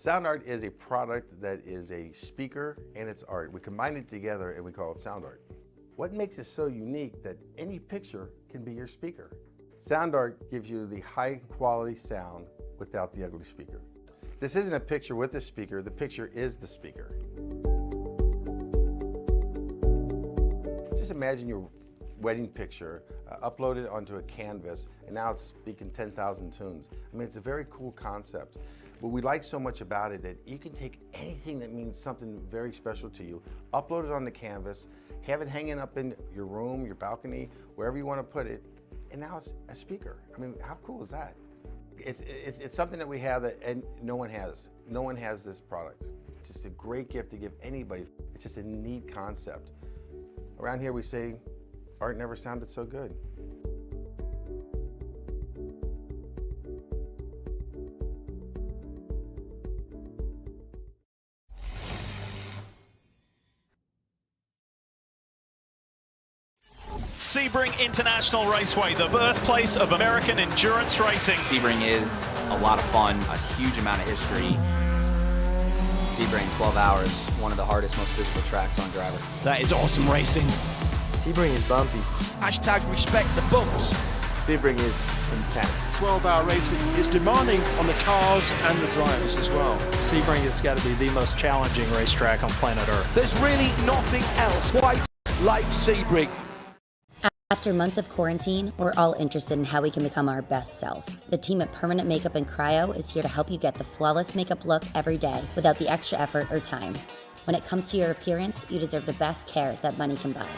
Sound art is a product that is a speaker and it's art. We combine it together and we call it sound art. What makes it so unique that any picture can be your speaker? Sound art gives you the high quality sound without the ugly speaker. This isn't a picture with a speaker, the picture is the speaker. Just imagine your wedding picture uploaded onto a canvas and now it's speaking 10,000 tunes. I mean, it's a very cool concept. What we like so much about it that you can take anything that means something very special to you, upload it on the canvas, have it hanging up in your room, your balcony, wherever you want to put it, and now it's a speaker. I mean, how cool is that? It's something that we have that and no one has. No one has this product. It's just a great gift to give anybody. It's just a neat concept. Around here we say, art never sounded so good. Sebring International Raceway, the birthplace of American endurance racing. Sebring is a lot of fun, a huge amount of history. Sebring, 12 hours, one of the hardest, most physical tracks on driver. That is awesome racing. Sebring is bumpy. Hashtag respect the bumps. Sebring is intense. 12-hour racing is demanding on the cars and the drivers as well. Sebring has got to be the most challenging racetrack on planet Earth. There's really nothing else quite like Sebring. After months of quarantine, we're all interested in how we can become our best self. The team at Permanent Makeup and Cryo is here to help you get the flawless makeup look every day without the extra effort or time. When it comes to your appearance, you deserve the best care that money can buy.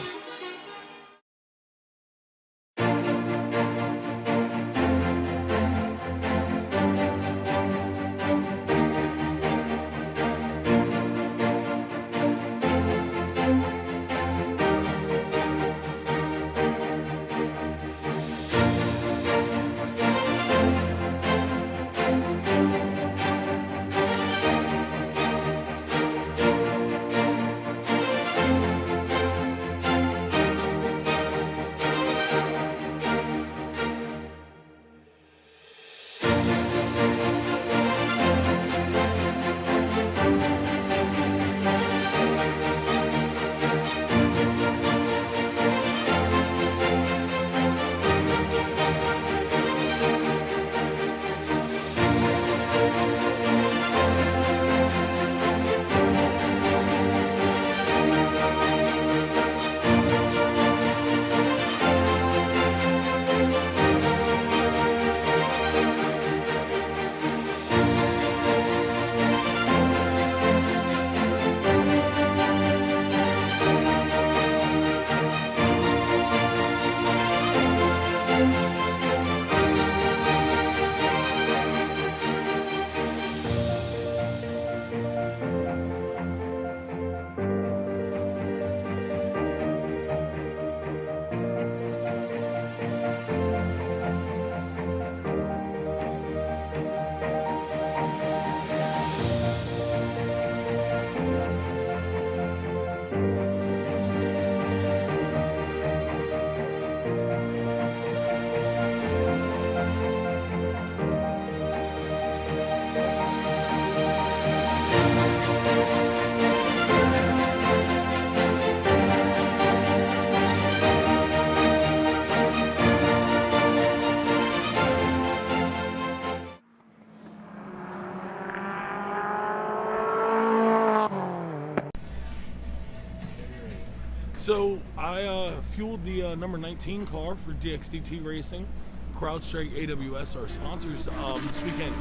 So I fueled the number 19 car for DXDT Racing. CrowdStrike AWS, our sponsors, this weekend.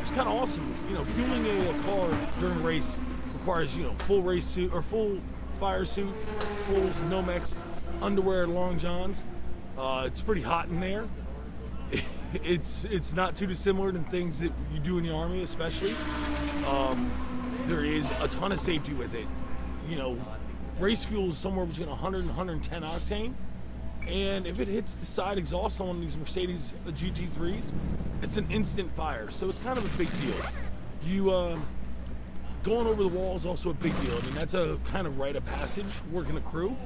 It's kind of awesome. You know, fueling a car during a race requires, you know, full race suit or full fire suit, full Nomex, underwear, long johns. It's pretty hot in there. It's not too dissimilar than things that you do in the Army, especially. There is a ton of safety with it. You know, race fuel is somewhere between 100 and 110 octane. And if it hits the side exhaust on one of these Mercedes GT3s, it's an instant fire. So it's kind of a big deal. You going over the wall is also a big deal. I mean, that's a kind of rite of passage working a crew.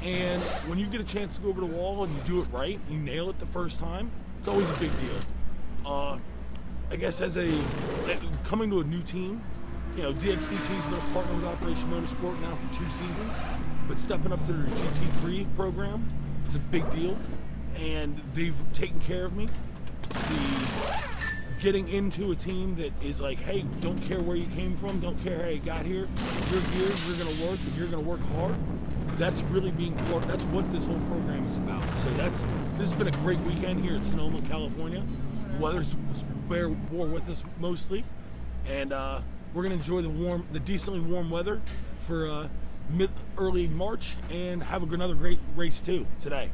And when you get a chance to go over the wall and you do it right, you nail it the first time, it's always a big deal. I guess as a coming to a new team. You know, DXDT's been a partner with Operation Motorsport now for 2 seasons, but stepping up to their GT3 program is a big deal, and they've taken care of me. Getting into a team that is like, hey, don't care where you came from, don't care how you got here, you're here, you're going to work, and you're going to work hard. That's really that's what this whole program is about. So this has been a great weekend here at Sonoma, California. The weather's bore with us mostly, and we're going to enjoy the decently warm weather for early March, and have another great race too today.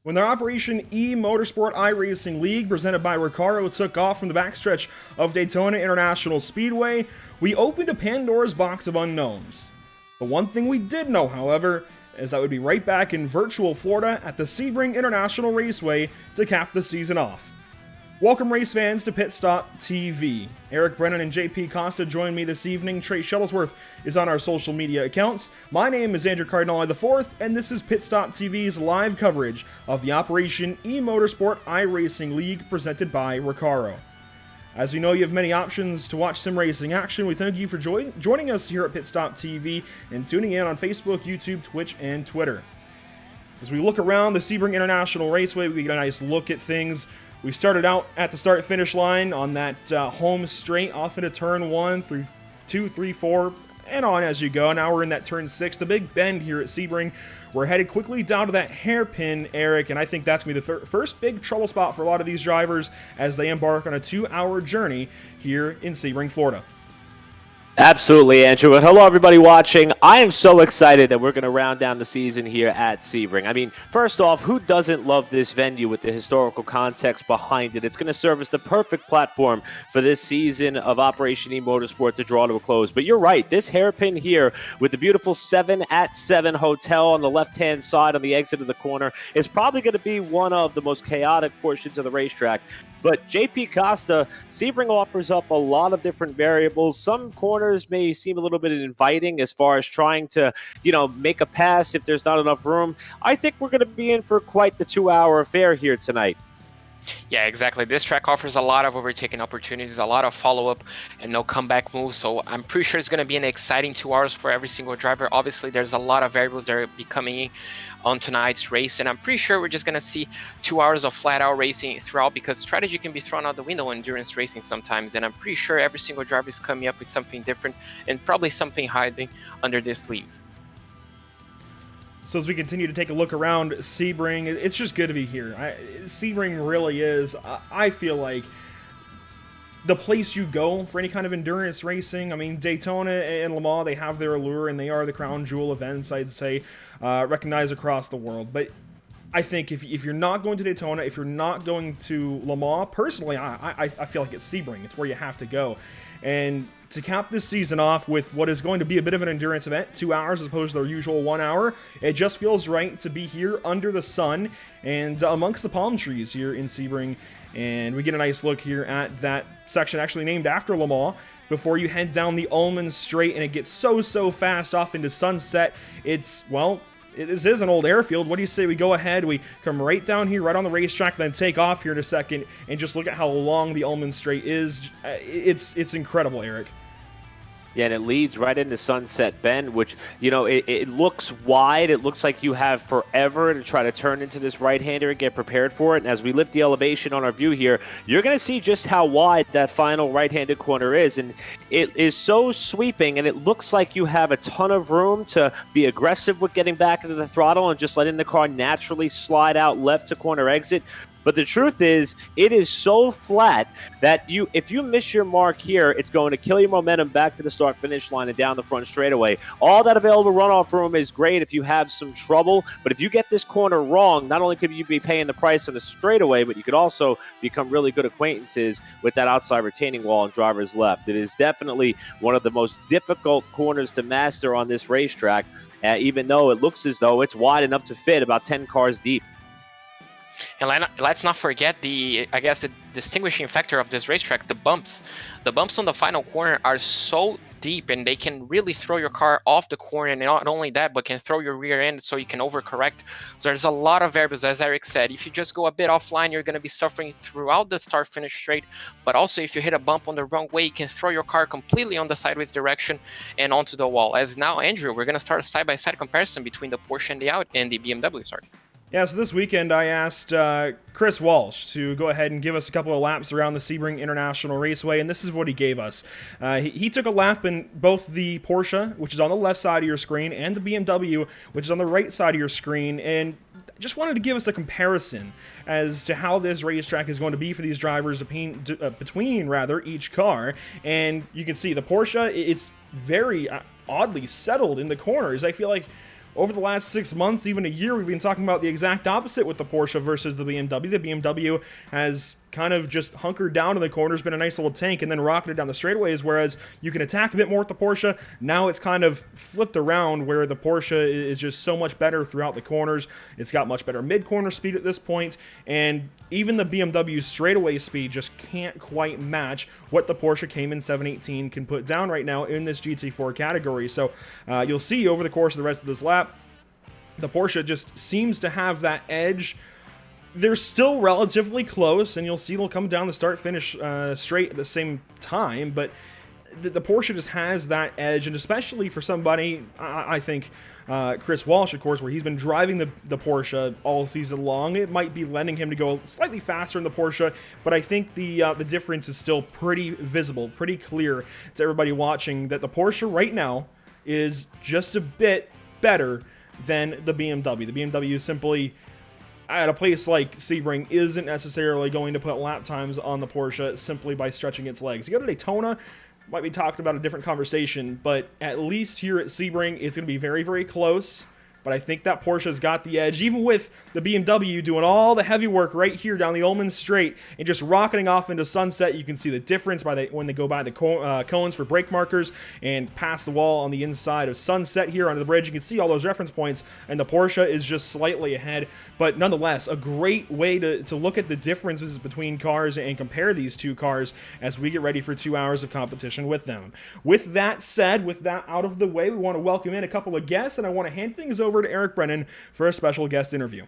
When their Operation eMotorsport iRacing League, presented by Recaro, took off from the backstretch of Daytona International Speedway, we opened a Pandora's box of unknowns. The one thing we did know, however, is that we'd be right back in virtual Florida at the Sebring International Raceway to cap the season off. Welcome, race fans, to Pit Stop TV. Eric Brennan and JP Costa join me this evening. Trey Shuttlesworth is on our social media accounts. My name is Andrew Cardinale IV, and this is Pit Stop TV's live coverage of the Operation eMotorsport iRacing League presented by Recaro. As we know, you have many options to watch sim racing action. We thank you for joining us here at Pit Stop TV and tuning in on Facebook, YouTube, Twitch, and Twitter. As we look around the Sebring International Raceway, we get a nice look at things. We started out at the start-finish line on that home straight off into turn 1 through 2, 3, 4, and on as you go. Now we're in that turn 6, the big bend here at Sebring. We're headed quickly down to that hairpin, Eric, and I think that's going to be the first big trouble spot for a lot of these drivers as they embark on a 2-hour journey here in Sebring, Florida. Absolutely, Andrew. And hello, everybody watching. I am so excited that we're going to round down the season here at Sebring. I mean, first off, who doesn't love this venue with the historical context behind it? It's going to serve as the perfect platform for this season of Operation eMotorsport to draw to a close. But you're right. This hairpin here with the beautiful 7 at 7 hotel on the left-hand side on the exit of the corner is probably going to be one of the most chaotic portions of the racetrack. But JP Costa, Sebring offers up a lot of different variables. Some corners may seem a little bit inviting as far as trying to, make a pass if there's not enough room. I think we're going to be in for quite the 2-hour affair here tonight. Yeah, exactly. This track offers a lot of overtaking opportunities, a lot of follow-up and no comeback moves. So I'm pretty sure it's going to be an exciting 2 hours for every single driver. Obviously, there's a lot of variables that are becoming on tonight's race, and I'm pretty sure we're just going to see 2 hours of flat-out racing throughout, because strategy can be thrown out the window in endurance racing sometimes, and I'm pretty sure every single driver is coming up with something different and probably something hiding under their sleeves. So as we continue to take a look around Sebring, it's just good to be here. Sebring really is, I feel like, the place you go for any kind of endurance racing. I mean, Daytona and Le Mans, they have their allure, and they are the crown jewel events, I'd say, recognized across the world. But I think if you're not going to Daytona, if you're not going to Le Mans, personally, I feel like it's Sebring. It's where you have to go. And to cap this season off with what is going to be a bit of an endurance event, 2 hours as opposed to their usual 1 hour, it just feels right to be here under the sun and amongst the palm trees here in Sebring. And we get a nice look here at that section actually named after Le Mans before you head down the Ullman Straight, and it gets so fast off into Sunset. It's, well, this is an old airfield. What do you say we go ahead, we come right down here, right on the racetrack, then take off here in a second, and just look at how long the Ullman Straight is. It's incredible, Eric. Yeah, and it leads right into Sunset Bend, which, you know, it looks wide. It looks like you have forever to try to turn into this right-hander and get prepared for it. And as we lift the elevation on our view here, you're going to see just how wide that final right-handed corner is. And it is so sweeping, and it looks like you have a ton of room to be aggressive with getting back into the throttle and just letting the car naturally slide out left to corner exit. But the truth is, it is so flat that if you miss your mark here, it's going to kill your momentum back to the start-finish line and down the front straightaway. All that available runoff room is great if you have some trouble, but if you get this corner wrong, not only could you be paying the price on the straightaway, but you could also become really good acquaintances with that outside retaining wall on driver's left. It is definitely one of the most difficult corners to master on this racetrack, even though it looks as though it's wide enough to fit about 10 cars deep. And let's not forget the distinguishing factor of this racetrack, the bumps. The bumps on the final corner are so deep, and they can really throw your car off the corner, and not only that, but can throw your rear end so you can overcorrect. So there's a lot of variables, as Eric said. If you just go a bit offline, you're going to be suffering throughout the start-finish straight, but also if you hit a bump on the wrong way, you can throw your car completely on the sideways direction and onto the wall. As now, Andrew, we're going to start a side-by-side comparison between the Porsche and the BMW, sorry. Yeah, so this weekend I asked Chris Walsh to go ahead and give us a couple of laps around the Sebring International Raceway, and this is what he gave us. He took a lap in both the Porsche, which is on the left side of your screen, and the BMW, which is on the right side of your screen, and just wanted to give us a comparison as to how this racetrack is going to be for these drivers between each car. And you can see the Porsche, it's very oddly settled in the corners. I feel like over the last 6 months, even a year, we've been talking about the exact opposite with the Porsche versus the BMW. The BMW has kind of just hunkered down in the corners, been a nice little tank, and then rocketed down the straightaways, whereas you can attack a bit more with the Porsche. Now it's kind of flipped around where the Porsche is just so much better throughout the corners. It's got much better mid-corner speed at this point, and even the BMW straightaway speed just can't quite match what the Porsche Cayman 718 can put down right now in this GT4 category. So you'll see over the course of the rest of this lap, the Porsche just seems to have that edge. They're still relatively close, and you'll see they'll come down the start-finish straight at the same time, but the Porsche just has that edge, and especially for somebody, I think, Chris Walsh, of course, where he's been driving the Porsche all season long, it might be lending him to go slightly faster in the Porsche, but I think the difference is still pretty visible, pretty clear to everybody watching that the Porsche right now is just a bit better than the BMW. The BMW simply, at a place like Sebring, isn't necessarily going to put lap times on the Porsche simply by stretching its legs. You go to Daytona, might be talked about a different conversation, but at least here at Sebring, it's going to be very, very close. But I think that Porsche's got the edge, even with the BMW doing all the heavy work right here down the Ullman Straight and just rocketing off into Sunset. You can see the difference when they go by the cones for brake markers and pass the wall on the inside of Sunset here onto the bridge. You can see all those reference points, and the Porsche is just slightly ahead. But nonetheless, a great way to look at the differences between cars and compare these two cars as we get ready for 2 hours of competition with them. With that said, with that out of the way, we want to welcome in a couple of guests, and I want to hand things over to Eric Brennan for a special guest interview.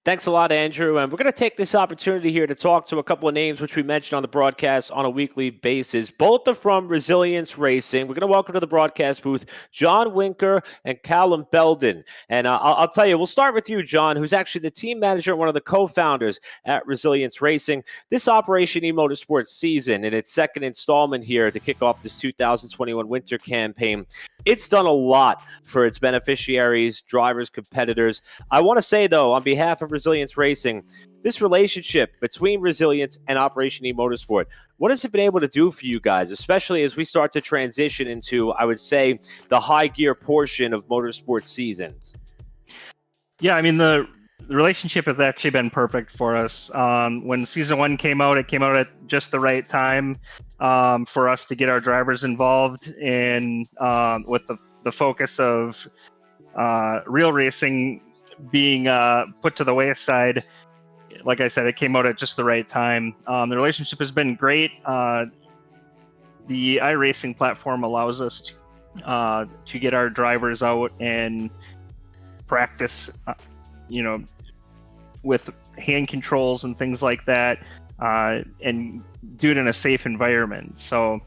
Thanks a lot, Andrew. And we're going to take this opportunity here to talk to a couple of names which we mentioned on the broadcast on a weekly basis. Both are from Resilience Racing. We're going to welcome to the broadcast booth John Winker and Callum Belden. And I'll tell you, we'll start with you, John, who's actually the team manager and one of the co-founders at Resilience Racing. This Operation eMotorsport season, in its second installment here to kick off this 2021 winter campaign, it's done a lot for its beneficiaries, drivers, competitors. I want to say, though, on behalf of Resilience Racing, this relationship between Resilience and Operation eMotorsport, what has it been able to do for you guys, especially as we start to transition into, I would say, the high gear portion of motorsport seasons? Yeah, I mean, the relationship has actually been perfect for us. When season 1 came out, it came out at just the right time for us to get our drivers involved, and with the focus of real racing being put to the wayside. Like I said, it came out at just the right time. The relationship has been great. The iRacing platform allows us to get our drivers out and practice, with hand controls and things like that, and do it in a safe environment. So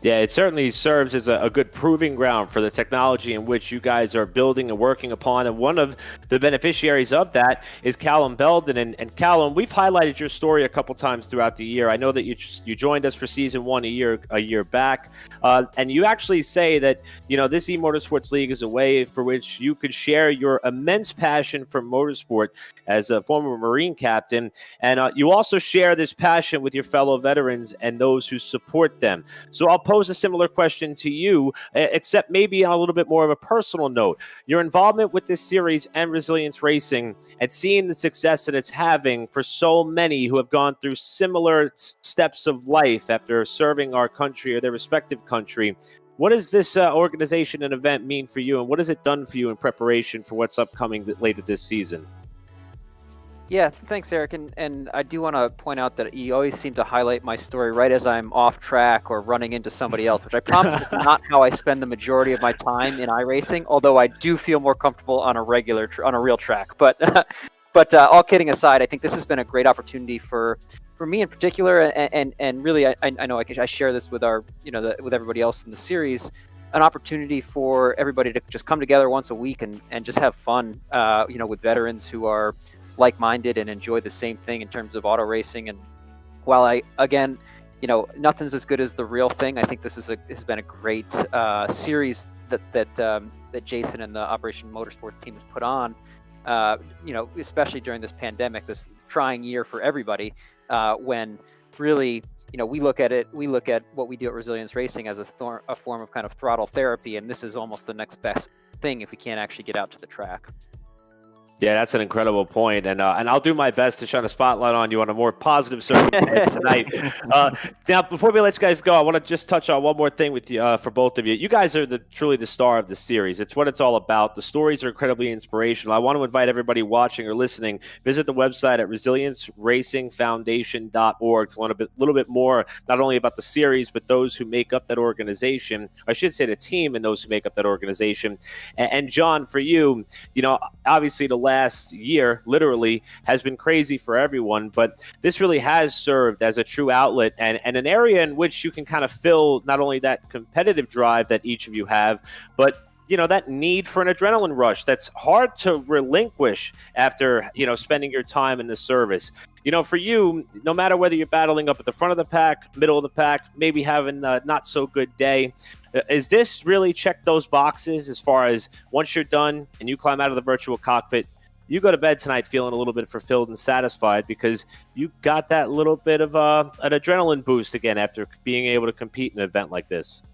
Yeah, it certainly serves as a good proving ground for the technology in which you guys are building and working upon. And one of the beneficiaries of that is Callum Belden. And Callum, we've highlighted your story a couple times throughout the year. I know that you joined us for season 1 a year back, and you actually say that this eMotorsports League is a way for which you could share your immense passion for motorsport as a former Marine captain, and you also share this passion with your fellow veterans and those who support them. So I'll pose a similar question to you, except maybe on a little bit more of a personal note. Your involvement with this series and Resilience Racing, and seeing the success that it's having for so many who have gone through similar steps of life after serving our country or their respective country. What does this organization and event mean for you, and what has it done for you in preparation for what's upcoming later this season? Yeah, thanks, Eric. And I do want to point out that you always seem to highlight my story right as I'm off track or running into somebody else, which I promise is not how I spend the majority of my time in iRacing, although I do feel more comfortable on a real track. But all kidding aside, I think this has been a great opportunity for me in particular, and really, I know I share this with with everybody else in the series, an opportunity for everybody to just come together once a week and just have fun, with veterans who are like-minded and enjoy the same thing in terms of auto racing. And while nothing's as good as the real thing, I think this has been a great series that Jason and the Operation Motorsports team has put on. Especially during this pandemic, this trying year for everybody, when really, we look at what we do at Resilience Racing as a form of kind of throttle therapy, and this is almost the next best thing if we can't actually get out to the track. Yeah, that's an incredible point, and I'll do my best to shine a spotlight on you on a more positive circumstance tonight. Now, before we let you guys go, I want to just touch on one more thing with you, for both of you. You guys are truly the star of the series. It's what it's all about. The stories are incredibly inspirational. I want to invite everybody watching or listening, visit the website at resilienceracingfoundation.org to learn a little bit more, not only about the series, but those who make up that organization. I should say the team and those who make up that organization. And John, for you, obviously the last year literally has been crazy for everyone, but this really has served as a true outlet and an area in which you can kind of fill not only that competitive drive that each of you have, but that need for an adrenaline rush that's hard to relinquish after spending your time in the service. For you, no matter whether you're battling up at the front of the pack, middle of the pack, maybe having a not so good day, is this really check those boxes as far as once you're done and you climb out of the virtual cockpit, you go to bed tonight feeling a little bit fulfilled and satisfied because you got that little bit of an adrenaline boost again after being able to compete in an event like this?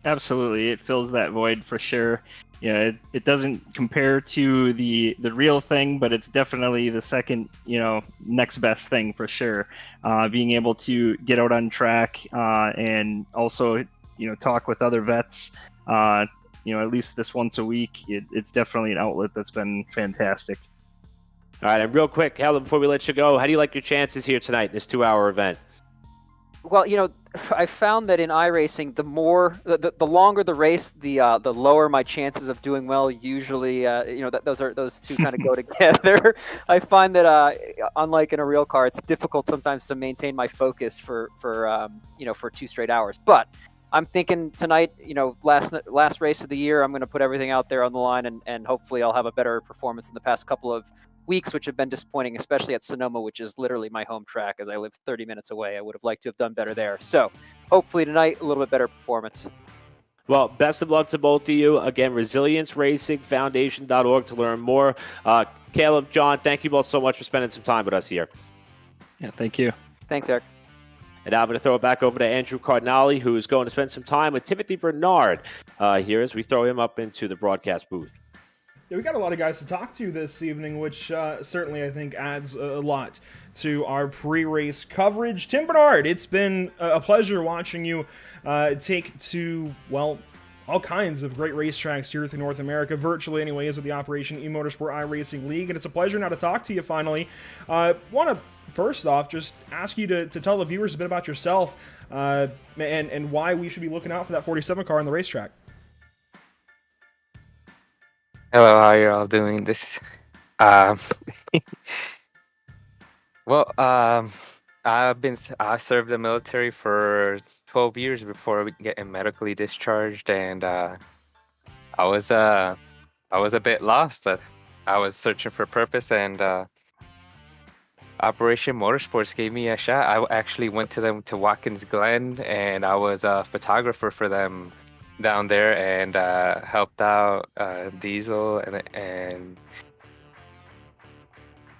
Absolutely, it fills that void for sure. It doesn't compare to the real thing, but it's definitely the second, next best thing for sure. Being able to get out on track and also, talk with other vets, at least this once a week, it's definitely an outlet that's been fantastic. All right, and real quick, Callum, before we let you go, how do you like your chances here tonight in this 2-hour event? Well, I found that in iRacing, the longer the race, the lower my chances of doing well. Usually, those two kind of go together. I find that unlike in a real car, it's difficult sometimes to maintain my focus for 2 straight hours. But I'm thinking tonight, last race of the year, I'm going to put everything out there on the line, and hopefully I'll have a better performance in the past couple of weeks, which have been disappointing, especially at Sonoma, which is literally my home track as I live 30 minutes away. I would have liked to have done better there. So hopefully tonight, a little bit better performance. Well, best of luck to both of you. Again, resilienceracingfoundation.org to learn more. Caleb, John, thank you both so much for spending some time with us here. Yeah, thank you. Thanks, Eric. And now I'm going to throw it back over to Andrew Cardinale, who's going to spend some time with Timothy Bernard here as we throw him up into the broadcast booth. Yeah, we got a lot of guys to talk to this evening, which certainly I think adds a lot to our pre-race coverage. Tim Bernard, it's been a pleasure watching you take to, well, all kinds of great racetracks here through North America, virtually anyways, with the Operation eMotorsport iRacing League, and it's a pleasure now to talk to you finally. Want to, first off, just ask you to tell the viewers a bit about yourself and why we should be looking out for that 47 car on the racetrack. Hello, how are you all doing this? Well, I served the military for 12 years before getting medically discharged, and I was a bit lost. I was searching for purpose, and Operation Motorsports gave me a shot. I actually went to them to Watkins Glen, and I was a photographer for them down there, and helped out Diesel and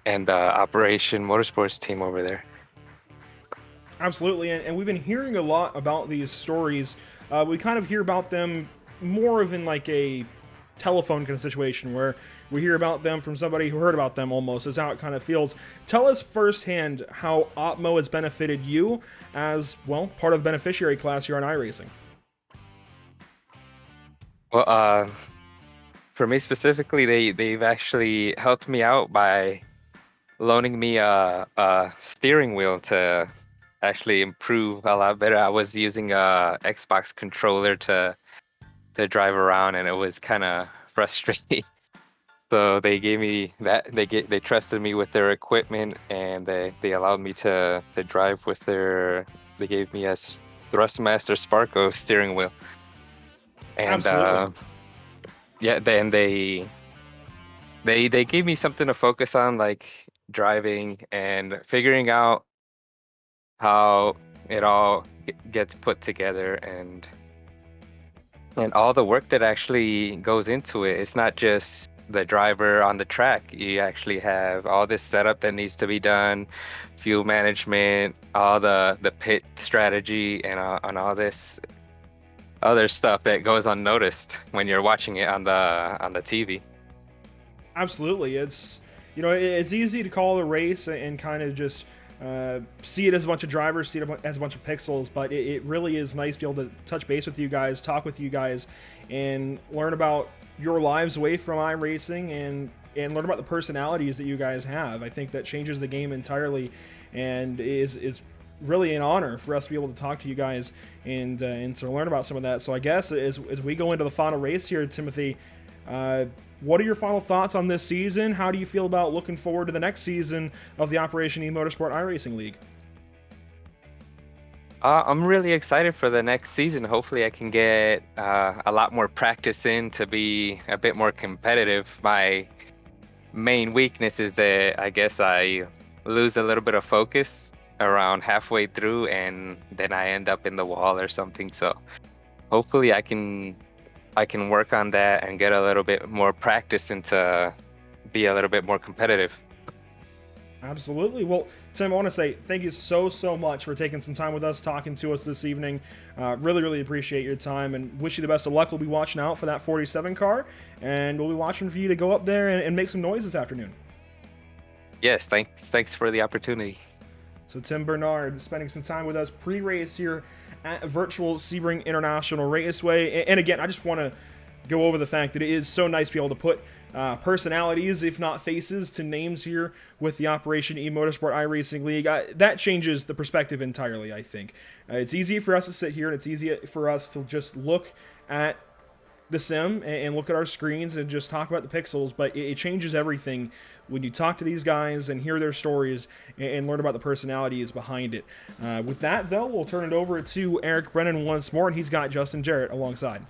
the Operation Motorsports team over there. Absolutely, and we've been hearing a lot about these stories. We kind of hear about them more of in like a telephone kind of situation where we hear about them from somebody who heard about them almost, is how it kind of feels. Tell us firsthand how Opmo has benefited you as, well, part of the beneficiary class here on iRacing. Well, for me specifically, they've actually helped me out by loaning me a steering wheel to actually improve a lot better. I was using a Xbox controller to drive around, and it was kind of frustrating. So they gave me that. They trusted me with their equipment, and they allowed me to drive with their. They gave me a Thrustmaster Sparko steering wheel. And yeah, then they gave me something to focus on, like driving and figuring out how it all gets put together, and all the work that actually goes into it. It's not just the driver on the track. You actually have all this setup that needs to be done, fuel management, all the pit strategy, and on all this other stuff that goes unnoticed when you're watching it on the TV. Absolutely, it's it's easy to call a race and kind of just see it as a bunch of drivers, see it as a bunch of pixels, but it really is nice to be able to touch base with you guys, talk with you guys, and learn about your lives away from iRacing and learn about the personalities that you guys have. I think that changes the game entirely, and is really an honor for us to be able to talk to you guys and to learn about some of that. So I guess as we go into the final race here, Timothy, what are your final thoughts on this season? How do you feel about looking forward to the next season of the Operation eMotorsport iRacing League? I'm really excited for the next season. Hopefully I can get a lot more practice in to be a bit more competitive. My main weakness is that I guess I lose a little bit of focus around halfway through, and then I end up in the wall or something. So hopefully I can work on that and get a little bit more practice and to be a little bit more competitive. Absolutely. Well, Tim, I want to say thank you so much for taking some time with us, talking to us this evening. Really appreciate your time, and wish you the best of luck. We'll be watching out for that 47 car, and we'll be watching for you to go up there and make some noise this afternoon. Yes, thanks for the opportunity. So Tim Bernard spending some time with us pre-race here at virtual Sebring International Raceway. And again, I just want to go over the fact that it is so nice to be able to put personalities, if not faces, to names here with the Operation eMotorsport iRacing League. That changes the perspective entirely, I think. It's easy for us to sit here, and it's easy for us to just look at the sim and look at our screens and just talk about the pixels, but it changes everything when you talk to these guys and hear their stories and learn about the personalities behind it. With that, though, we'll turn it over to Eric Brennan once more, and he's got Justin Jarrett alongside.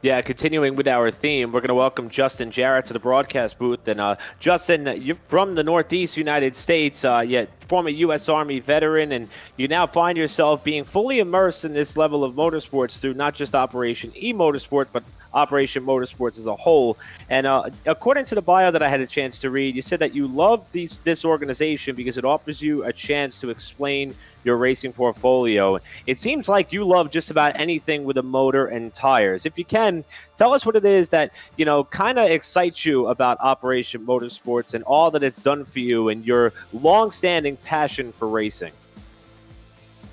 Yeah, continuing with our theme, we're going to welcome Justin Jarrett to the broadcast booth. And Justin, you're from the Northeast United States, yet former U.S. Army veteran, and you now find yourself being fully immersed in this level of motorsports through not just Operation eMotorsport, but Operation Motorsports as a whole. And according to the bio that I had a chance to read, you said that you love this organization because it offers you a chance to explain your racing portfolio. It seems like you love just about anything with a motor and tires. If you can, tell us what it is that, kind of excites you about Operation Motorsports and all that it's done for you and your long-standing passion for racing.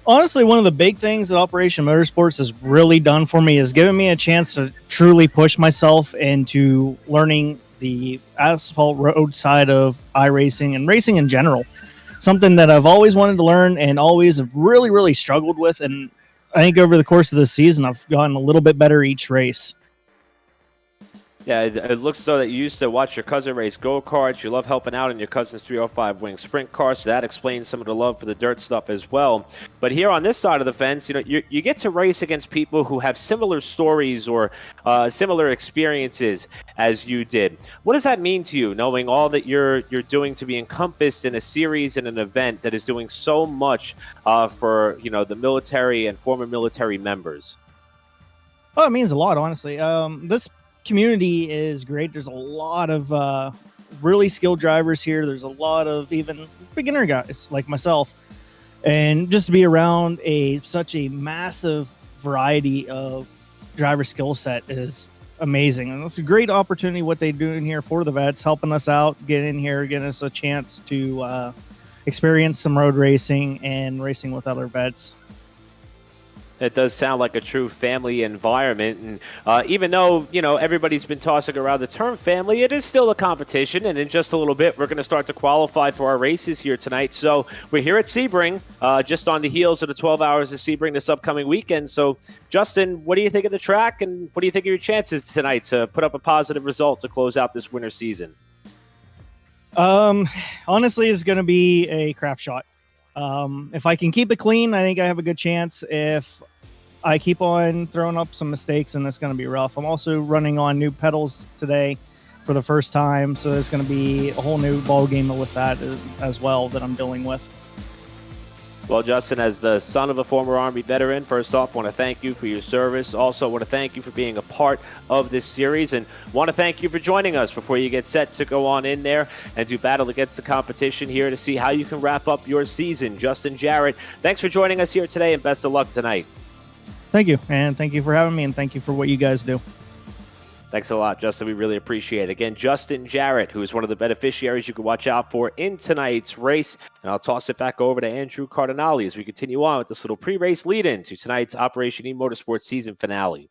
Honestly, one of the big things that Operation Motorsports has really done for me is giving me a chance to truly push myself into learning the asphalt road side of iRacing and racing in general. Something that I've always wanted to learn and always have really, really struggled with. And I think over the course of this season, I've gotten a little bit better each race. Yeah, it looks so that you used to watch your cousin race go-karts. You love helping out in your cousin's 305 wing sprint car, so that explains some of the love for the dirt stuff as well. But here on this side of the fence, you get to race against people who have similar stories or similar experiences as you did. What does that mean to you, knowing all that you're doing to be encompassed in a series and an event that is doing so much for the military and former military members? Oh, it means a lot, honestly. This community is great. There's a lot of really skilled drivers here. There's a lot of even beginner guys like myself, and just to be around such a massive variety of driver skill set is amazing. And it's a great opportunity what they do in here for the vets, helping us out, get in here, getting us a chance to experience some road racing and racing with other vets. It does sound like a true family environment. And even though, everybody's been tossing around the term family, it is still a competition. And in just a little bit, we're going to start to qualify for our races here tonight. So we're here at Sebring, just on the heels of the 12 Hours of Sebring this upcoming weekend. So, Justin, what do you think of the track? And what do you think of your chances tonight to put up a positive result to close out this winter season? Honestly, it's going to be a crap shot. If I can keep it clean, I think I have a good chance. If I keep on throwing up some mistakes, and it's going to be rough. I'm also running on new pedals today for the first time, so there's going to be a whole new ball game with that as well that I'm dealing with. Well, Justin, as the son of a former Army veteran, first off, want to thank you for your service. Also, want to thank you for being a part of this series, and want to thank you for joining us before you get set to go on in there and do battle against the competition here to see how you can wrap up your season. Justin Jarrett, thanks for joining us here today, and best of luck tonight. Thank you, and thank you for having me, and thank you for what you guys do. Thanks a lot, Justin. We really appreciate it. Again, Justin Jarrett, who is one of the beneficiaries you can watch out for in tonight's race. And I'll toss it back over to Andrew Cardinale as we continue on with this little pre-race lead-in to tonight's Operation eMotorsport season finale.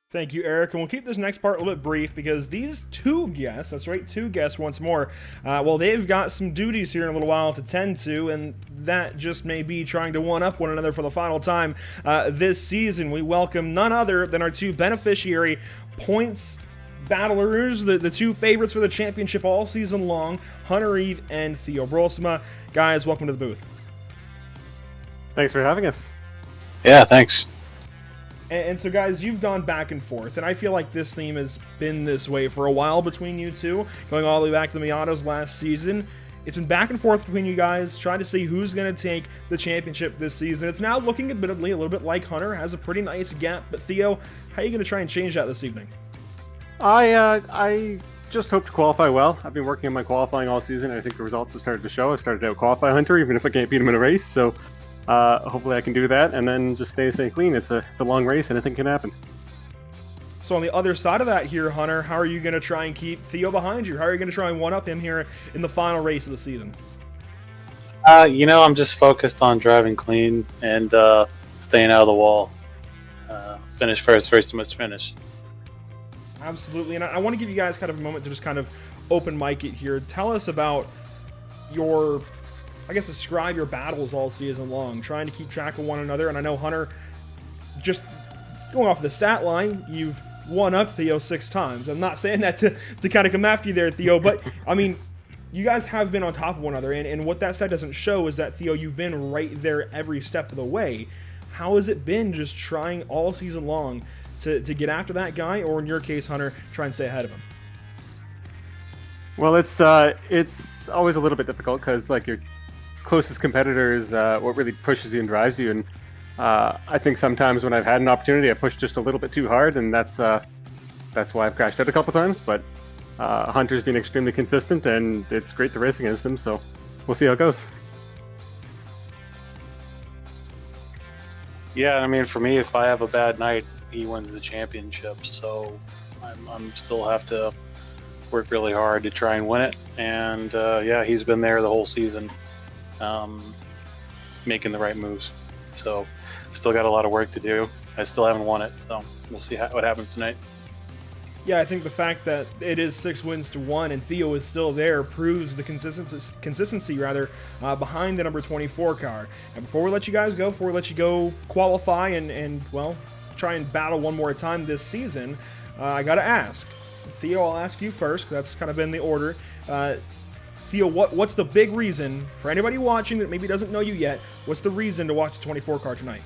Thank you, Eric. And we'll keep this next part a little bit brief because these two guests, that's right, two guests once more, they've got some duties here in a little while to tend to, and that just may be trying to one-up one another for the final time this season. We welcome none other than our two beneficiary points battlers, the two favorites for the championship all season long, Hunter Eve and Theo Brolsma. Guys, welcome to the booth. Thanks for having us. Yeah, thanks. And so, guys, you've gone back and forth, and I feel like this theme has been this way for a while between you two, going all the way back to the Miatos last season. It's been back and forth between you guys, trying to see who's going to take the championship this season. It's now looking admittedly a little bit like Hunter has a pretty nice gap, but Theo, how are you going to try and change that this evening? I just hope to qualify well. I've been working on my qualifying all season, and I think the results have started to show. I started to out-qualify Hunter, even if I can't beat him in a race, so hopefully I can do that, and then just stay clean. It's a long race, and anything can happen. So on the other side of that here, Hunter, how are you going to try and keep Theo behind you? How are you going to try and one-up him here in the final race of the season? I'm just focused on driving clean and staying out of the wall. Finish first, race must finish. Absolutely, and I want to give you guys kind of a moment to just kind of open mic it here. Tell us about describe your battles all season long, trying to keep track of one another. And I know, Hunter, just going off the stat line, you've won up Theo 6 times. I'm not saying that to kind of come after you there, Theo, but I mean, you guys have been on top of one another, and what that stat doesn't show is that, Theo, you've been right there every step of the way. How has it been just trying all season long to get after that guy, or in your case, Hunter, try and stay ahead of him? Well, it's always a little bit difficult because like your closest competitor is what really pushes you and drives you, and I think sometimes when I've had an opportunity, I push just a little bit too hard, and that's that's why I've crashed out a couple times. But Hunter's been extremely consistent, and it's great to race against him. So we'll see how it goes. Yeah, I mean, for me, if I have a bad night, he wins the championship. So I'm still have to work really hard to try and win it. And yeah, he's been there the whole season, making the right moves. So still got a lot of work to do. I still haven't won it, so we'll see what happens tonight. Yeah, I think the fact that it is 6 wins to 1 and Theo is still there proves the consistency behind the number 24 car. And before we let you guys go, before we let you go qualify and well, try and battle one more time this season, I got to ask. Theo, I'll ask you first, 'cause that's kind of been the order. Theo, what's the big reason, for anybody watching that maybe doesn't know you yet, what's the reason to watch the 24 car tonight?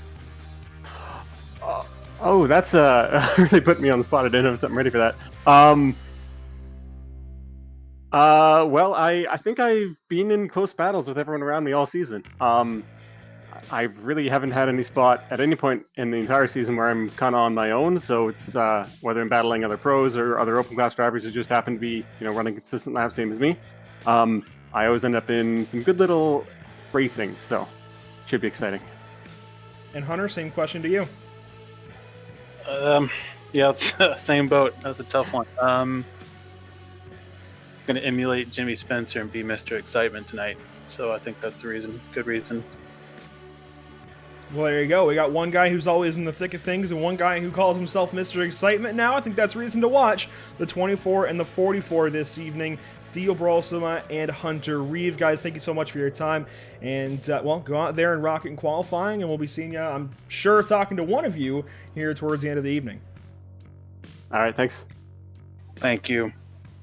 Oh, that's really put me on the spot. I didn't have something ready for that. Well, I think I've been in close battles with everyone around me all season. I really haven't had any spot at any point in the entire season where I'm kind of on my own. So it's whether I'm battling other pros or other open class drivers who just happen to be, running consistent laps, same as me. I always end up in some good little racing, so should be exciting. And Hunter, same question to you. Yeah, it's same boat. That's a tough one. Going to emulate Jimmy Spencer and be Mr. Excitement tonight. So I think that's the reason. Good reason. Well, there you go. We got one guy who's always in the thick of things and one guy who calls himself Mr. Excitement now. I think that's reason to watch the 24 and the 44 this evening. Theo Bralsema and Hunter Reeve. Guys, thank you so much for your time. And, well, go out there and rock it in qualifying, and we'll be seeing you, I'm sure, talking to one of you here towards the end of the evening. All right, thanks. Thank you.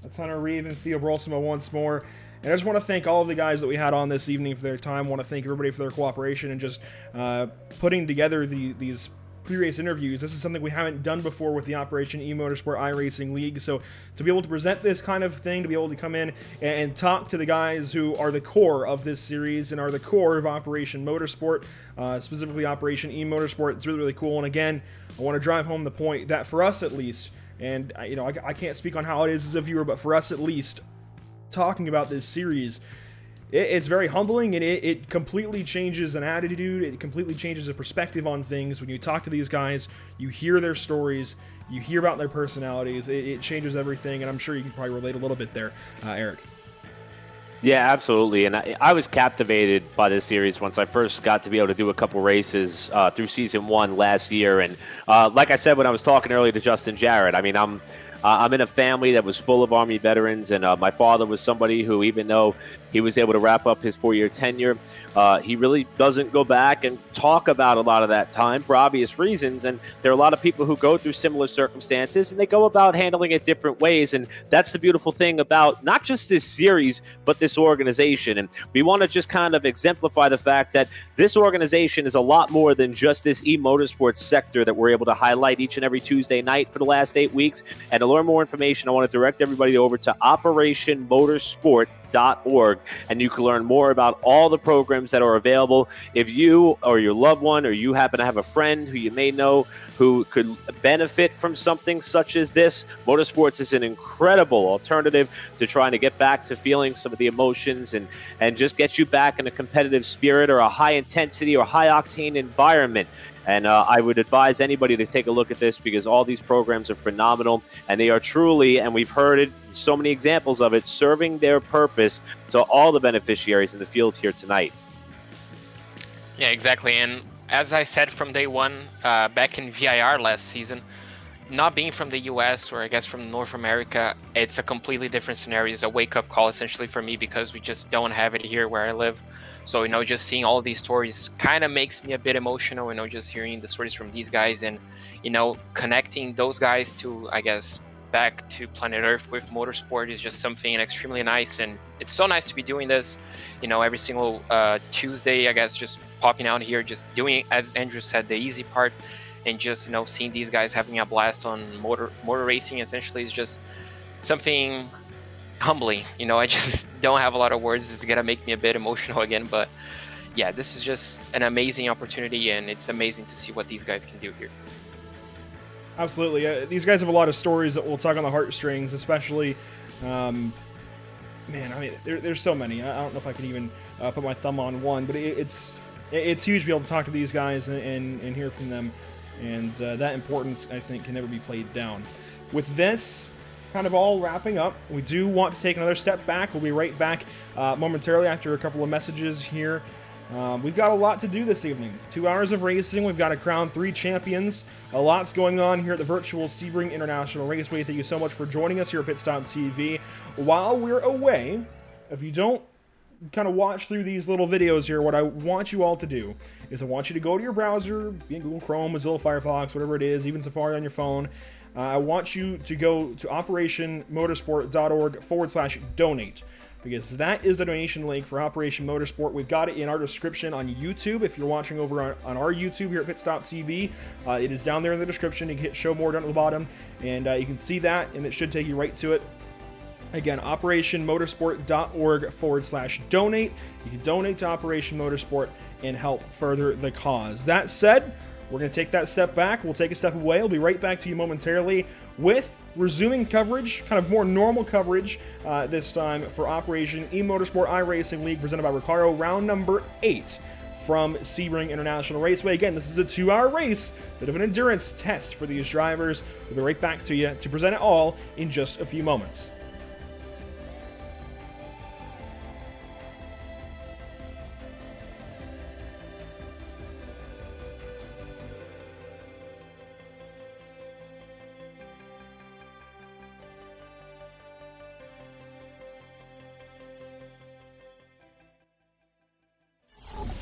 That's Hunter Reeve and Theo Bralsema once more. And I just want to thank all of the guys that we had on this evening for their time. I want to thank everybody for their cooperation and just putting together these pre-race interviews. This is something we haven't done before with the Operation eMotorsport iRacing League. So to be able to present this kind of thing, to be able to come in and talk to the guys who are the core of this series and are the core of Operation Motorsport, specifically Operation eMotorsport, it's really, really cool. And again, I want to drive home the point that for us at least, and I can't speak on how it is as a viewer, but for us at least, talking about this series, it's very humbling, and it completely changes an attitude. It completely changes a perspective on things. When you talk to these guys, you hear their stories, you hear about their personalities. It changes everything, and I'm sure you can probably relate a little bit there, Eric. Yeah, absolutely. And I was captivated by this series once I first got to be able to do a couple races through season 1 last year. And like I said when I was talking earlier to Justin Jarrett, I mean, I'm in a family that was full of Army veterans, and my father was somebody who, even though he was able to wrap up his 4-year tenure, he really doesn't go back and talk about a lot of that time for obvious reasons. And there are a lot of people who go through similar circumstances, and they go about handling it different ways. And that's the beautiful thing about not just this series, but this organization. And we want to just kind of exemplify the fact that this organization is a lot more than just this eMotorsports sector that we're able to highlight each and every Tuesday night for the last 8 weeks. And to learn more information, I want to direct everybody over to operationmotorsport.org, and you can learn more about all the programs that are available. If you or your loved one, or you happen to have a friend who you may know who could benefit from something such as this, motorsports is an incredible alternative to trying to get back to feeling some of the emotions and just get you back in a competitive spirit or a high intensity or high octane environment. And I would advise anybody to take a look at this, because all these programs are phenomenal, and they are truly, and we've heard it, so many examples of it, serving their purpose to all the beneficiaries in the field here tonight. Yeah, exactly. And as I said from day one, back in VIR last season, not being from the US, or I guess from North America, it's a completely different scenario. It's a wake-up call essentially for me, because we just don't have it here where I live. So, just seeing all these stories kind of makes me a bit emotional, just hearing the stories from these guys and, connecting those guys to, I guess, back to planet Earth with motorsport is just something extremely nice. And it's so nice to be doing this, every single Tuesday, I guess, just popping out here, just doing, as Andrew said, the easy part, and just, seeing these guys having a blast on motor racing essentially is just something humbling. I just don't have a lot of words. It's gonna make me a bit emotional again, but yeah, this is just an amazing opportunity, and it's amazing to see what these guys can do here. Absolutely. These guys have a lot of stories that will tug on the heartstrings, especially, man, I mean, there's so many. I don't know if I can even put my thumb on one, but it's huge to be able to talk to these guys and hear from them, and that importance, I think, can never be played down. With this kind of all wrapping up, we do want to take another step back. We'll be right back momentarily after a couple of messages here. We've got a lot to do this evening. 2 hours of racing. We've got to crown 3 champions. A lot's going on here at the virtual Sebring International Raceway. Thank you so much for joining us here at Pit Stop TV. While we're away, if you don't kind of watch through these little videos here, what I want you all to do is I want you to go to your browser, be it Google Chrome, Mozilla Firefox, whatever it is, even Safari on your phone. I want you to go to operationmotorsport.org/donate. Because that is the donation link for Operation Motorsport. We've got it in our description on YouTube. If you're watching over on our YouTube here at Pit Stop TV, it is down there in the description. You can hit show more down at the bottom, and you can see that, and it should take you right to it. Again, operationmotorsport.org/donate. You can donate to Operation Motorsport and help further the cause. That said, we're going to take that step back. We'll take a step away. We'll be right back to you momentarily with resuming coverage, kind of more normal coverage this time for Operation eMotorsport iRacing League presented by Recaro, round number 8 from Sebring International Raceway. Again, this is a 2-hour race, bit of an endurance test for these drivers. We'll be right back to you to present it all in just a few moments.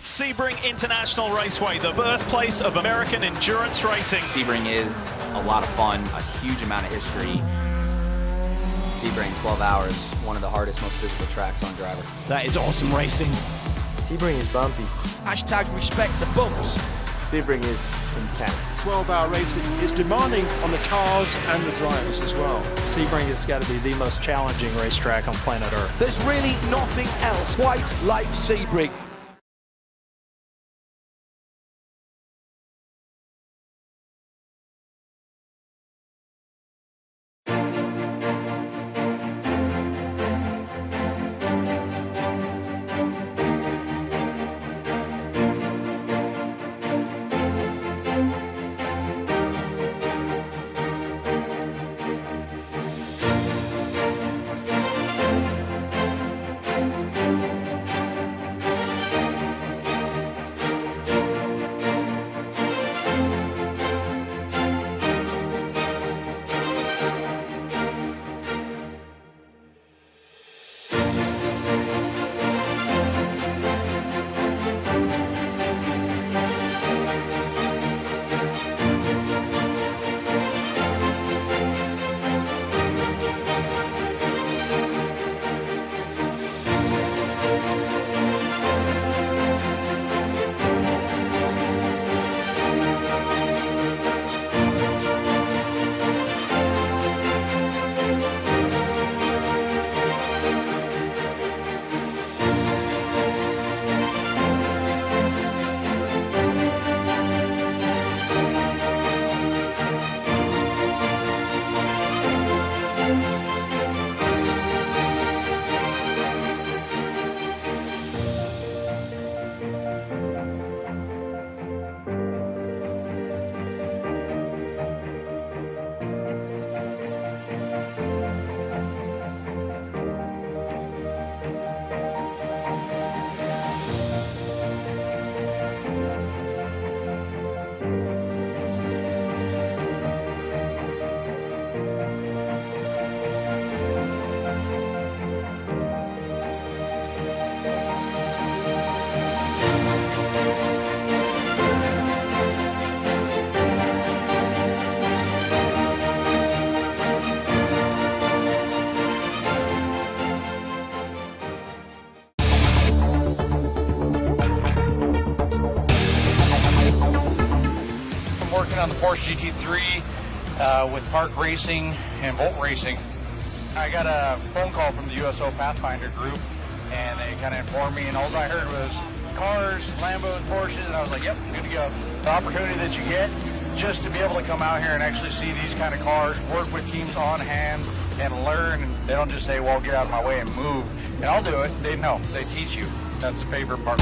Sebring International Raceway, the birthplace of American endurance racing. Sebring is a lot of fun, a huge amount of history. Sebring, 12 hours, one of the hardest, most physical tracks on driver. That is awesome racing. Sebring is bumpy. Hashtag respect the bumps. Sebring is intense. 12-hour racing is demanding on the cars and the drivers as well. Sebring has got to be the most challenging racetrack on planet Earth. There's really nothing else quite like Sebring. On the Porsche GT3 with Park Racing and Volt Racing. I got a phone call from the USO Pathfinder group, and they kind of informed me, and all I heard was cars, Lambos, Porsches, and I was like, yep, good to go. The opportunity that you get just to be able to come out here and actually see these kind of cars, work with teams on hand, and learn. And they don't just say, well, get out of my way and move, and I'll do it. They know. They teach you. That's the favorite part.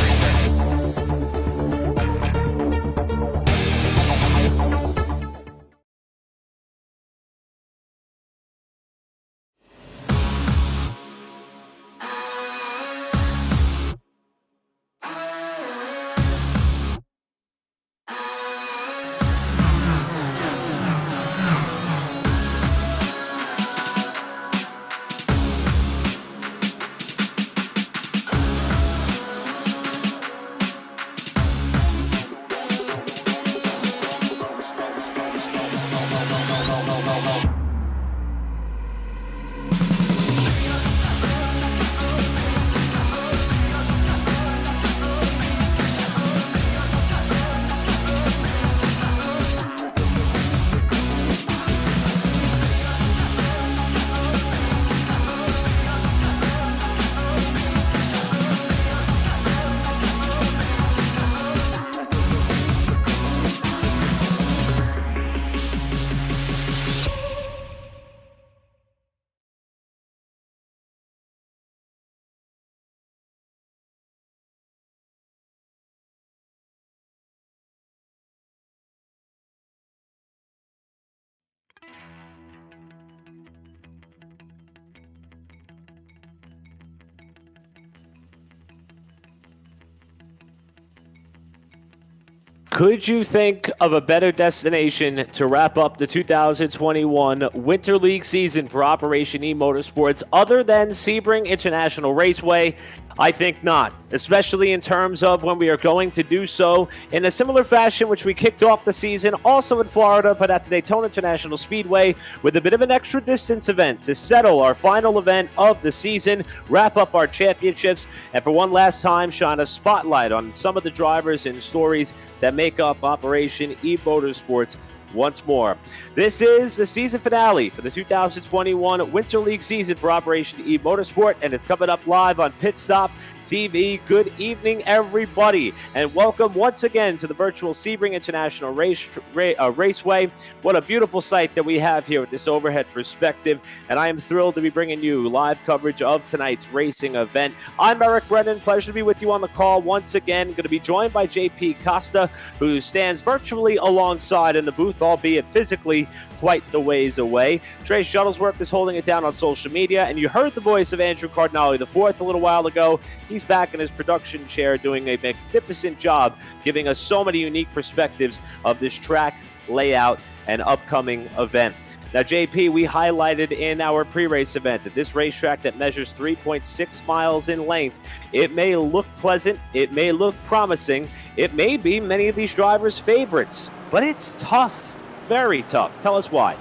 Could you think of a better destination to wrap up the 2021 Winter League season for Operation eMotorsports other than Sebring International Raceway? I think not, especially in terms of when we are going to do so in a similar fashion which we kicked off the season also in Florida, but at the Daytona International Speedway with a bit of an extra distance event to settle our final event of the season, wrap up our championships, and for one last time shine a spotlight on some of the drivers and stories that make up Operation eMotorsports once more. This is the season finale for the 2021 Winter League season for Operation eMotorsport, and it's coming up live on Pit Stop TV. Good evening, everybody, and welcome once again to the virtual Sebring International Raceway. What a beautiful sight that we have here with this overhead perspective, and I am thrilled to be bringing you live coverage of tonight's racing event. I'm Eric Brennan. Pleasure to be with you on the call once again. Going to be joined by JP Costa, who stands virtually alongside in the booth, albeit physically quite the ways away. Trey Shuttlesworth is holding it down on social media, and you heard the voice of Andrew Cardinale IV a little while ago. He's back in his production chair doing a magnificent job, giving us so many unique perspectives of this track, layout, and upcoming event. Now, JP, we highlighted in our pre-race event that this racetrack that measures 3.6 miles in length, it may look pleasant, it may look promising, it may be many of these drivers' favorites, but it's tough, very tough. Tell us why.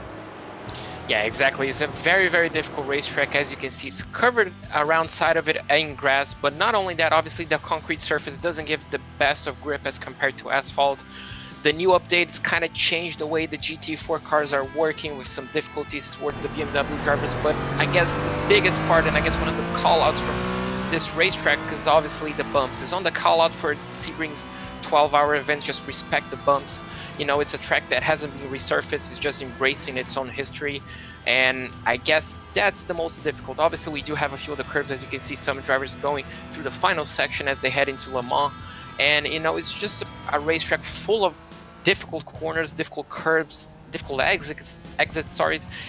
Yeah, exactly. It's a very, very difficult racetrack. As you can see, it's covered around side of it in grass, but not only that, obviously the concrete surface doesn't give the best of grip as compared to asphalt. The new updates kind of changed the way the GT4 cars are working, with some difficulties towards the BMW drivers, but I guess the biggest part, and I guess one of the call-outs from this racetrack, because obviously the bumps, is on the call-out for Sebring's 12-hour events. Just respect the bumps. You know, it's a track that hasn't been resurfaced, it's just embracing its own history, and I guess that's the most difficult. Obviously, we do have a few of the curves, as you can see, some drivers going through the final section as they head into Le Mans, and you know, it's just a racetrack full of difficult corners, difficult curves, difficult exits,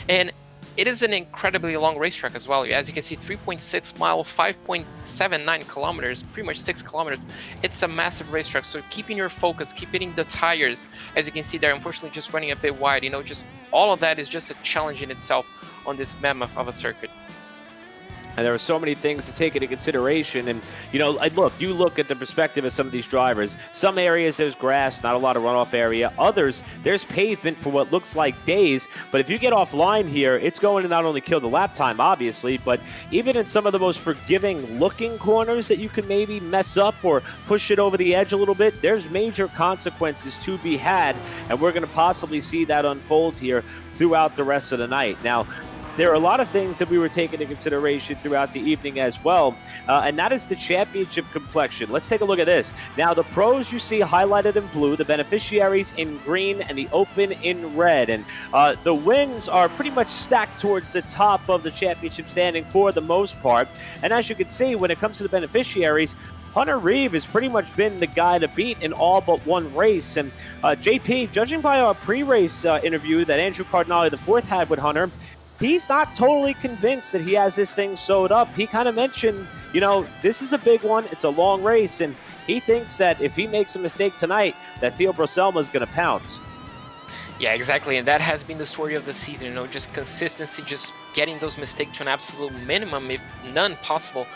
and it is an incredibly long racetrack as well. As you can see, 3.6 mile, 5.79 kilometers, pretty much 6 kilometers. It's a massive racetrack, so keeping your focus, keep hitting the tires, as you can see there, unfortunately just running a bit wide, you know, just all of that is just a challenge in itself on this mammoth of a circuit. And there are so many things to take into consideration. And, you know, you look at the perspective of some of these drivers. Some areas there's grass, not a lot of runoff area. Others, there's pavement for what looks like days. But if you get offline here, it's going to not only kill the lap time, obviously, but even in some of the most forgiving looking corners that you can maybe mess up or push it over the edge a little bit, there's major consequences to be had. And we're going to possibly see that unfold here throughout the rest of the night. Now, there are a lot of things that we were taking into consideration throughout the evening as well, and that is the championship complexion. Let's take a look at this. Now, the pros you see highlighted in blue, the beneficiaries in green, and the open in red. And the wins are pretty much stacked towards the top of the championship standing for the most part. And as you can see, when it comes to the beneficiaries, Hunter Reeve has pretty much been the guy to beat in all but one race. And JP, judging by our pre-race interview that Andrew Cardinale IV had with Hunter, he's not totally convinced that he has this thing sewed up. He kind of mentioned, you know, this is a big one. It's a long race. And he thinks that if he makes a mistake tonight, that Theo Broselma is going to pounce. Yeah, exactly. And that has been the story of the season, you know, just consistency, just getting those mistakes to an absolute minimum, if none possible,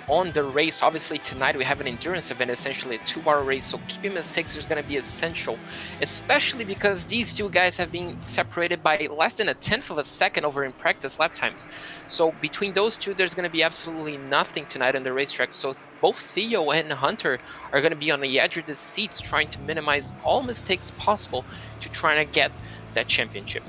on the race. Obviously tonight we have an endurance event, essentially a 2-hour race, so keeping mistakes is going to be essential, especially because these two guys have been separated by less than a tenth of a second over in practice lap times. So between those two, there's going to be absolutely nothing tonight on the racetrack. So both Theo and Hunter are going to be on the edge of the seats, trying to minimize all mistakes possible to try and get that championship.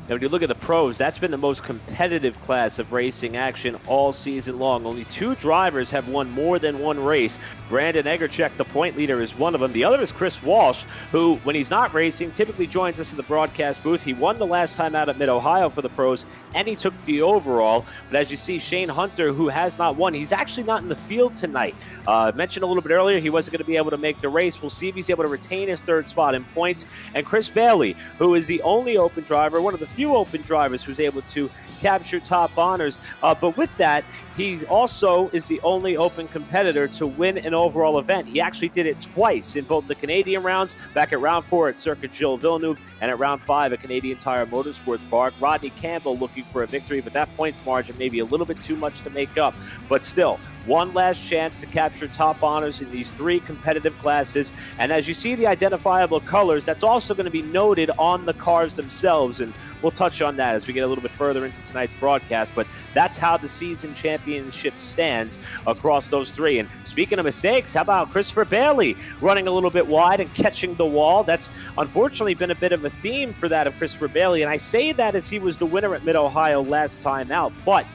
Now, when you look at the pros, that's been the most competitive class of racing action all season long. Only 2 drivers have won more than one race. Brandon Egerchek, the point leader, is one of them. The other is Chris Walsh, who, when he's not racing, typically joins us in the broadcast booth. He won the last time out at Mid-Ohio for the pros, and he took the overall. But as you see, Shane Hunter, who has not won, he's actually not in the field tonight. I mentioned a little bit earlier he wasn't going to be able to make the race. We'll see if he's able to retain his 3rd spot in points. And Chris Bailey, who is the only open driver, one of the few open drivers who's able to capture top honors. But with that, he also is the only open competitor to win an overall event. He actually did it twice in both the Canadian rounds, back at round 4 at Circuit Gilles Villeneuve, and at round 5 at Canadian Tire Motorsports Park. Rodney Campbell looking for a victory, but that points margin may be a little bit too much to make up. But still, one last chance to capture top honors in these 3 competitive classes. And as you see the identifiable colors, that's also going to be noted on the cars themselves. And we'll touch on that as we get a little bit further into tonight's broadcast. But that's how the season championship stands across those 3. And speaking of mistakes, how about Christopher Bailey running a little bit wide and catching the wall? That's unfortunately been a bit of a theme for that of Christopher Bailey. And I say that as he was the winner at Mid-Ohio last time out. But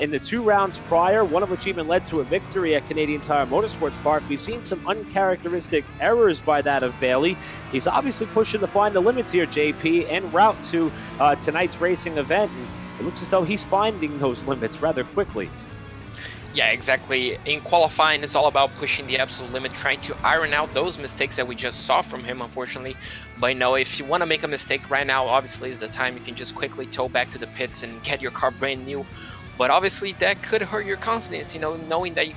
in the 2 rounds prior, one of which even led to a victory at Canadian Tire Motorsports Park, we've seen some uncharacteristic errors by that of Bailey. He's obviously pushing to find the limits here, JP, en route to tonight's racing event. And it looks as though he's finding those limits rather quickly. Yeah, exactly. In qualifying, it's all about pushing the absolute limit, trying to iron out those mistakes that we just saw from him, unfortunately. But you know, if you want to make a mistake right now, obviously is the time. You can just quickly tow back to the pits and get your car brand new. But obviously that could hurt your confidence, you know, knowing that you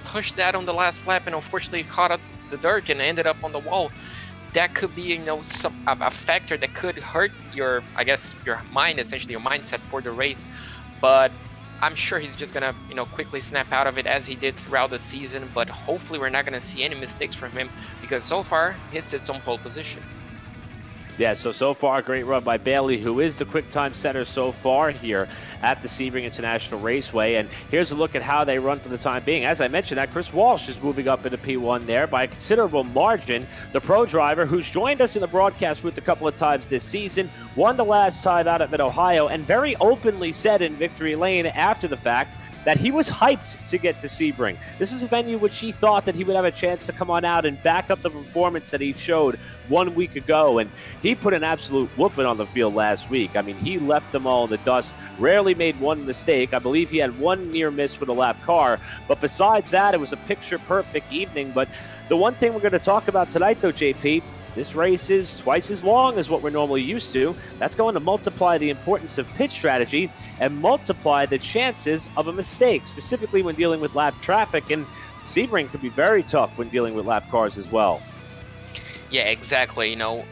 pushed that on the last lap and unfortunately caught up the dirt and ended up on the wall. That could be, you know, a factor that could hurt your, I guess, your mind, essentially your mindset for the race. But I'm sure he's just gonna, you know, quickly snap out of it as he did throughout the season. But hopefully we're not gonna see any mistakes from him, because so far he sits on pole position. Yeah, so far, a great run by Bailey, who is the quick time setter so far here at the Sebring International Raceway. And here's a look at how they run for the time being. As I mentioned, that Chris Walsh is moving up into P1 there by a considerable margin. The pro driver, who's joined us in the broadcast booth a couple of times this season, won the last time out at Mid-Ohio, and very openly said in Victory Lane after the fact that he was hyped to get to Sebring. This is a venue which he thought that he would have a chance to come on out and back up the performance that he showed 1 week ago. And he put an absolute whooping on the field last week. I mean, he left them all in the dust, rarely made one mistake. I believe he had one near miss with a lap car. But besides that, it was a picture-perfect evening. But the one thing we're going to talk about tonight, though, JP, this race is twice as long as what we're normally used to. That's going to multiply the importance of pit strategy and multiply the chances of a mistake, specifically when dealing with lap traffic. And Sebring could be very tough when dealing with lap cars as well. Yeah, exactly. You know,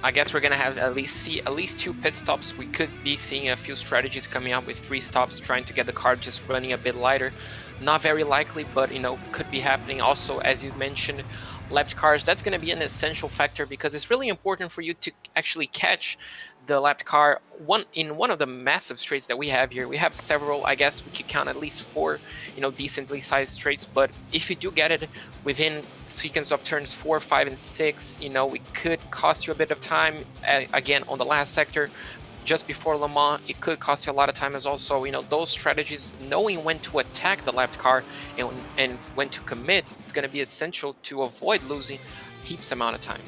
I guess we're gonna have at least 2 pit stops. We could be seeing a few strategies coming up with 3 stops, trying to get the car just running a bit lighter. Not very likely, but you know, could be happening. Also, as you mentioned, lapped cars, that's going to be an essential factor, because it's really important for you to actually catch the lapped car in one of the massive straights that we have here. We have several, I guess we could count at least 4, you know, decently sized straights. But if you do get it within sequence of turns 4, 5, and 6, you know, it could cost you a bit of time. Again, on the last sector, just before Le Mans, it could cost you a lot of time as well. So, you know, those strategies, knowing when to attack the left car and when to commit, it's going to be essential to avoid losing heaps amount of time.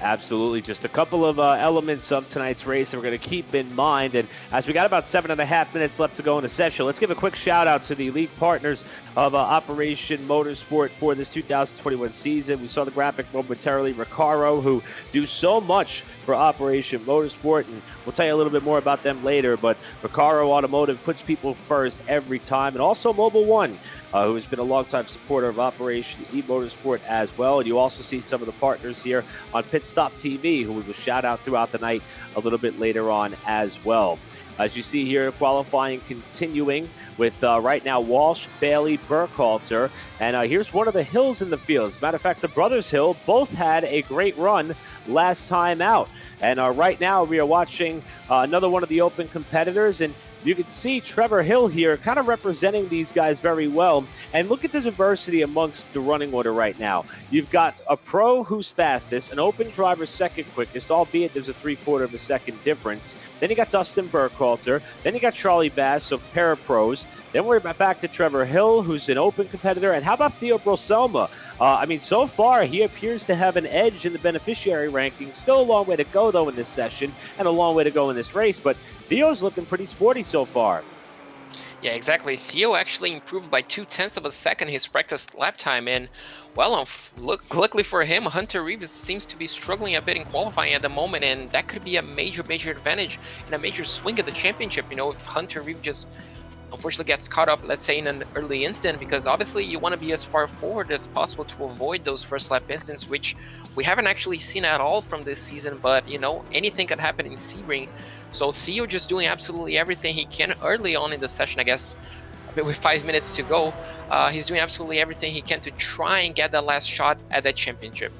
Absolutely. Just a couple of elements of tonight's race that we're going to keep in mind. And as we got about 7.5 minutes left to go in the session, let's give a quick shout out to the league partners of Operation Motorsport for this 2021 season. We saw the graphic momentarily. Recaro, who do so much for Operation Motorsport, and we'll tell you a little bit more about them later. But Recaro Automotive puts people first every time. And also Mobile One, who has been a longtime supporter of Operation eMotorsport as well. And you also see some of the partners here on Pit Stop TV, who we will shout out throughout the night a little bit later on as well. As you see here, qualifying continuing with right now Walsh, Bailey, Burkhalter. And here's one of the Hills in the field. As a matter of fact, the Brothers Hill both had a great run last time out. And right now we are watching another one of the open competitors. And you can see Trevor Hill here kind of representing these guys very well. And look at the diversity amongst the running order right now. You've got a pro who's fastest, an open driver second quickest, albeit there's a 3/4 of a second difference. Then you got Dustin Burkhalter. Then you got Charlie Bass, so pair of pros. Then we're back to Trevor Hill, who's an open competitor. And how about Theo Broselma? I mean, so far, he appears to have an edge in the beneficiary ranking. Still a long way to go, though, in this session, and a long way to go in this race. But Theo's looking pretty sporty so far. Yeah, exactly. Theo actually improved by 0.2 of a second his practice lap time, and well, luckily for him, Hunter Reeves seems to be struggling a bit in qualifying at the moment, and that could be a major advantage and a major swing at the championship. You know, if Hunter Reeves just unfortunately gets caught up, let's say, in an early instant, because obviously you want to be as far forward as possible to avoid those first lap incidents, which we haven't actually seen at all from this season. But you know, anything could happen in Sebring. So Theo just doing absolutely everything he can early on in the session, I guess, with 5 minutes to go. He's doing absolutely everything he can to try and get that last shot at that championship.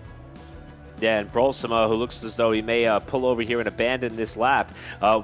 Yeah, and Brolsema, who looks as though he may pull over here and abandon this lap.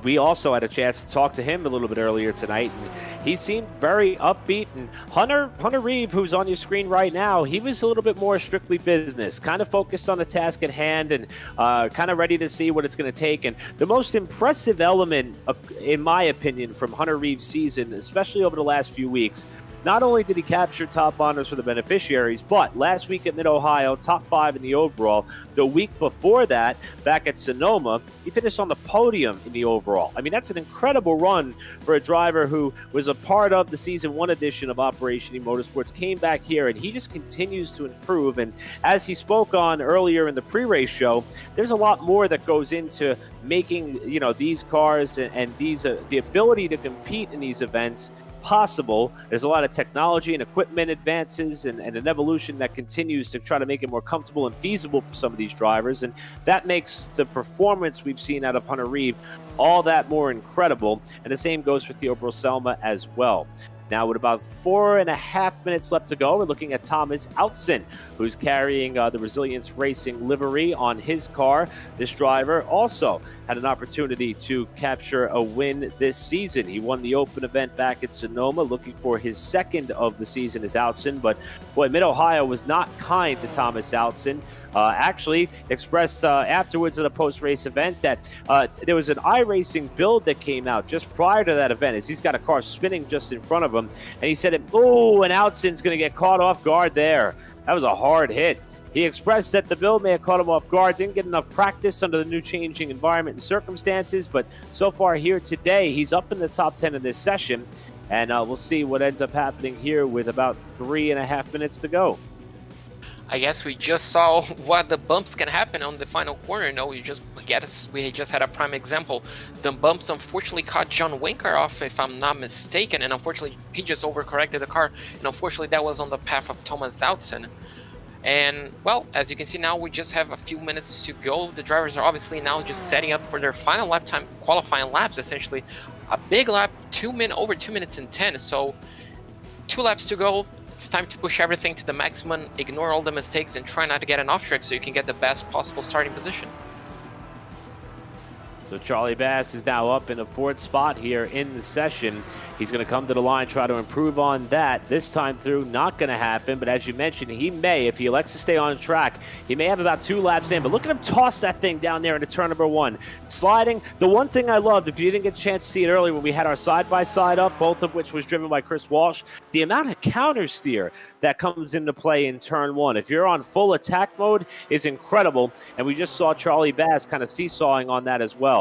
We also had a chance to talk to him a little bit earlier tonight, and he seemed very upbeat. And Hunter Reeve, who's on your screen right now, he was a little bit more strictly business, kind of focused on the task at hand and kind of ready to see what it's going to take. And the most impressive element, in my opinion, from Hunter Reeve's season, especially over the last few weeks, not only did he capture top honors for the beneficiaries, but last week at Mid-Ohio, top 5 in the overall. The week before that, back at Sonoma, he finished on the podium in the overall. I mean, that's an incredible run for a driver who was a part of the Season 1 edition of Operation eMotorsports, came back here, and he just continues to improve. And as he spoke on earlier in the pre-race show, there's a lot more that goes into making, you know, these cars and these the ability to compete in these events possible. There's a lot of technology and equipment advances and an evolution that continues to try to make it more comfortable and feasible for some of these drivers, and that makes the performance we've seen out of Hunter Reeve all that more incredible. And the same goes for Theo Broselma as well. Now, with about 4.5 minutes left to go, we're looking at Thomas Outzen, who's carrying the Resilience Racing livery on his car. This driver also had an opportunity to capture a win this season. He won the open event back at Sonoma, looking for his second of the season as Outzen. But boy, Mid-Ohio was not kind to Thomas Outzen. Actually expressed afterwards at a post-race event that there was an iRacing build that came out just prior to that event, as he's got a car spinning just in front of him, and he said, "Oh, and Outsen's going to get caught off guard there." That was a hard hit. He expressed that the build may have caught him off guard, didn't get enough practice under the new changing environment and circumstances, but so far here today, he's up in the top 10 of this session, and we'll see what ends up happening here with about 3.5 minutes to go. I guess we just saw what the bumps can happen on the final corner. No, we just had a prime example. The bumps unfortunately caught John Winker off, if I'm not mistaken, and unfortunately he just overcorrected the car, and unfortunately that was on the path of Thomas Outzen. And well, as you can see now, we just have a few minutes to go. The drivers are obviously now just setting up for their final lap time, qualifying laps essentially. A big lap, over 2 minutes and 10, so 2 laps to go. It's time to push everything to the maximum, ignore all the mistakes, and try not to get an off track so you can get the best possible starting position. So Charlie Bass is now up in the 4th spot here in the session. He's going to come to the line, try to improve on that. This time through, not going to happen. But as you mentioned, he may, if he elects to stay on track, he may have about 2 laps in. But look at him toss that thing down there into turn number 1. Sliding. The one thing I loved, if you didn't get a chance to see it earlier when we had our side-by-side up, both of which was driven by Chris Walsh, the amount of counter steer that comes into play in turn 1. If you're on full attack mode, is incredible. And we just saw Charlie Bass kind of seesawing on that as well.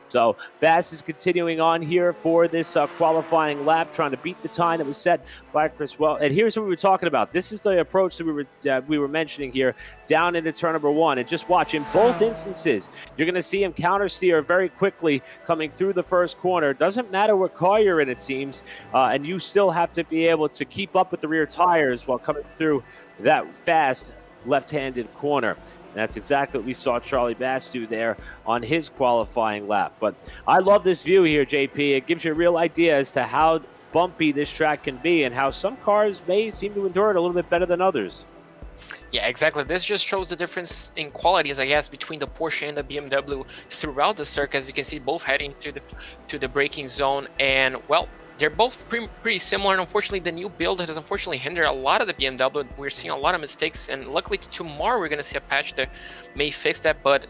So Bass is continuing on here for this qualifying lap, trying to beat the time that was set by Chris Welch. And here's what we were talking about. This is the approach that we were mentioning here down into turn number 1. And just watch in both instances, you're going to see him counter steer very quickly coming through the first corner. Doesn't matter what car you're in, it seems, and you still have to be able to keep up with the rear tires while coming through that fast left-handed corner. And that's exactly what we saw Charlie Bass do there on his qualifying lap. But I love this view here, JP. It gives you a real idea as to how bumpy this track can be and how some cars may seem to endure it a little bit better than others. Yeah, exactly. This just shows the difference in qualities, I guess, between the Porsche and the BMW throughout the circuit. As you can see, both heading to the braking zone. And, well, they're both pretty similar, and unfortunately the new build has unfortunately hindered a lot of the BMW. We're seeing a lot of mistakes, and luckily tomorrow we're going to see a patch that may fix that. But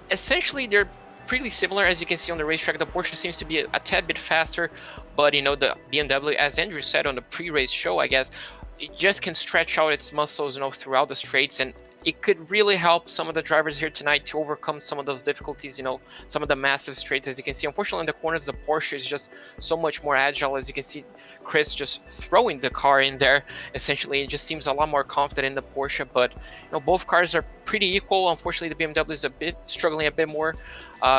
essentially they're pretty similar. As you can see on the racetrack, the Porsche seems to be a tad bit faster, but you know, the BMW, as Andrew said on the pre-race show, I guess, it just can stretch out its muscles, you know, throughout the straights, and it could really help some of the drivers here tonight to overcome some of those difficulties, you know, some of the massive straights. As you can see, unfortunately in the corners, the Porsche is just so much more agile. As you can see, Chris just throwing the car in there. Essentially, it just seems a lot more confident in the Porsche, but you know, both cars are pretty equal. Unfortunately, the BMW is struggling a bit more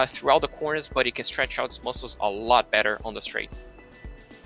throughout the corners, but it can stretch out its muscles a lot better on the straights.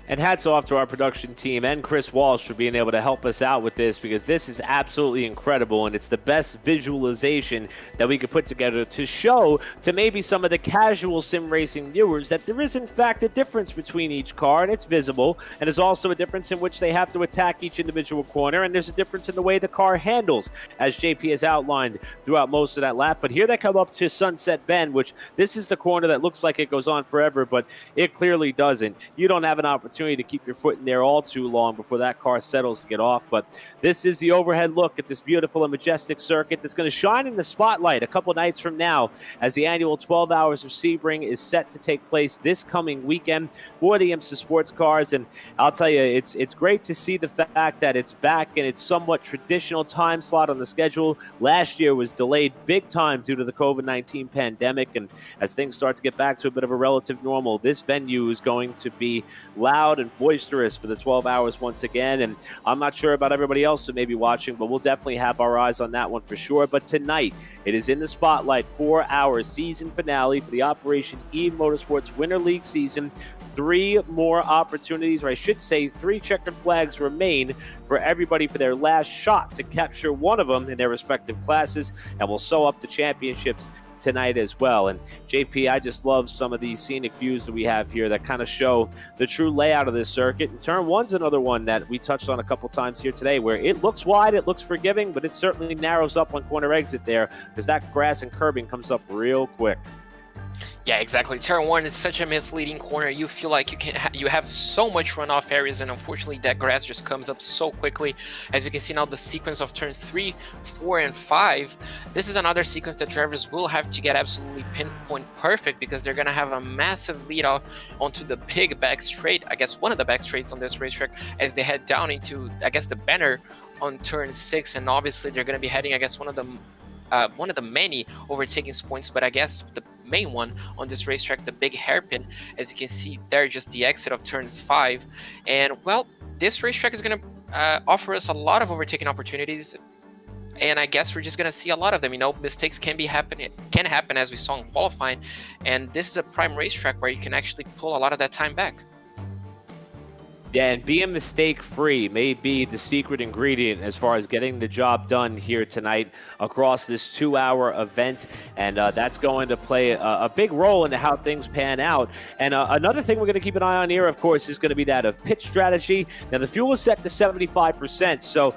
And hats off to our production team and Chris Walsh for being able to help us out with this, because this is absolutely incredible, and it's the best visualization that we could put together to show to maybe some of the casual sim racing viewers that there is in fact a difference between each car, and it's visible, and there's also a difference in which they have to attack each individual corner, and there's a difference in the way the car handles, as JP has outlined throughout most of that lap. But here they come up to Sunset Bend, which this is the corner that looks like it goes on forever, but it clearly doesn't. You don't have an opportunity to keep your foot in there all too long before that car settles to get off. But this is the overhead look at this beautiful and majestic circuit that's going to shine in the spotlight a couple nights from now, as the annual 12 Hours of Sebring is set to take place this coming weekend for the IMSA sports cars. And I'll tell you, it's great to see the fact that it's back in its somewhat traditional time slot on the schedule. Last year was delayed big time due to the COVID-19 pandemic, and as things start to get back to a bit of a relative normal, this venue is going to be loud and boisterous for the 12 hours once again. And I'm not sure about everybody else who may be watching, but we'll definitely have our eyes on that one for sure. But tonight, it is in the spotlight for our season finale for the Operation eMotorsport's Winter League season. 3 more opportunities, or I should say 3 checkered flags remain for everybody for their last shot to capture one of them in their respective classes, and we'll sew up the championships tonight as well. And JP, I just love some of these scenic views that we have here that kind of show the true layout of this circuit. And turn 1's another one that we touched on a couple times here today, where it looks wide, it looks forgiving, but it certainly narrows up on corner exit there, because that grass and curbing comes up real quick. Yeah, exactly. Turn 1 is such a misleading corner. You feel like you have so much runoff areas, and unfortunately that grass just comes up so quickly. As you can see now, the sequence of turns 3, 4, and 5. This is another sequence that drivers will have to get absolutely pinpoint perfect, because they're going to have a massive lead off onto the big back straight. I guess one of the back straights on this racetrack, as they head down into, I guess, the banner on turn 6, and obviously they're going to be heading, I guess, one of the many overtaking points, but I guess the main one on this racetrack, the big hairpin. As you can see there, just the exit of turns 5. And well, this racetrack is going to offer us a lot of overtaking opportunities, and I guess we're just going to see a lot of them. You know, mistakes can happen as we saw in qualifying, and this is a prime racetrack where you can actually pull a lot of that time back. Yeah, and being mistake-free may be the secret ingredient as far as getting the job done here tonight across this 2-hour event, and that's going to play a big role into how things pan out. And another thing we're going to keep an eye on here, of course, is going to be that of pit strategy. Now, the fuel is set to 75%, so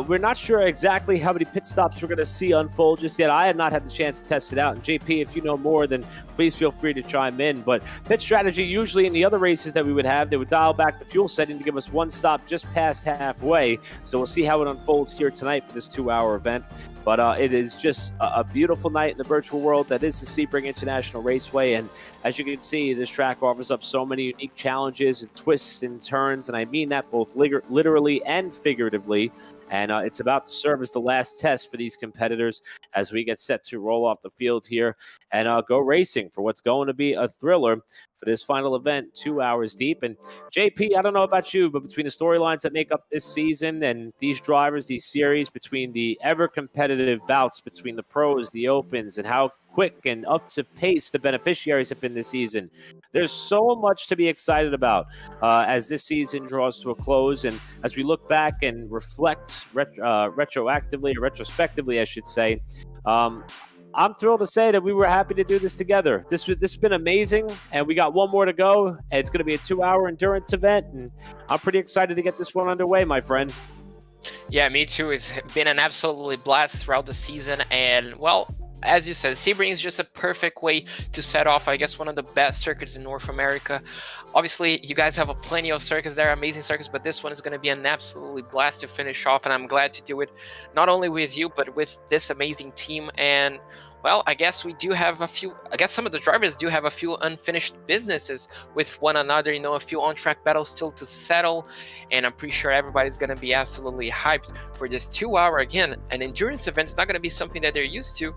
we're not sure exactly how many pit stops we're going to see unfold just yet. I have not had the chance to test it out, and JP, if you know more, then please feel free to chime in. But pit strategy, usually in the other races that we would have, they would dial back the fuel setting to give us one stop just past halfway. So we'll see how it unfolds here tonight for this 2-hour event. But it is just a beautiful night in the virtual world that is the Sebring International Raceway. And as you can see, this track offers up so many unique challenges and twists and turns. And I mean that both literally and figuratively. And it's about to serve as the last test for these competitors as we get set to roll off the field here and go racing for what's going to be a thriller for this final event, 2 hours deep. And JP, I don't know about you, but between the storylines that make up this season and these drivers, these series, between the ever competitive bouts between the pros, the opens, and how quick and up to pace the beneficiaries have been this season, there's so much to be excited about as this season draws to a close. And as we look back and reflect retroactively, or retrospectively, I should say, I'm thrilled to say that we were happy to do this together. This has been amazing, and we got one more to go. It's going to be a 2-hour endurance event, and I'm pretty excited to get this one underway, my friend. Yeah, me too. It's been an absolutely blast throughout the season, and well, as you said, Sebring is just a perfect way to set off, I guess, one of the best circuits in North America. Obviously, you guys have plenty of circuits there, amazing circuits, but this one is going to be an absolutely blast to finish off, and I'm glad to do it not only with you, but with this amazing team. And well, I guess we do have a few, I guess some of the drivers do have a few unfinished businesses with one another, you know, a few on-track battles still to settle, and I'm pretty sure everybody's going to be absolutely hyped for this 2-hour, again, an endurance event. It's not going to be something that they're used to,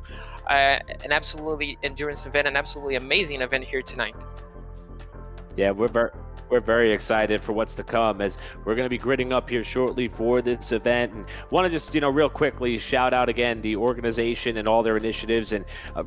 an absolutely endurance event, an absolutely amazing event here tonight. Yeah, we're very excited for what's to come, as we're going to be gridding up here shortly for this event. And want to just, real quickly shout out again the organization and all their initiatives. And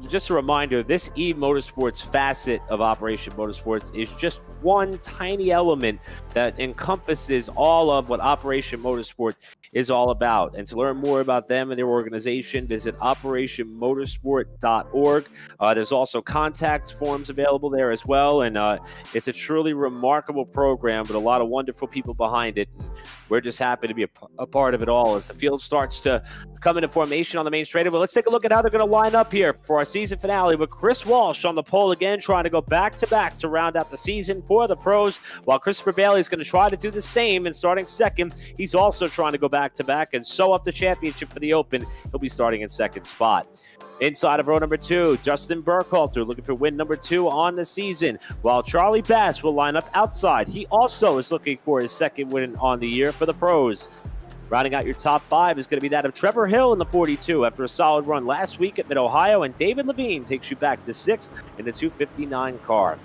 just a reminder, this eMotorsports facet of Operation Motorsports is just one tiny element that encompasses all of what Operation Motorsport is all about. And to learn more about them and their organization, visit operationmotorsport.org. There's also contact forms available there as well. And it's a truly remarkable program with a lot of wonderful people behind it. And we're just happy to be a part of it all as the field starts to come into formation on the main straightaway. But let's take a look at how they're going to line up here for our season finale with Chris Walsh on the pole again, trying to go back-to-backs to round out the season for the pros, while Christopher Bailey is going to try to do the same and starting second. He's also trying to go back-to-back and sew up the championship for the Open. He'll be starting in second spot. Inside of row number 2, Dustin Burkhalter looking for win number 2 on the season, while Charlie Bass will line up outside. He also is looking for his second win on the year for the pros. Rounding out your top 5 is going to be that of Trevor Hill in the 42 after a solid run last week at Mid-Ohio, and David Levine takes you back to 6th in the 259 car.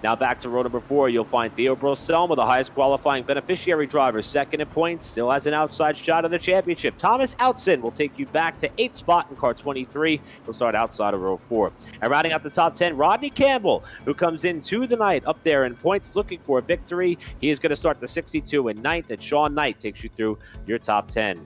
Now back to row number 4, you'll find Theo Broselma, the highest qualifying beneficiary driver, second in points, still has an outside shot at the championship. Thomas Outson will take you back to 8th spot in car 23. He'll start outside of row 4. And rounding out the top 10, Rodney Campbell, who comes into the night up there in points looking for a victory. He is going to start the 62 in 9th, and Sean Knight takes you through your top 10.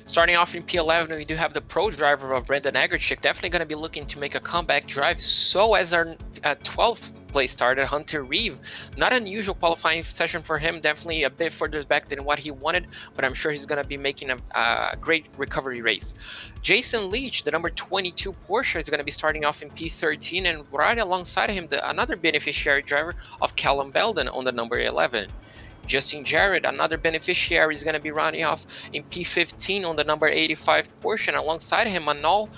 Starting off in P11, we do have the pro driver of Brendan Agrachik, definitely going to be looking to make a comeback drive. So as our 12th place starter, Hunter Reeve. Not an unusual qualifying session for him, definitely a bit further back than what he wanted, but I'm sure he's going to be making a great recovery race. Jason Leach, the number 22 Porsche, is going to be starting off in P13, and right alongside him, another beneficiary driver of Callum Belden on the number 11. Justin Jarrett, another beneficiary, is going to be running off in P15 on the number 85 Porsche, and alongside him an all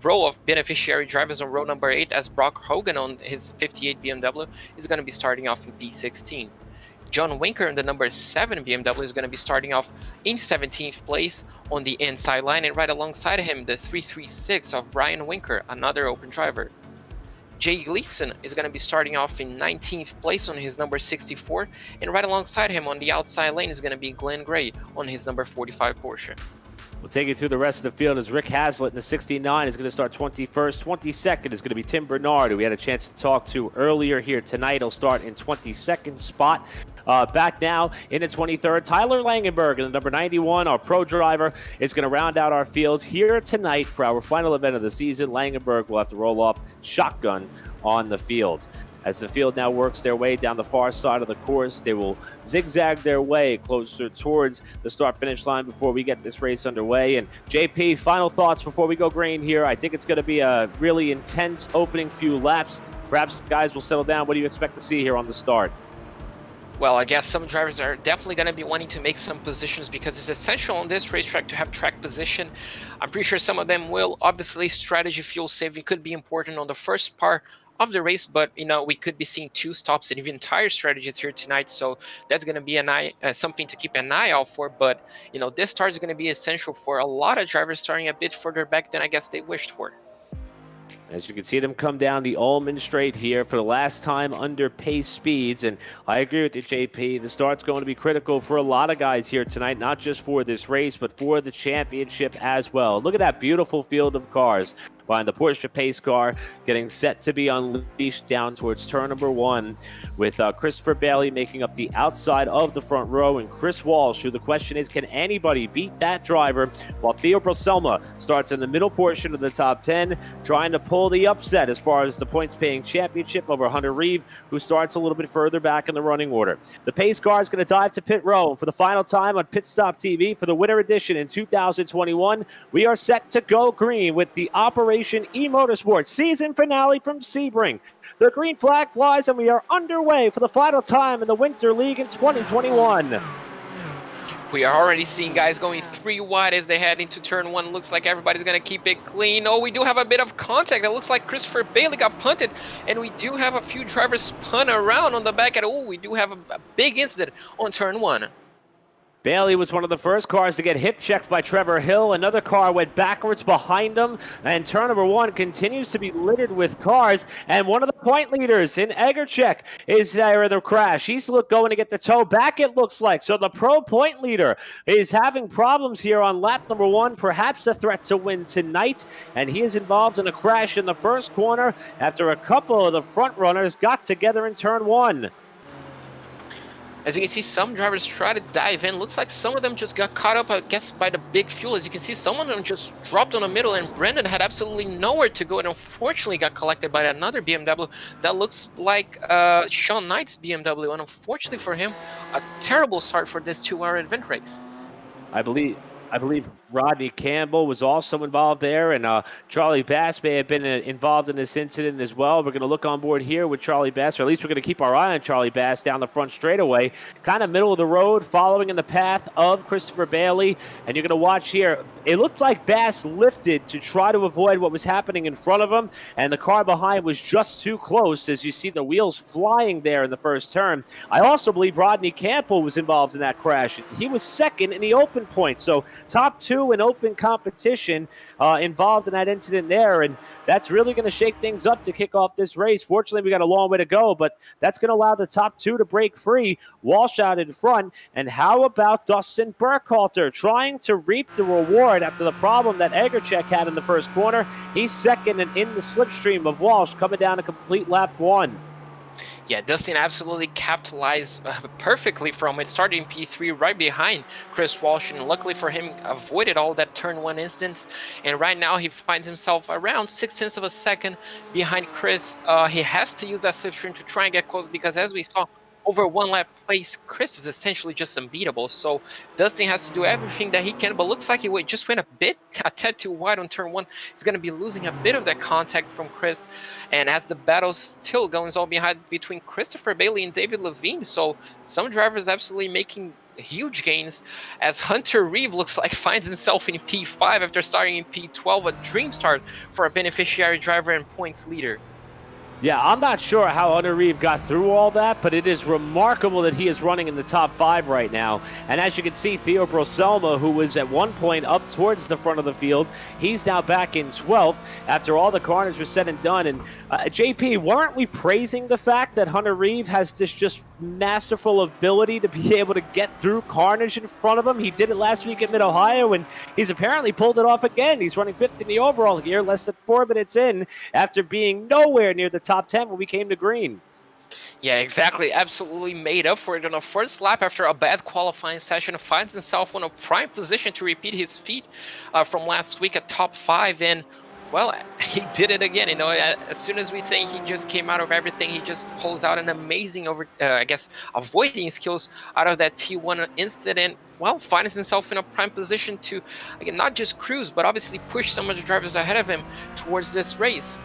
row of beneficiary drivers on row number 8 as Brock Hogan on his 58 BMW is going to be starting off in P16. John Winker on the number 7 BMW is going to be starting off in 17th place on the inside line, and right alongside him the 336 of Brian Winker, another open driver. Jay Gleason is going to be starting off in 19th place on his number 64, and right alongside him on the outside lane is going to be Glenn Gray on his number 45 Porsche. We'll take you through the rest of the field as Rick Hazlitt in the 69 is going to start 21st. 22nd is going to be Tim Bernard, who we had a chance to talk to earlier here tonight. He'll start in 22nd spot. Back now in the 23rd, Tyler Langenberg in the number 91, our pro driver, is going to round out our fields here tonight for our final event of the season. Langenberg will have to roll off shotgun on the field. As the field now works their way down the far side of the course, they will zigzag their way closer towards the start-finish line before we get this race underway. And JP, final thoughts before we go green here. I think it's going to be a really intense opening few laps. Perhaps guys will settle down. What do you expect to see here on the start? Well, I guess some drivers are definitely going to be wanting to make some positions because it's essential on this racetrack to have track position. I'm pretty sure some of them will. Obviously, strategy fuel saving could be important on the first part of the race, but we could be seeing 2 stops and even tire strategies here tonight, so that's going to be something to keep an eye out for. But this start is going to be essential for a lot of drivers starting a bit further back than I guess they wished for. As you can see them come down the Ullman Straight here for the last time under pace speeds. And I agree with you, JP. The start's going to be critical for a lot of guys here tonight, not just for this race, but for the championship as well. Look at that beautiful field of cars behind the Porsche pace car, getting set to be unleashed down towards turn number 1, with Christopher Bailey making up the outside of the front row, and Chris Walsh, who the question is, can anybody beat that driver? While Theo Broselma starts in the middle portion of the top 10, trying to pull the upset as far as the points-paying championship over Hunter Reeve, who starts a little bit further back in the running order. The pace car is going to dive to pit row for the final time on Pit Stop TV for the winter edition in 2021. We are set to go green with the Operation eMotorsport season finale from Sebring. The green flag flies and we are underway for the final time in the Winter League in 2021. We are already seeing guys going 3 wide as they head into turn 1. Looks like everybody's going to keep it clean. Oh, we do have a bit of contact. It looks like Christopher Bailey got punted, and we do have a few drivers spun around on the back end. Oh, we do have a big incident on turn 1. Bailey was one of the first cars to get hip checked by Trevor Hill. Another car went backwards behind him, and turn number 1 continues to be littered with cars. And one of the point leaders in Egerchek is there in the crash. He's going to get the tow back, it looks like. So the pro point leader is having problems here on lap number 1, perhaps a threat to win tonight. And he is involved in a crash in the first corner after a couple of the front runners got together in turn 1. As you can see, some drivers try to dive in. Looks like some of them just got caught up, I guess, by the big fuel. As you can see, some of them just dropped on the middle, and Brendan had absolutely nowhere to go and unfortunately got collected by another BMW. That looks like Sean Knight's BMW, and unfortunately for him, a terrible start for this 2-hour event race. I believe Rodney Campbell was also involved there, and Charlie Bass may have been involved in this incident as well. We're going to look on board here with Charlie Bass, or at least we're going to keep our eye on Charlie Bass down the front straightaway, kind of middle of the road, following in the path of Christopher Bailey. And you're going to watch here. It looked like Bass lifted to try to avoid what was happening in front of him, and the car behind was just too close, as you see the wheels flying there in the first turn. I also believe Rodney Campbell was involved in that crash. He was second in the open point, so top 2 in open competition involved in that incident there, and that's really going to shake things up to kick off this race. Fortunately, we got a long way to go, but that's going to allow the top 2 to break free. Walsh out in front, and how about Dustin Burkhalter trying to reap the reward after the problem that Egerchek had in the first corner? He's second and in the slipstream of Walsh, coming down a complete lap 1. Yeah, Dustin absolutely capitalized perfectly from it, starting P3 right behind Chris Walsh, and luckily for him, avoided all that turn 1 instance. And right now, he finds himself around 0.6 of a second behind Chris. He has to use that slipstream to try and get close, because as we saw, over 1 lap place, Chris is essentially just unbeatable. So Dustin has to do everything that he can, but looks like he just went a tad too wide on turn 1. He's going to be losing a bit of that contact from Chris. And as the battle still goes on between Christopher Bailey and David Levine, so some drivers absolutely making huge gains, as Hunter Reeve looks like finds himself in P5 after starting in P12, a dream start for a beneficiary driver and points leader. Yeah, I'm not sure how Hunter Reeve got through all that, but it is remarkable that he is running in the top 5 right now. And as you can see, Theo Broselma, who was at one point up towards the front of the field, he's now back in 12th after all the carnage was said and done. And JP, weren't we praising the fact that Hunter Reeve has this just masterful ability to be able to get through carnage in front of him? He did it last week at Mid-Ohio, and he's apparently pulled it off again. He's running 5th in the overall here, less than 4 minutes in, after being nowhere near the top 10 when we came to green. Yeah, exactly. Absolutely made up for it on the first lap after a bad qualifying session. Finds himself in a prime position to repeat his feat from last week at top 5. And, well, he did it again. You know, as soon as we think he just came out of everything, he just pulls out an amazing, avoiding skills out of that T1 incident. Well, finds himself in a prime position to, again, not just cruise, but obviously push some of the drivers ahead of him towards this race.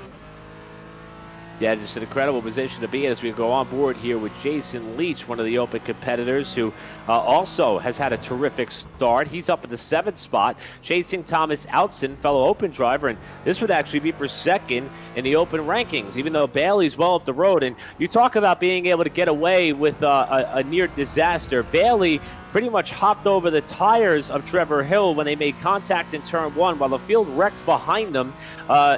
Yeah, just an incredible position to be in as we go on board here with Jason Leach, one of the Open competitors who also has had a terrific start. He's up in the 7th spot, chasing Thomas Outson, fellow Open driver, and this would actually be for 2nd in the Open rankings, even though Bailey's well up the road. And you talk about being able to get away with a near disaster. Bailey pretty much hopped over the tires of Trevor Hill when they made contact in turn 1 while the field wrecked behind them.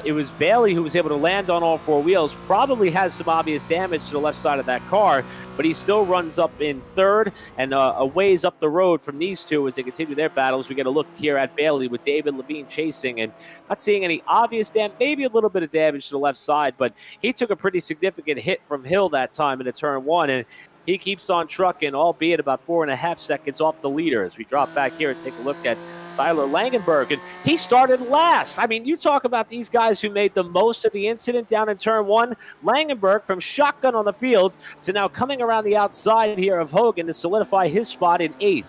It was Bailey who was able to land on all 4 wheels, probably has some obvious damage to the left side of that car, but he still runs up in 3rd and a ways up the road from these two as they continue their battles. We get a look here at Bailey with David Levine chasing and not seeing any obvious damage, maybe a little bit of damage to the left side, but he took a pretty significant hit from Hill that time in turn 1, and he keeps on trucking, albeit about 4.5 seconds off the leader. As we drop back here and take a look at Tyler Langenberg, and he started last. I mean, you talk about these guys who made the most of the incident down in turn 1. Langenberg from shotgun on the field to now coming around the outside here of Hogan to solidify his spot in 8th.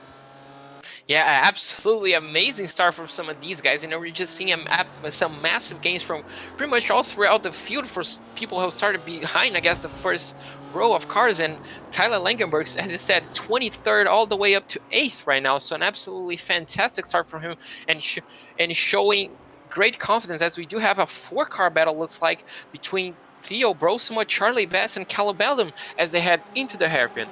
Yeah, absolutely amazing start from some of these guys. You know, we're just seeing some massive gains from pretty much all throughout the field for people who started behind, I guess, the first row of cars. And Tyler Langenberg, as I said, 23rd all the way up to 8th right now. So an absolutely fantastic start from him and showing great confidence as we do have a 4-car battle, looks like, between Theo Broselma, Charlie Bass, and Callum Belden as they head into the hairpin.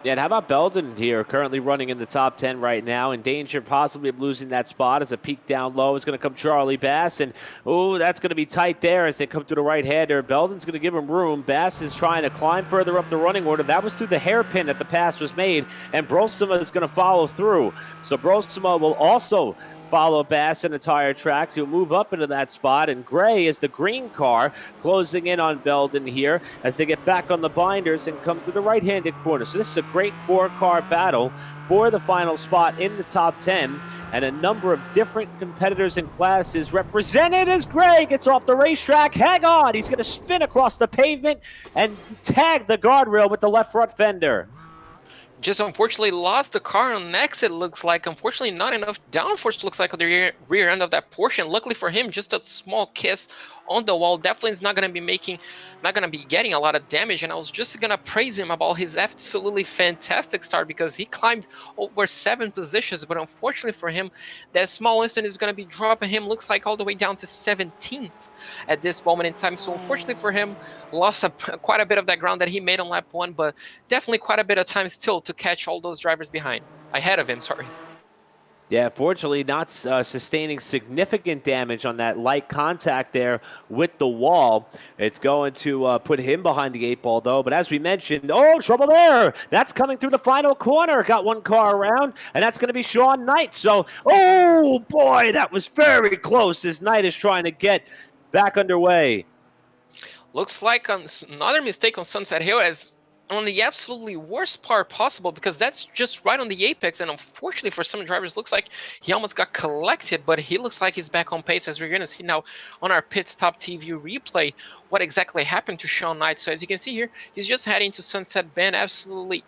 Yeah, and how about Belden here, currently running in the top 10 right now, in danger possibly of losing that spot as a peak down low is going to come Charlie Bass, and that's going to be tight there as they come to the right-hander. Belden's going to give him room. Bass is trying to climb further up the running order. That was through the hairpin that the pass was made, and Broselma is going to follow through. So Broselma will also follow Bass in the tire tracks. He'll move up into that spot, and Gray is the green car closing in on Belden here as they get back on the binders and come to the right-handed corner. So this is a great 4-car battle for the final spot in the top 10, and a number of different competitors and classes represented as Gray gets off the racetrack. Hang on, he's going to spin across the pavement and tag the guardrail with the left front fender. Just unfortunately lost the car on exit, looks like. Unfortunately, not enough downforce, looks like, on the rear end of that portion. Luckily for him, just a small kiss on the wall. Definitely is not going to be getting a lot of damage. And I was just going to praise him about his absolutely fantastic start because he climbed over 7 positions. But unfortunately for him, that small incident is going to be dropping him, looks like, all the way down to 17th at this moment in time. So unfortunately for him, lost quite a bit of that ground that he made on lap 1, but definitely quite a bit of time still to catch all those drivers ahead of him. Yeah, fortunately not sustaining significant damage on that light contact there with the wall. It's going to put him behind the 8 ball, though. But as we mentioned, trouble there. That's coming through the final corner. Got 1 car around, and that's going to be Sean Knight. So, oh, boy, that was very close as Knight is trying to get back underway. Looks like another mistake on Sunset Hill as on the absolutely worst part possible, because that's just right on the apex, and unfortunately for some drivers, looks like he almost got collected, but he looks like he's back on pace, as we're going to see now on our Pit Stop TV replay what exactly happened to Sean Knight. So as you can see here, he's just heading to Sunset Bend absolutely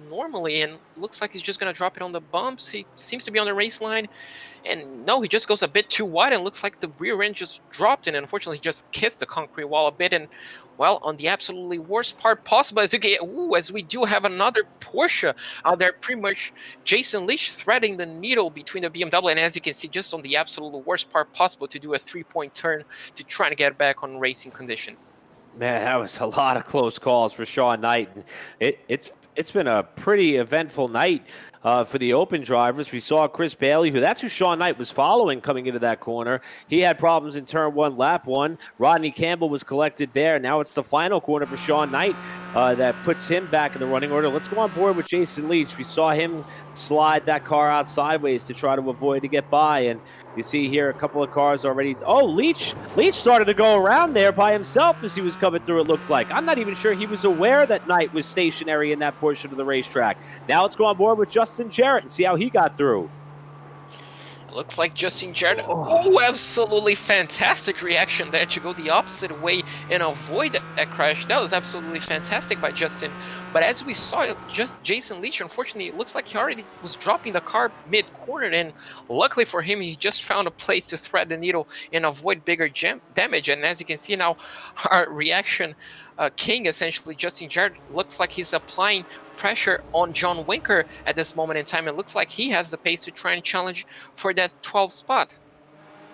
normally, and looks like he's just going to drop it on the bumps. He seems to be on the race line, and no, he just goes a bit too wide, and looks like the rear end just dropped, and unfortunately he just kissed the concrete wall a bit. And well, on the absolutely worst part possible, as we do have another Porsche out there, pretty much Jason Leach threading the needle between the BMW, and as you can see, just on the absolute worst part possible, to do a 3-point turn to try to get back on racing conditions. Man, that was a lot of close calls for Sean Knight. And it's been a pretty eventful night for the open drivers. We saw Chris Bailey, that's who Sean Knight was following coming into that corner. He had problems in turn 1, lap 1. Rodney Campbell was collected there. Now it's the final corner for Sean Knight that puts him back in the running order. Let's go on board with Jason Leach. We saw him slide that car out sideways to try to avoid to get by. And you see here a couple of cars already. Oh, Leach started to go around there by himself as he was coming through, it looked like. I'm not even sure he was aware that Knight was stationary in that portion of the racetrack. Now let's go on board with Justin Jarrett and see how he got through. Looks like Justin Jarrett. Oh, absolutely fantastic reaction there to go the opposite way and avoid that crash. That was absolutely fantastic by Justin. But as we saw, just Jason Leach, unfortunately, it looks like he already was dropping the car mid-corner, and luckily for him, he just found a place to thread the needle and avoid bigger damage. And as you can see now, our reaction king, essentially, Justin Jarrett, looks like he's applying pressure on John Winker at this moment in time. It looks like he has the pace to try and challenge for that 12th spot.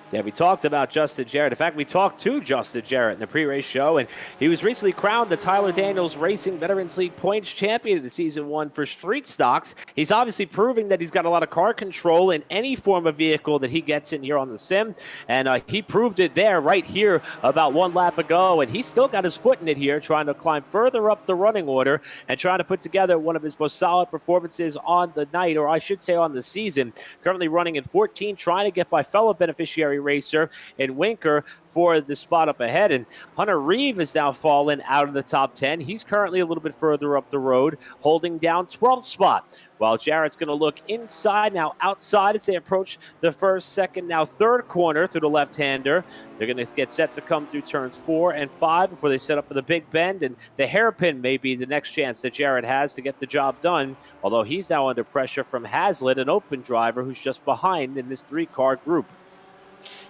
Yeah, we talked about Justin Jarrett. In fact, we talked to Justin Jarrett in the pre-race show, and he was recently crowned the Tyler Daniels Racing Veterans League Points Champion in the Season 1 for street stocks. He's obviously proving that he's got a lot of car control in any form of vehicle that he gets in here on the sim, and he proved it there right here about 1 lap ago, and he's still got his foot in it here, trying to climb further up the running order and trying to put together one of his most solid performances on the night, or I should say on the season. Currently running in 14, trying to get by fellow beneficiary racer in Winker for the spot up ahead. And Hunter Reeve has now fallen out of the top 10. He's currently a little bit further up the road, holding down 12th spot. While Jarrett's going to look inside, now outside as they approach the first, second, now third corner through the left-hander. They're going to get set to come through turns 4 and 5 before they set up for the big bend. And the hairpin may be the next chance that Jarrett has to get the job done, although he's now under pressure from Hazlitt, an open driver who's just behind in this 3-car group.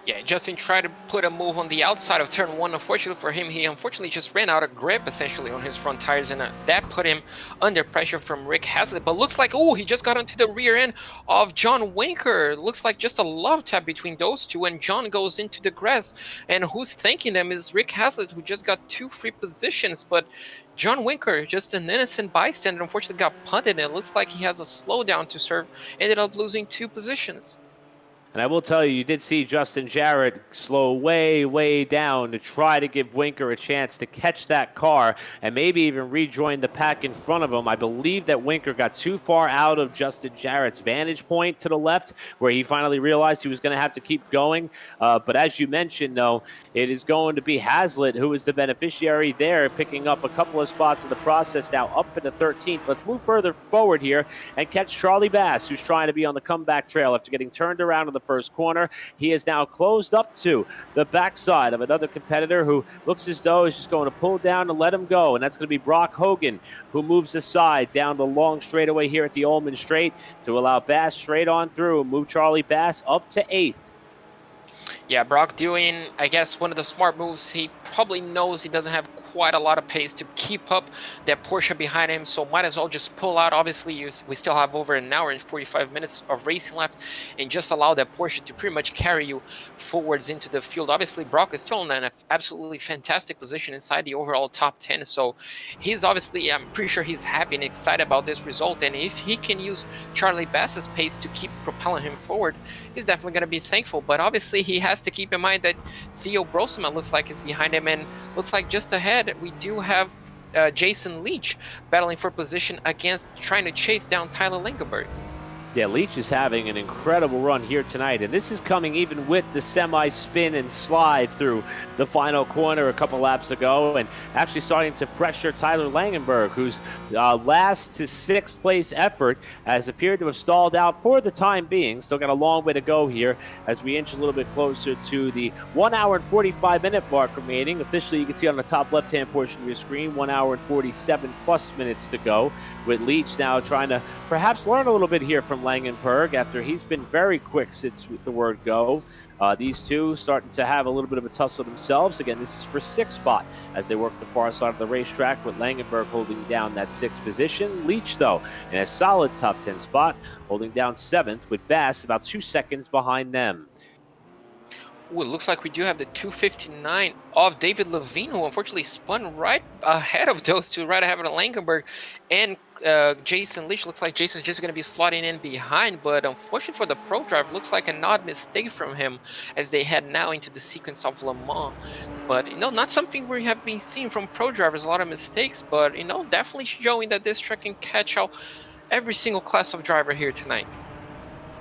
Yeah, Justin tried to put a move on the outside of turn 1. Unfortunately for him, he unfortunately just ran out of grip essentially on his front tires, and that put him under pressure from Rick Hazlitt. But looks like, oh, he just got onto the rear end of John Winker. Looks like just a love tap between those two, and John goes into the grass. And who's thanking them is Rick Hazlitt, who just got 2 free positions. But John Winker, just an innocent bystander, unfortunately got punted, and it looks like he has a slowdown to serve. Ended up losing 2 positions. And I will tell you, you did see Justin Jarrett slow way down to try to give Winker a chance to catch that car and maybe even rejoin the pack in front of him. I believe that Winker got too far out of Justin Jarrett's vantage point to the left, where he finally realized he was going to have to keep going. But as you mentioned, though, it is going to be Hazlitt who is the beneficiary there, picking up a couple of spots in the process, now up into 13th. Let's move further forward here and catch Charlie Bass, who's trying to be on the comeback trail after getting turned around in the first corner. He is now closed up to the backside of another competitor who looks as though he's just going to pull down and let him go, and that's going to be Brock Hogan, who moves aside down the long straightaway here at the Ullman Straight to allow Bass straight on through, move Charlie Bass up to 8th. Yeah, Brock doing, I guess, one of the smart moves. He probably knows he doesn't have quite a lot of pace to keep up that Porsche behind him, so might as well just pull out. Obviously, we still have over an hour and 45 minutes of racing left, and just allow that Porsche to pretty much carry you forwards into the field. Obviously, Brock is still in an absolutely fantastic position inside the overall top 10, so he's obviously, I'm pretty sure he's happy and excited about this result, and if he can use Charlie Bass's pace to keep propelling him forward, he's definitely going to be thankful. But obviously, he has to keep in mind that Theo Brosema looks like is behind him, and looks like just ahead we do have Jason Leach battling for position against trying to chase down Tyler Lingenberg. Yeah, Leach is having an incredible run here tonight, and this is coming even with the semi-spin and slide through the final corner a couple laps ago, and actually starting to pressure Tyler Langenberg, whose last to 6th place effort has appeared to have stalled out for the time being. Still got a long way to go here as we inch a little bit closer to the 1 hour and 45 minute mark remaining. Officially, you can see on the top left-hand portion of your screen, 1 hour and 47 plus minutes to go, with Leach now trying to perhaps learn a little bit here from Langenberg after he's been very quick since the word go. These two starting to have a little bit of a tussle themselves. Again, this is for 6th spot as they work the far side of the racetrack, with Langenberg holding down that 6th position. Leach, though, in a solid top 10 spot, holding down 7th, with Bass about 2 seconds behind them. Ooh, it looks like we do have the 259 of David Levine, who unfortunately spun right ahead of those two, right ahead of Langenberg and Jason Leach. Looks like Jason's just going to be slotting in behind, but unfortunately for the pro driver, looks like an odd mistake from him as they head now into the sequence of Le Mans. But, you know, not something we have been seeing from pro drivers, a lot of mistakes, but, you know, definitely showing that this track can catch out every single class of driver here tonight.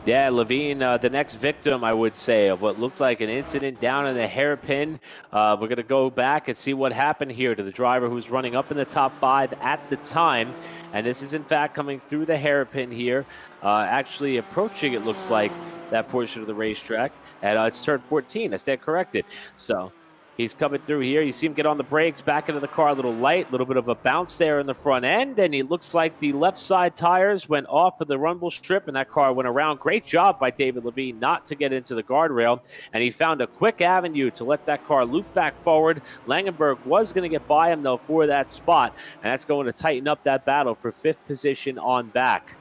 Yeah, Levine, the next victim, I would say, of what looked like an incident down in the hairpin. We're going to go back and see what happened here to the driver who's running up in the top 5 at the time. And this is, in fact, coming through the hairpin here, actually approaching, it looks like, that portion of the racetrack. And it's turn 14. I stand corrected. So he's coming through here. You see him get on the brakes, back into the car a little light, a little bit of a bounce there in the front end, and it looks like the left side tires went off of the rumble strip, and that car went around. Great job by David Levine not to get into the guardrail, and he found a quick avenue to let that car loop back forward. Langenberg was going to get by him, though, for that spot, and that's going to tighten up that battle for 5th position on back.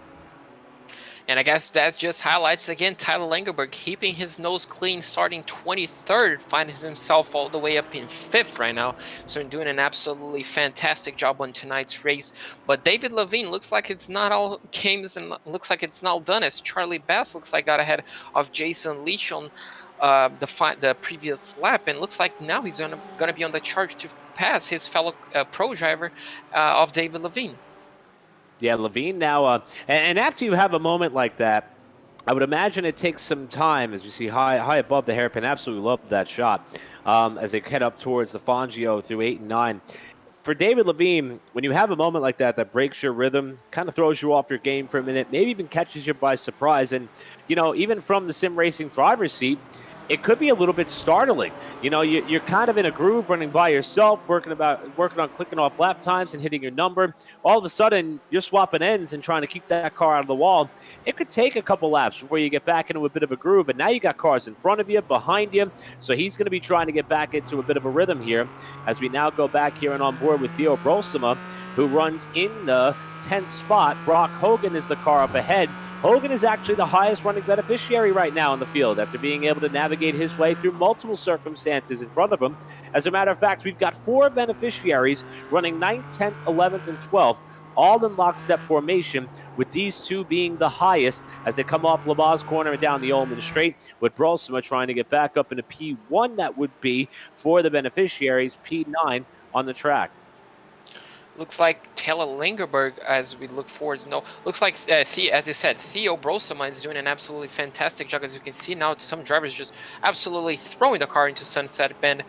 And I guess that just highlights again Tyler Langenberg keeping his nose clean, starting 23rd, finding himself all the way up in 5th right now. So doing an absolutely fantastic job on tonight's race. But David Levine looks like it's not all games and looks like it's not done, as Charlie Bass looks like got ahead of Jason Leach on the previous lap, and looks like now he's gonna be on the charge to pass his fellow pro driver of David Levine. Yeah, Levine now, and after you have a moment like that, I would imagine it takes some time, as we see high above the hairpin. Absolutely love that shot as they head up towards the Fangio through 8 and 9. For David Levine, when you have a moment like that that breaks your rhythm, kind of throws you off your game for a minute, maybe even catches you by surprise, and, you know, even from the sim racing driver's seat, it could be a little bit startling. You know, you're kind of in a groove, running by yourself, working on clicking off lap times and hitting your number. All of a sudden, you're swapping ends and trying to keep that car out of the wall. It could take a couple laps before you get back into a bit of a groove, and now you got cars in front of you, behind you, so he's going to be trying to get back into a bit of a rhythm here as we now go back here and on board with Theo Brosema, who runs in the 10th spot. Brock Hogan is the car up ahead. Hogan is actually the highest running beneficiary right now in the field after being able to navigate his way through multiple circumstances in front of him. As a matter of fact, we've got 4 beneficiaries running 9th, 10th, 11th, and 12th, all in lockstep formation, with these 2 being the highest as they come off Lamar's corner and down the Ullman Straight, with Brosema trying to get back up into P1. That would be for the beneficiaries, P9 on the track. Looks like Taylor Langenberg, as we look forward, looks like, as you said, Theo Brosema is doing an absolutely fantastic job. As you can see now, some drivers just absolutely throwing the car into Sunset Bend,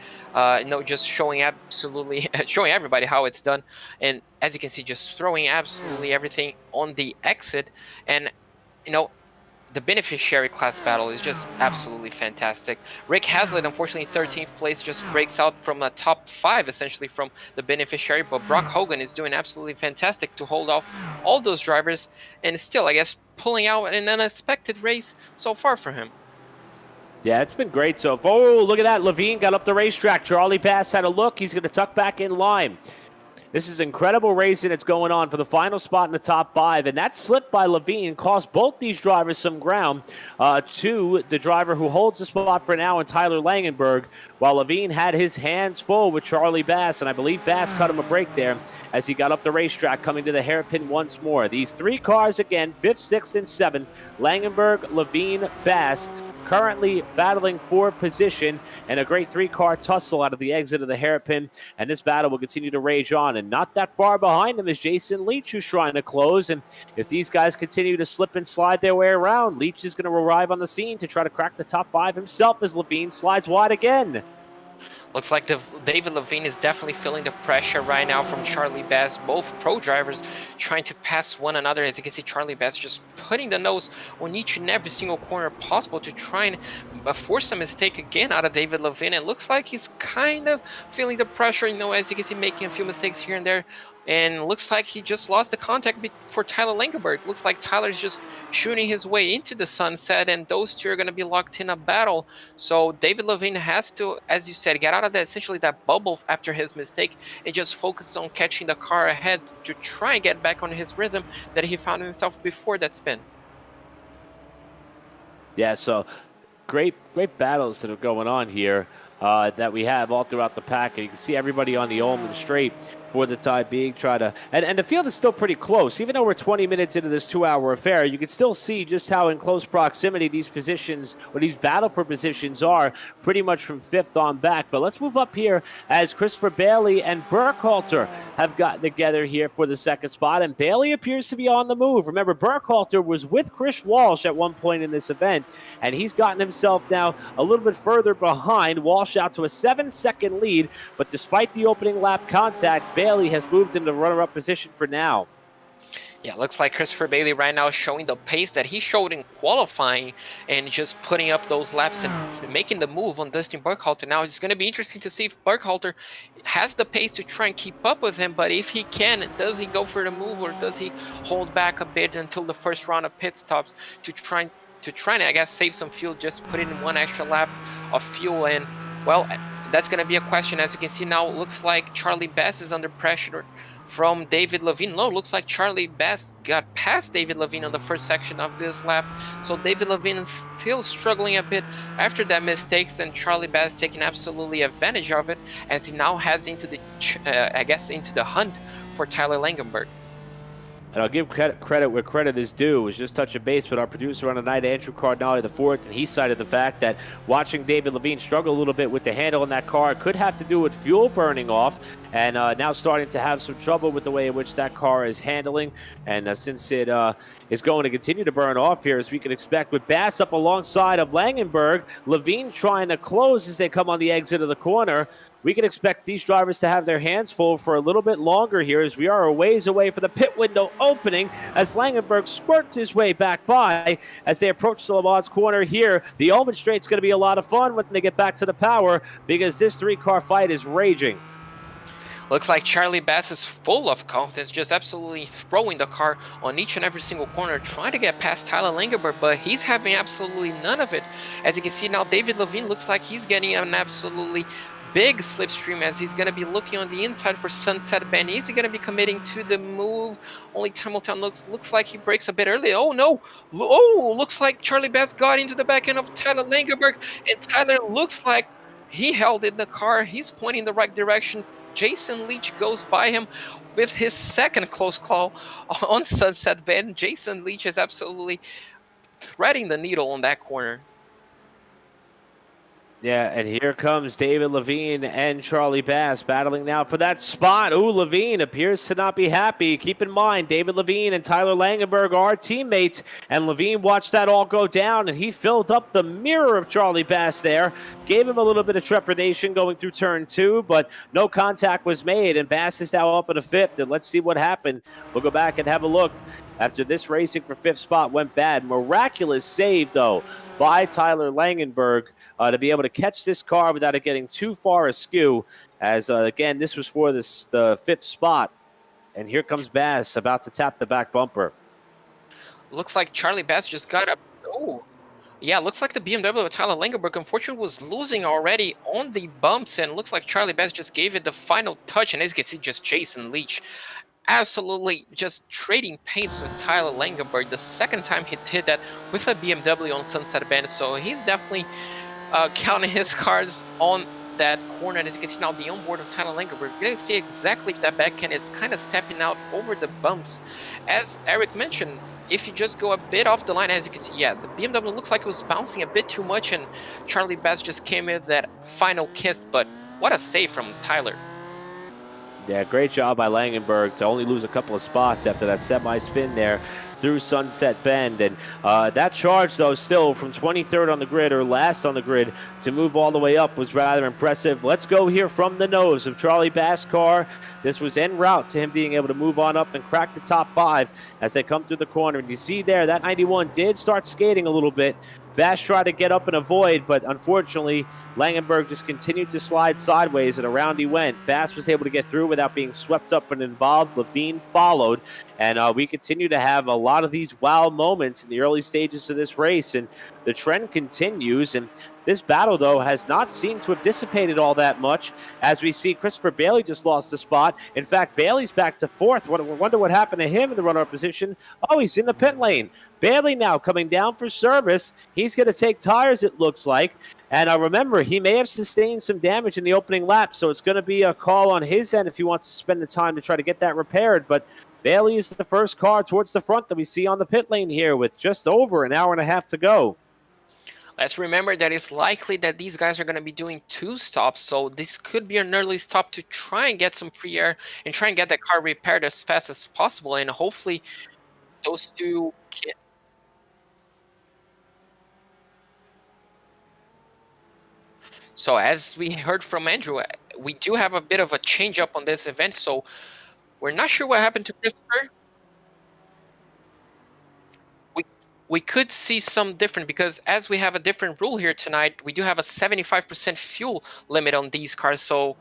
just showing everybody how it's done. And as you can see, just throwing absolutely everything on the exit. And, you know, the beneficiary class battle is just absolutely fantastic. Rick Hazlitt, unfortunately, 13th place, just breaks out from the top 5, essentially, from the beneficiary. But Brock Hogan is doing absolutely fantastic to hold off all those drivers, and still, I guess, pulling out an unexpected race so far for him. Yeah, it's been great so far. Oh, look at that. Levine got up the racetrack. Charlie Bass had a look. He's going to tuck back in line. This is incredible racing that's going on for the final spot in the top 5, and that slip by Levine cost both these drivers some ground to the driver who holds the spot for now, and Tyler Langenberg, while Levine had his hands full with Charlie Bass, and I believe Bass cut him a break there as he got up the racetrack, coming to the hairpin once more. These 3 cars again, 5th, 6th, and 7th, Langenberg, Levine, Bass, currently battling for position, and a great 3-car tussle out of the exit of the hairpin, and this battle will continue to rage on. And not that far behind them is Jason Leach, who's trying to close, and if these guys continue to slip and slide their way around, Leach is going to arrive on the scene to try to crack the top 5 himself as Levine slides wide again. Looks like David Levine is definitely feeling the pressure right now from Charlie Bass. Both pro drivers trying to pass one another. As you can see, Charlie Bass just putting the nose on each and every single corner possible to try and force a mistake again out of David Levine. It looks like he's kind of feeling the pressure, as you can see, making a few mistakes here and there. And looks like he just lost the contact for Tyler Langenberg. Looks like Tyler's just shooting his way into the sunset, and those 2 are going to be locked in a battle. So David Levine has to, as you said, get out of essentially that bubble after his mistake and just focus on catching the car ahead to try and get back on his rhythm that he found himself before that spin. Yeah, so great battles that are going on here that we have all throughout the pack. And you can see everybody on the Ullman straight for the time being and the field is still pretty close. Even though we're 20 minutes into this 2-hour affair, you can still see just how in close proximity these positions, or these battle for positions, are pretty much from 5th on back. But let's move up here as Christopher Bailey and Burkhalter have gotten together here for the 2nd spot, and Bailey appears to be on the move. Remember, Burkhalter was with Chris Walsh at one point in this event, and he's gotten himself now a little bit further behind. Walsh out to a 7-second lead, but despite the opening lap contact, Bailey has moved into runner-up position for now. Yeah, looks like Christopher Bailey right now is showing the pace that he showed in qualifying and just putting up those laps and making the move on Dustin Burkhalter. Now it's going to be interesting to see if Burkhalter has the pace to try and keep up with him, but if he can, does he go for the move, or does he hold back a bit until the first round of pit stops to try and, I guess, save some fuel, just put in one extra lap of fuel? And, well, that's going to be a question. As you can see now, it looks like Charlie Bass is under pressure from David Levine. No, looks like Charlie Bass got past David Levine on the first section of this lap. So David Levine is still struggling a bit after that mistakes, and Charlie Bass taking absolutely advantage of it as he now heads into the, into the hunt for Tyler Langenberg. And I'll give credit where credit is due. Was just touching base with our producer on the night, Andrew Cardinale IV, and he cited the fact that watching David Levine struggle a little bit with the handle in that car could have to do with fuel burning off, and now starting to have some trouble with the way in which that car is handling. And since it is going to continue to burn off here, as we can expect, with Bass up alongside of Langenberg, Levine trying to close as they come on the exit of the corner, we can expect these drivers to have their hands full for a little bit longer here, as we are a ways away from the pit window opening as Langenberg squirts his way back by as they approach the Le Mans corner here. The Ullman Straight's going to be a lot of fun when they get back to the power, because this 3-car fight is raging. Looks like Charlie Bass is full of confidence, just absolutely throwing the car on each and every single corner, trying to get past Tyler Langenberg, but he's having absolutely none of it. As you can see now, David Levine looks like he's getting an absolutely big slipstream as he's going to be looking on the inside for Sunset Bend. Is he going to be committing to the move? Only time will tell. Looks like he breaks a bit early. Oh no! Oh, looks like Charlie Bass got into the back end of Tyler Langenberg, and Tyler looks like he held in the car. He's pointing the right direction. Jason Leach goes by him with his second close call on Sunset Bend. Jason Leach is absolutely threading the needle on that corner. Yeah, and here comes David Levine and Charlie Bass battling now for that spot. Ooh, Levine appears to not be happy. Keep in mind, David Levine and Tyler Langenberg are teammates, and Levine watched that all go down, and he filled up the mirror of Charlie Bass there. Gave him a little bit of trepidation going through turn 2, but no contact was made, and Bass is now up in the 5th, and let's see what happened. We'll go back and have a look after this racing for 5th spot went bad. Miraculous save, though, by Tyler Langenberg to be able to catch this car without it getting too far askew, as again, this was for the 5th spot. And here comes Bass about to tap the back bumper. Looks like Charlie Bass just got up. Oh, yeah, looks like the BMW of Tyler Langenberg unfortunately was losing already on the bumps, and looks like Charlie Bass just gave it the final touch, and as you can see, just Jason Leach absolutely just trading paints with Tyler Langenberg. The second time he did that with a BMW on Sunset Bend, so he's definitely counting his cards on that corner. And as you can see now, the onboard of Tyler Langenberg, you can see exactly if that back end is kind of stepping out over the bumps. As Eric mentioned, if you just go a bit off the line, as you can see, yeah, the BMW looks like it was bouncing a bit too much, and Charlie Bass just came in that final kiss, but what a save from Tyler. Yeah, great job by Langenberg to only lose a couple of spots after that semi-spin there through Sunset Bend. And that charge, though, still from 23rd on the grid, or last on the grid, to move all the way up was rather impressive. Let's go here from the nose of Charlie Bass' car. This was en route to him being able to move on up and crack the top 5 as they come through the corner. And you see there, that 91 did start skating a little bit. Bass tried to get up and avoid, but unfortunately, Langenberg just continued to slide sideways, and around he went. Bass was able to get through without being swept up and involved. Levine followed, and we continue to have a lot of these wow moments in the early stages of this race. And the trend continues. And this battle, though, has not seemed to have dissipated all that much, as we see Christopher Bailey just lost the spot. In fact, Bailey's back to fourth. Wonder what happened to him in the runner-up position. Oh, he's in the pit lane. Bailey now coming down for service. He's going to take tires, it looks like. And remember, he may have sustained some damage in the opening lap, so it's going to be a call on his end if he wants to spend the time to try to get that repaired. But Bailey is the first car towards the front that we see on the pit lane here with just over an hour and a half to go. Let's remember that it's likely that these guys are going to be doing 2 stops, so this could be an early stop to try and get some free air and try and get that car repaired as fast as possible, and hopefully those two can... So as we heard from Andrew, we do have a bit of a change up on this event, so we're not sure what happened to Christopher. We could see some different, because as we have a different rule here tonight, we do have a 75% fuel limit on these cars. So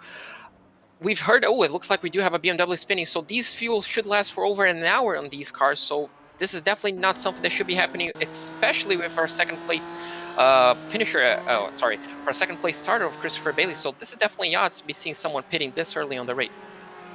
we've heard, oh, it looks like we do have a BMW spinning. So these fuels should last for over an hour on these cars. So this is definitely not something that should be happening, especially with our second place finisher, our second place starter of Christopher Bailey. So this is definitely odds to be seeing someone pitting this early on the race.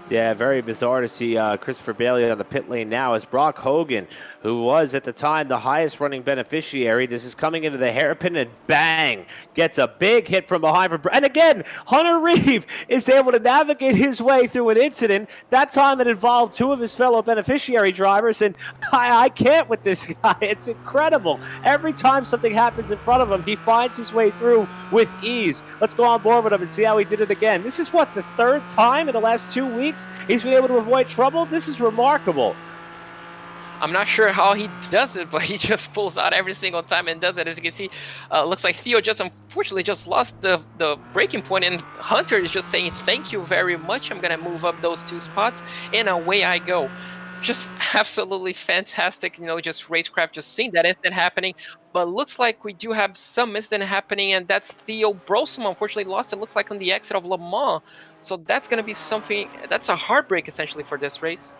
Yeah, very bizarre to see Christopher Bailey on the pit lane now as Brock Hogan, who was at the time the highest running beneficiary. This is coming into the hairpin and bang, gets a big hit from behind. And again, Hunter Reeve is able to navigate his way through an incident. That time it involved 2 of his fellow beneficiary drivers, and I can't with this guy. It's incredible. Every time something happens in front of him, he finds his way through with ease. Let's go on board with him and see how he did it again. This is what, the 3rd time in the last 2 weeks he's been able to avoid trouble? This is remarkable. I'm not sure how he does it, but he just pulls out every single time and does it. As you can see, looks like Theo just unfortunately just lost the braking point, and Hunter is just saying thank you very much. I'm gonna move up those 2 spots, and away I go. Just absolutely fantastic, just racecraft, just seeing that incident happening. But looks like we do have some incident happening, and that's Theo Brosum unfortunately lost, it looks like, on the exit of Le Mans. So that's going to be something, that's a heartbreak essentially for this race.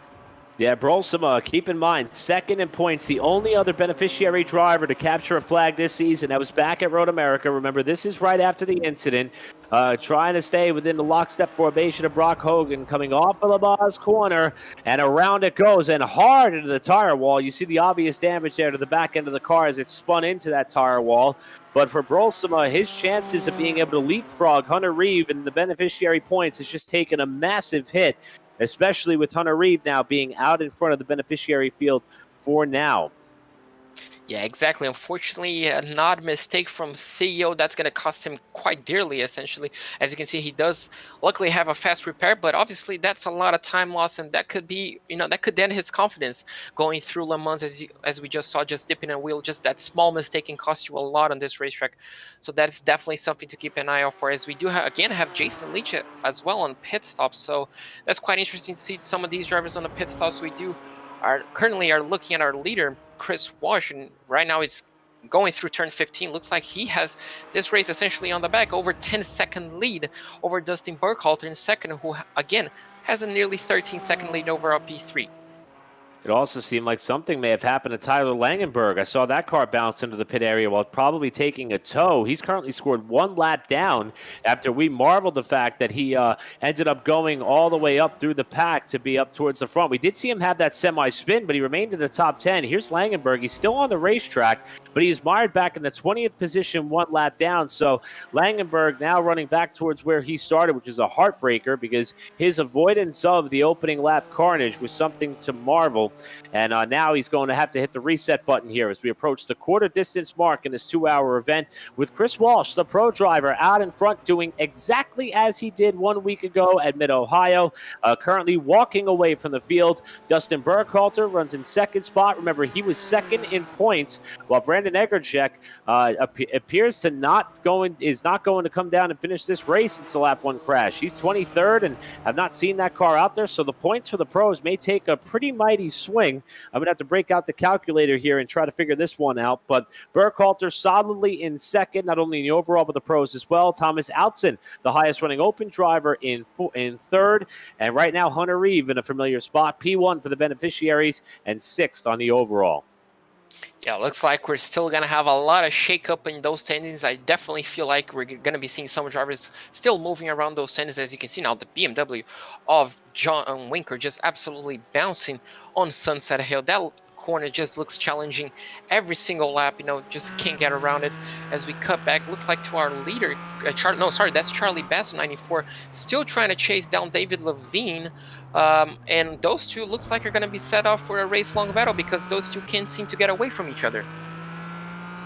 Yeah, Brolsema, keep in mind, 2nd in points, the only other beneficiary driver to capture a flag this season. That was back at Road America. Remember, this is right after the incident. Trying to stay within the lockstep formation of Brock Hogan, coming off of the Maz corner, and around it goes, and hard into the tire wall. You see the obvious damage there to the back end of the car as it spun into that tire wall. But for Brolsema, his chances of being able to leapfrog Hunter Reeve in the beneficiary points has just taken a massive hit, especially with Hunter Reeve now being out in front of the beneficiary field for now. Yeah, exactly. Unfortunately, an odd mistake from Theo. That's going to cost him quite dearly, essentially. As you can see, he does luckily have a fast repair, but obviously that's a lot of time loss, and that could be, that could dent his confidence going through Le Mans, as we just saw, just dipping a wheel. Just that small mistake can cost you a lot on this racetrack. So that's definitely something to keep an eye out for, as we do again have Jason Leach as well on pit stops. So that's quite interesting to see some of these drivers on the pit stops. We currently are looking at our leader, Chris Walsh, and right now it's going through turn 15. Looks like he has this race essentially on the back, over 10-second lead over Dustin Burkhalter in second, who again has a nearly 13-second lead over our P3. It also seemed like something may have happened to Tyler Langenberg. I saw that car bounce into the pit area while probably taking a tow. He's currently scored 1 lap down after we marveled the fact that he ended up going all the way up through the pack to be up towards the front. We did see him have that semi-spin, but he remained in the top 10. Here's Langenberg. He's still on the racetrack, but he's mired back in the 20th position, 1 lap down. So Langenberg now running back towards where he started, which is a heartbreaker because his avoidance of the opening lap carnage was something to marvel. And now he's going to have to hit the reset button here as we approach the quarter distance mark in this 2-hour event, with Chris Walsh, the pro driver, out in front doing exactly as he did 1 week ago at Mid-Ohio, currently walking away from the field. Dustin Burkhalter runs in 2nd spot. Remember, he was 2nd in points, while Brandon Egerchek appears to is not going to come down and finish this race since the lap 1 crash. He's 23rd, and have not seen that car out there, so the points for the pros may take a pretty mighty swing. I'm going to have to break out the calculator here and try to figure this one out. But Burkhalter solidly in 2nd, not only in the overall, but the pros as well. Thomas Outson, the highest running open driver, in 3rd. And right now, Hunter Reeve in a familiar spot, P1 for the beneficiaries, and 6th on the overall. Yeah, looks like we're still going to have a lot of shakeup in those standings. I definitely feel like we're going to be seeing some drivers still moving around those standings. As you can see now, the BMW of John Winker just absolutely bouncing on Sunset Hill. That corner just looks challenging every single lap, just can't get around it. As we cut back, looks like to our leader, that's Charlie Bass, 94, still trying to chase down David Levine. And those two looks like are going to be set off for a race-long battle because those two can't seem to get away from each other.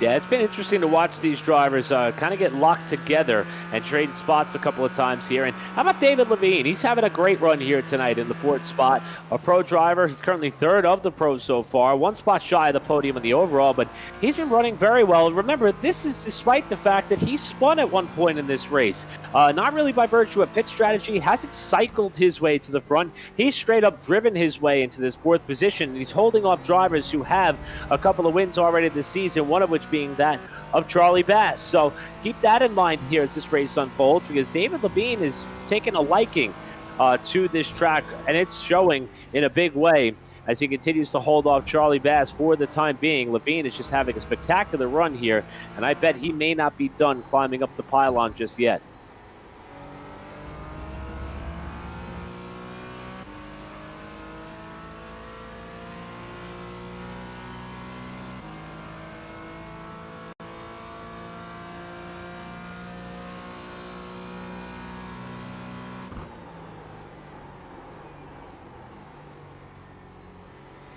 Yeah, it's been interesting to watch these drivers kind of get locked together and trade spots a couple of times here. And how about David Levine? He's having a great run here tonight in the 4th spot. A pro driver. He's currently 3rd of the pros so far. 1 spot shy of the podium in the overall, but he's been running very well. Remember, this is despite the fact that he spun at one point in this race. Not really by virtue of pit strategy. Hasn't cycled his way to the front. He's straight up driven his way into this 4th position. And he's holding off drivers who have a couple of wins already this season, one of which being that of Charlie Bass. So keep that in mind here as this race unfolds, because David Levine is taking a liking to this track, and it's showing in a big way as he continues to hold off Charlie Bass for the time being. Levine is just having a spectacular run here, and I bet he may not be done climbing up the pylon just yet.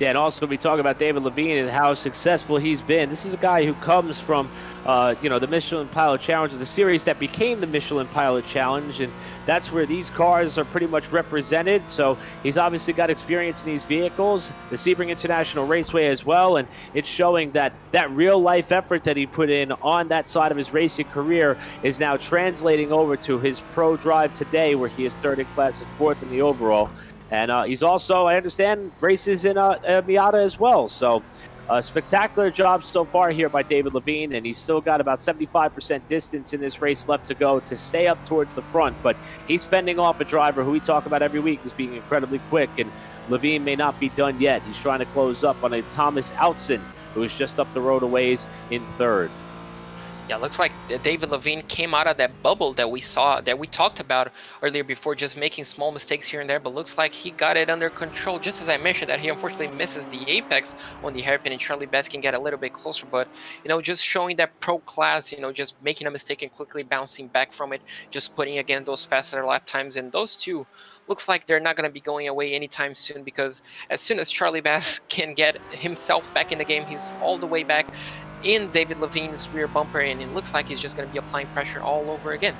Yeah, and also we talk about David Levine and how successful he's been. This is a guy who comes from, the Michelin Pilot Challenge, the series that became the Michelin Pilot Challenge, and that's where these cars are pretty much represented. So he's obviously got experience in these vehicles, the Sebring International Raceway as well, and it's showing that that real-life effort that he put in on that side of his racing career is now translating over to his pro drive today, where he is 3rd in class and 4th in the overall. And he's also, I understand, races in Miata as well. So spectacular job so far here by David Levine, and he's still got about 75% distance in this race left to go to stay up towards the front. But he's fending off a driver who we talk about every week as being incredibly quick, and Levine may not be done yet. He's trying to close up on a Thomas Outson, who is just up the road a ways in 3rd. Yeah, looks like David Levine came out of that bubble that we saw, that we talked about earlier before, just making small mistakes here and there, but looks like he got it under control. Just as I mentioned that he unfortunately misses the apex on the hairpin, and Charlie Bass can get a little bit closer, but, just showing that pro class, just making a mistake and quickly bouncing back from it, just putting again those faster lap times, and those two looks like they're not going to be going away anytime soon, because as soon as Charlie Bass can get himself back in the game, he's all the way back in David Levine's rear bumper, and it looks like he's just going to be applying pressure all over again.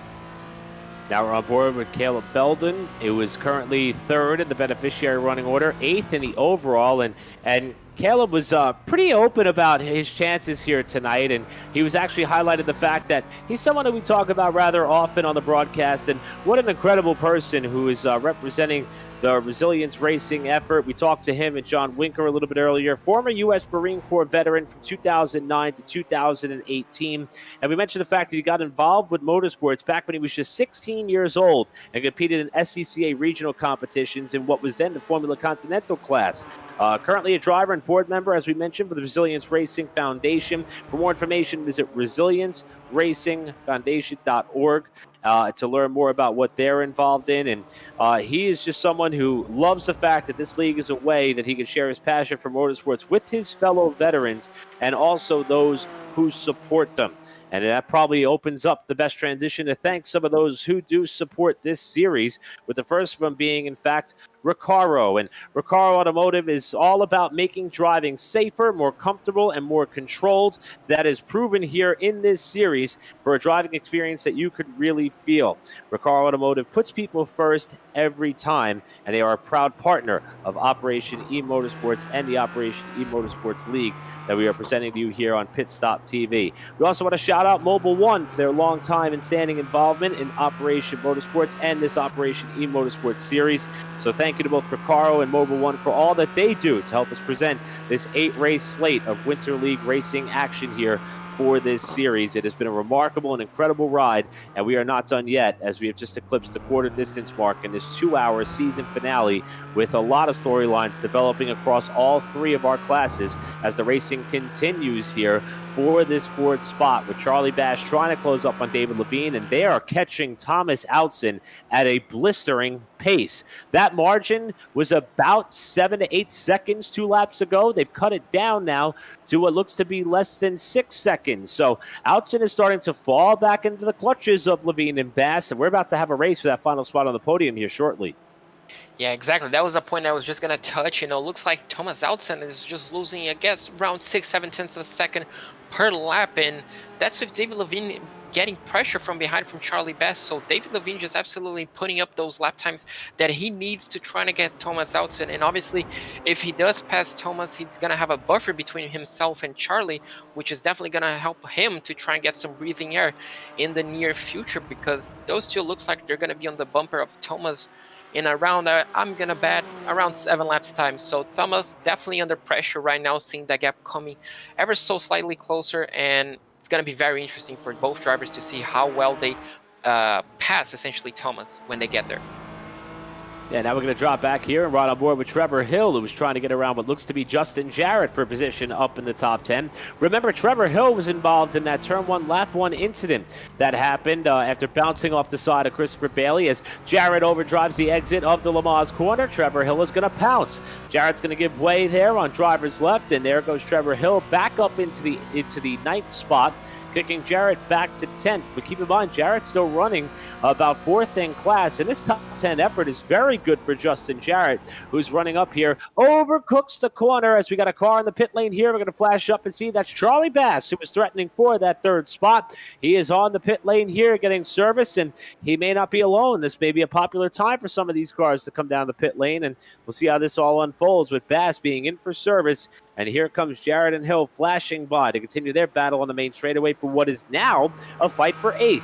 Now we're on board with Callum Belden. It was currently 3rd in the beneficiary running order, 8th in the overall, and Caleb was pretty open about his chances here tonight, and he was actually highlighted the fact that he's someone that we talk about rather often on the broadcast, and what an incredible person who is representing the Resilience Racing effort. We talked to him and John Winker a little bit earlier, former U.S. Marine Corps veteran from 2009 to 2018. And we mentioned the fact that he got involved with motorsports back when he was just 16 years old and competed in SCCA regional competitions in what was then the Formula Continental class. Currently a driver and board member, as we mentioned, for the Resilience Racing Foundation. For more information, visit resilienceracingfoundation.org. To learn more about what they're involved in. And he is just someone who loves the fact that this league is a way that he can share his passion for motorsports with his fellow veterans and also those who support them. And that probably opens up the best transition to thank some of those who do support this series, with the first of them being, in fact, Recaro. And Recaro Automotive is all about making driving safer, more comfortable, and more controlled. That is proven here in this series for a driving experience that you could really feel. Recaro Automotive puts people first every time, and they are a proud partner of Operation eMotorsports and the Operation eMotorsports League that we are presenting to you here on Pit Stop TV. We also want to shout out Mobil 1 for their long time and standing involvement in Operation Motorsports and this Operation eMotorsports series. So thank you to both Recaro and Mobil 1 for all that they do to help us present this 8-race slate of Winter League racing action here for this series. It has been a remarkable and incredible ride, and we are not done yet, as we have just eclipsed the quarter distance mark in this 2-hour season finale, with a lot of storylines developing across all three of our classes as the racing continues here for this fourth spot, with Charlie Bass trying to close up on David Levine, and they are catching Thomas Outson at a blistering pace. That margin was about 7 to 8 seconds 2 laps ago. They've cut it down now to what looks to be less than 6 seconds. So Outson is starting to fall back into the clutches of Levine and Bass, and we're about to have a race for that final spot on the podium here shortly. Yeah, exactly. That was a point I was just going to touch. Looks like Thomas Outson is just losing, I guess, around 6-7 tenths of a second per lap. And that's with David Levine getting pressure from behind from Charlie Bass. So David Levine just absolutely putting up those lap times that he needs to try to get Thomas Outson. And obviously, if he does pass Thomas, he's going to have a buffer between himself and Charlie, which is definitely going to help him to try and get some breathing air in the near future, because those two looks like they're going to be on the bumper of Thomas in around, I'm going to bet, around 7 laps time. So Thomas definitely under pressure right now, seeing that gap coming ever so slightly closer. And it's going to be very interesting for both drivers to see how well they pass, essentially, Thomas when they get there. Yeah, now we're going to drop back here and ride on board with Trevor Hill, who was trying to get around what looks to be Justin Jarrett for a position up in the top 10. Remember, Trevor Hill was involved in that Turn 1, Lap 1 incident that happened after bouncing off the side of Christopher Bailey. As Jarrett overdrives the exit of the Lamaze corner, Trevor Hill is going to pounce. Jarrett's going to give way there on driver's left, and there goes Trevor Hill back up into the 9th spot, kicking Jarrett back to 10th. But keep in mind, Jarrett's still running about 4th in class, and this top 10 effort is very good for Justin Jarrett, who's running up here, overcooks the corner as we got a car in the pit lane here. We're going to flash up and see that's Charlie Bass, who was threatening for that 3rd spot. He is on the pit lane here getting service, and he may not be alone. This may be a popular time for some of these cars to come down the pit lane, and we'll see how this all unfolds with Bass being in for service. And here comes Jarrett and Hill flashing by to continue their battle on the main straightaway for what is now a fight for 8th.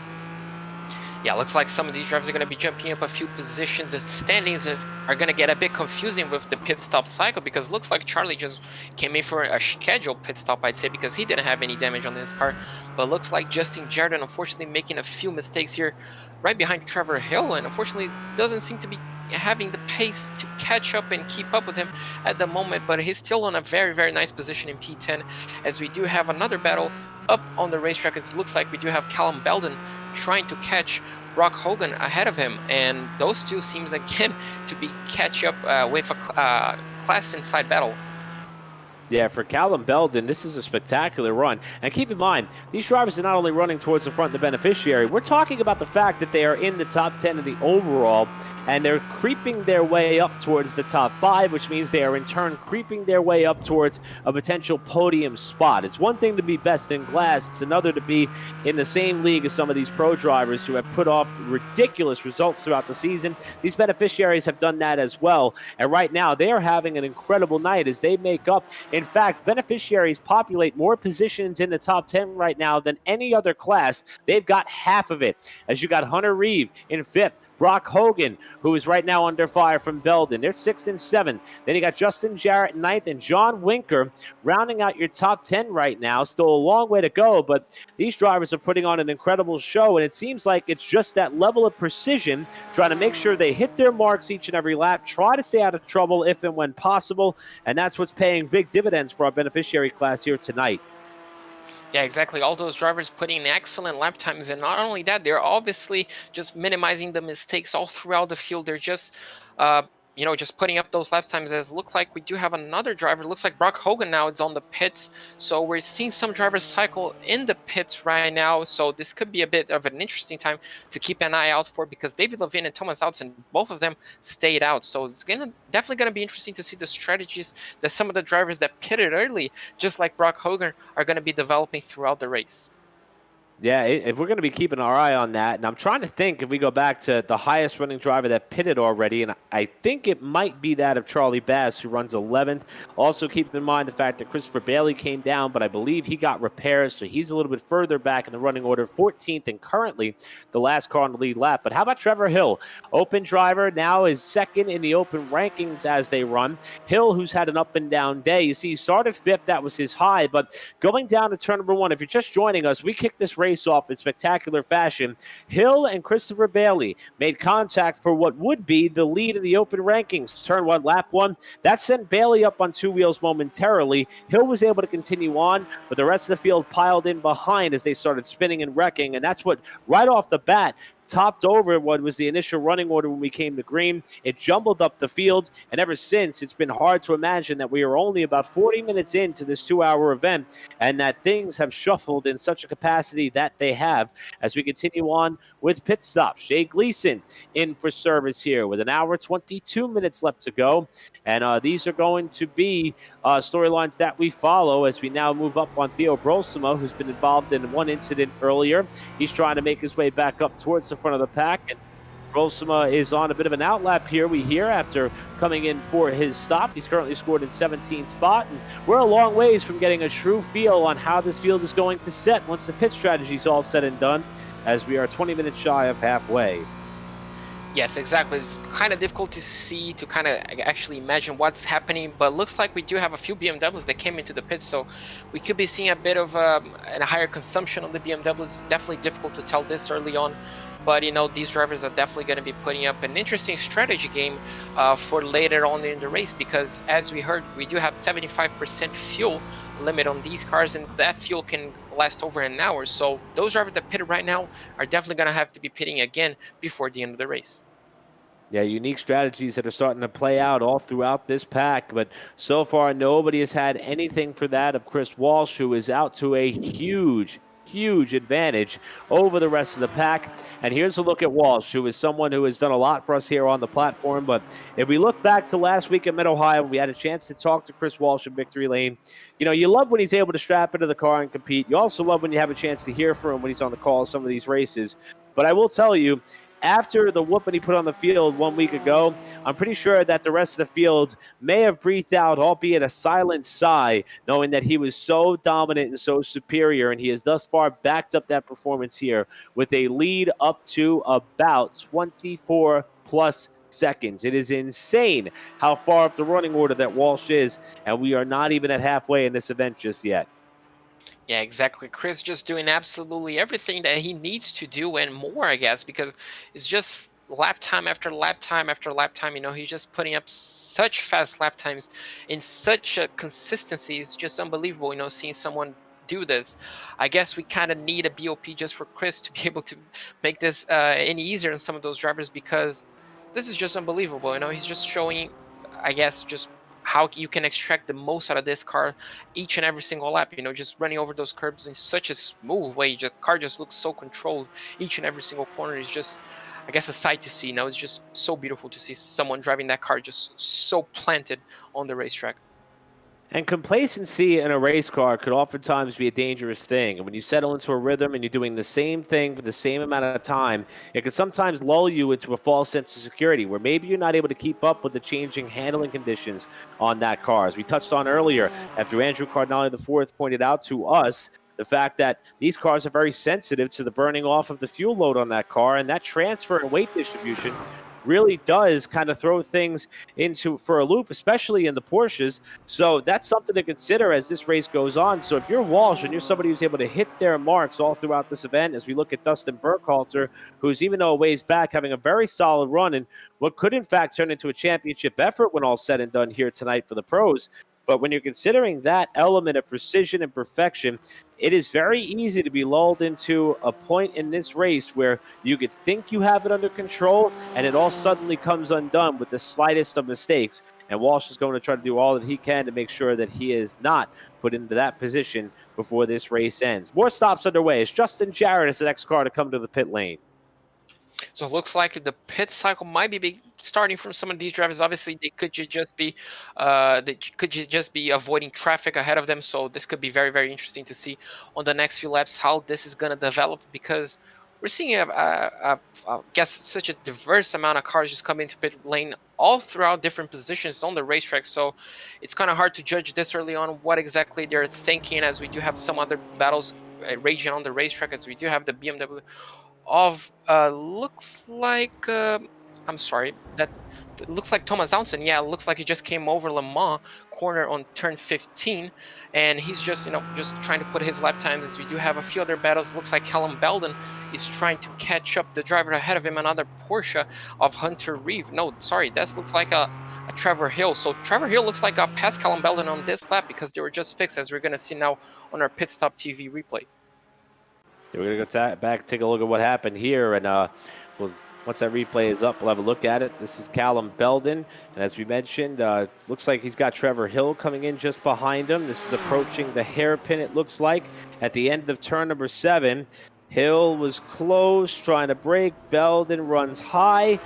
Yeah, looks like some of these drivers are going to be jumping up a few positions. The standings are going to get a bit confusing with the pit stop cycle, because it looks like Charlie just came in for a scheduled pit stop, I'd say, because he didn't have any damage on his car. But looks like Justin Jarrett, unfortunately, making a few mistakes here right behind Trevor Hill, and unfortunately doesn't seem to be having the pace to catch up and keep up with him at the moment. But he's still on a very, very nice position in P10, as we do have another battle up on the racetrack. It looks like we do have Callum Belden trying to catch Brock Hogan ahead of him, and those two seems again to be catch up with a class inside battle. Yeah, for Callum Belden, this is a spectacular run. And keep in mind, these drivers are not only running towards the front of the beneficiary, we're talking about the fact that they are in the top 10 of the overall, and they're creeping their way up towards the top 5, which means they are in turn creeping their way up towards a potential podium spot. It's one thing to be best in class, it's another to be in the same league as some of these pro drivers who have put off ridiculous results throughout the season. These beneficiaries have done that as well, and right now they are having an incredible night as they make up. In fact, beneficiaries populate more positions in the top 10 right now than any other class. They've got half of it, as you got Hunter Reeve in 5th, Brock Hogan, who is right now under fire from Belden. They're 6th and 7th. Then you got Justin Jarrett 9th and John Winker rounding out your top 10 right now. Still a long way to go, but these drivers are putting on an incredible show, and it seems like it's just that level of precision, trying to make sure they hit their marks each and every lap, try to stay out of trouble if and when possible, and that's what's paying big dividends for our beneficiary class here tonight. Yeah, exactly. All those drivers putting in excellent lap times, and not only that, they're obviously just minimizing the mistakes all throughout the field. They're just, just putting up those lap times. As look like we do have another driver. Looks like Brock Hogan now is on the pits, so we're seeing some drivers cycle in the pits right now. So this could be a bit of an interesting time to keep an eye out for, because David Levine and Thomas Outson, both of them stayed out. So it's definitely gonna be interesting to see the strategies that some of the drivers that pitted early, just like Brock Hogan, are gonna be developing throughout the race. Yeah, if we're going to be keeping our eye on that, and I'm trying to think if we go back to the highest running driver that pitted already, and I think it might be that of Charlie Bass, who runs 11th. Also keep in mind the fact that Christopher Bailey came down, but I believe he got repairs, so he's a little bit further back in the running order, 14th, and currently the last car on the lead lap. But how about Trevor Hill? Open driver, now is second in the open rankings as they run. Hill, who's had an up and down day. You see, he started 5th, that was his high, but going down to turn number 1, if you're just joining us, we kicked this race off in spectacular fashion. Hill and Christopher Bailey made contact for what would be the lead in the open rankings. Turn 1, lap 1. That sent Bailey up on 2 wheels momentarily. Hill was able to continue on, but the rest of the field piled in behind as they started spinning and wrecking, and that's what, right off the bat, topped over what was the initial running order when we came to green. It jumbled up the field, and ever since, it's been hard to imagine that we are only about 40 minutes into this 2-hour event, and that things have shuffled in such a capacity that they have. As we continue on with pit stops, Jay Gleason in for service here with 1 hour, 22 minutes left to go, and these are going to be storylines that we follow as we now move up on Theo Brosima, who's been involved in one incident earlier. He's trying to make his way back up towards the front of the pack, and Brosima is on a bit of an outlap here, we hear, after coming in for his stop. He's currently scored in 17th spot, and we're a long ways from getting a true feel on how this field is going to set once the pit strategy is all said and done, as we are 20 minutes shy of halfway. Yes, exactly. It's kind of difficult to see, to kind of actually imagine what's happening, but looks like we do have a few BMWs that came into the pit, so we could be seeing a bit of a higher consumption on the BMWs. Definitely difficult to tell this early on, but you know, these drivers are definitely going to be putting up an interesting strategy game for later on in the race, because as we heard, we do have 75% fuel limit on these cars, and that fuel can last over an hour. So those drivers that pitted right now are definitely going to have to be pitting again before the end of the race. Yeah, unique strategies that are starting to play out all throughout this pack, but so far nobody has had anything for that of Chris Walsh, who is out to a huge advantage over the rest of the pack. And here's a look at Walsh, who is someone who has done a lot for us here on the platform. But if we look back to last week at Mid-Ohio, we had a chance to talk to Chris Walsh in Victory Lane. You know, you love when he's able to strap into the car and compete. You also love when you have a chance to hear from him when he's on the call of some of these races. But I will tell you, after the whooping he put on the field 1 week ago, I'm pretty sure that the rest of the field may have breathed out, albeit a silent sigh, knowing that he was so dominant and so superior, and he has thus far backed up that performance here with a lead up to about 24 plus seconds. It is insane how far up the running order that Walsh is, and we are not even at halfway in this event just yet. Yeah, exactly. Chris just doing absolutely everything that he needs to do and more, I guess, because it's just lap time after lap time after lap time. You know, he's just putting up such fast lap times in such a consistency. It's just unbelievable, you know, seeing someone do this. I guess we kind of need a BOP just for Chris to be able to make this any easier on some of those drivers, because this is just unbelievable. You know, he's just showing, I guess, just how you can extract the most out of this car each and every single lap, you know, just running over those curbs in such a smooth way. The car just looks so controlled. Each and every single corner is just, I guess, a sight to see. You know, it's just so beautiful to see someone driving that car just so planted on the racetrack. And complacency in a race car could oftentimes be a dangerous thing. And when you settle into a rhythm and you're doing the same thing for the same amount of time, it can sometimes lull you into a false sense of security where maybe you're not able to keep up with the changing handling conditions on that car. As we touched on earlier, after Andrew Cardinale IV pointed out to us the fact that these cars are very sensitive to the burning off of the fuel load on that car, and that transfer and weight distribution really does kind of throw things into for a loop, especially in the Porsches. So that's something to consider as this race goes on. So if you're Walsh and you're somebody who's able to hit their marks all throughout this event, as we look at Dustin Burkhalter, who's, even though a ways back, having a very solid run and what could in fact turn into a championship effort when all said and done here tonight for the pros. But when you're considering that element of precision and perfection, it is very easy to be lulled into a point in this race where you could think you have it under control, and it all suddenly comes undone with the slightest of mistakes. And Walsh is going to try to do all that he can to make sure that he is not put into that position before this race ends. More stops underway as Justin Jarrett is the next car to come to the pit lane. So it looks like the pit cycle might be starting from some of these drivers. Obviously, they could just be avoiding traffic ahead of them. So this could be very, very interesting to see on the next few laps how this is going to develop, because we're seeing I guess such a diverse amount of cars just coming into pit lane all throughout different positions on the racetrack. So it's kind of hard to judge this early on what exactly they're thinking, as we do have some other battles raging on the racetrack, as we do have the BMW of looks like I'm sorry, that looks like Thomas Townsend. Yeah, it looks like he just came over Le Mans corner on turn 15, and he's just just trying to put his lap times, as we do have a few other battles. Looks like Callum Belden is trying to catch up the driver ahead of him, another Porsche of Hunter Reeve. No, sorry, that looks like a Trevor Hill. So Trevor Hill looks like got past Callum Belden on this lap, because they were just fixed, as we're going to see now on our Pit Stop TV replay. Yeah, we're going to go back, take a look at what happened here, and once that replay is up, we'll have a look at it. This is Callum Belden, and as we mentioned, looks like he's got Trevor Hill coming in just behind him. This is approaching the hairpin, it looks like, at the end of turn number 7. Hill was close, trying to brake. Belden runs high,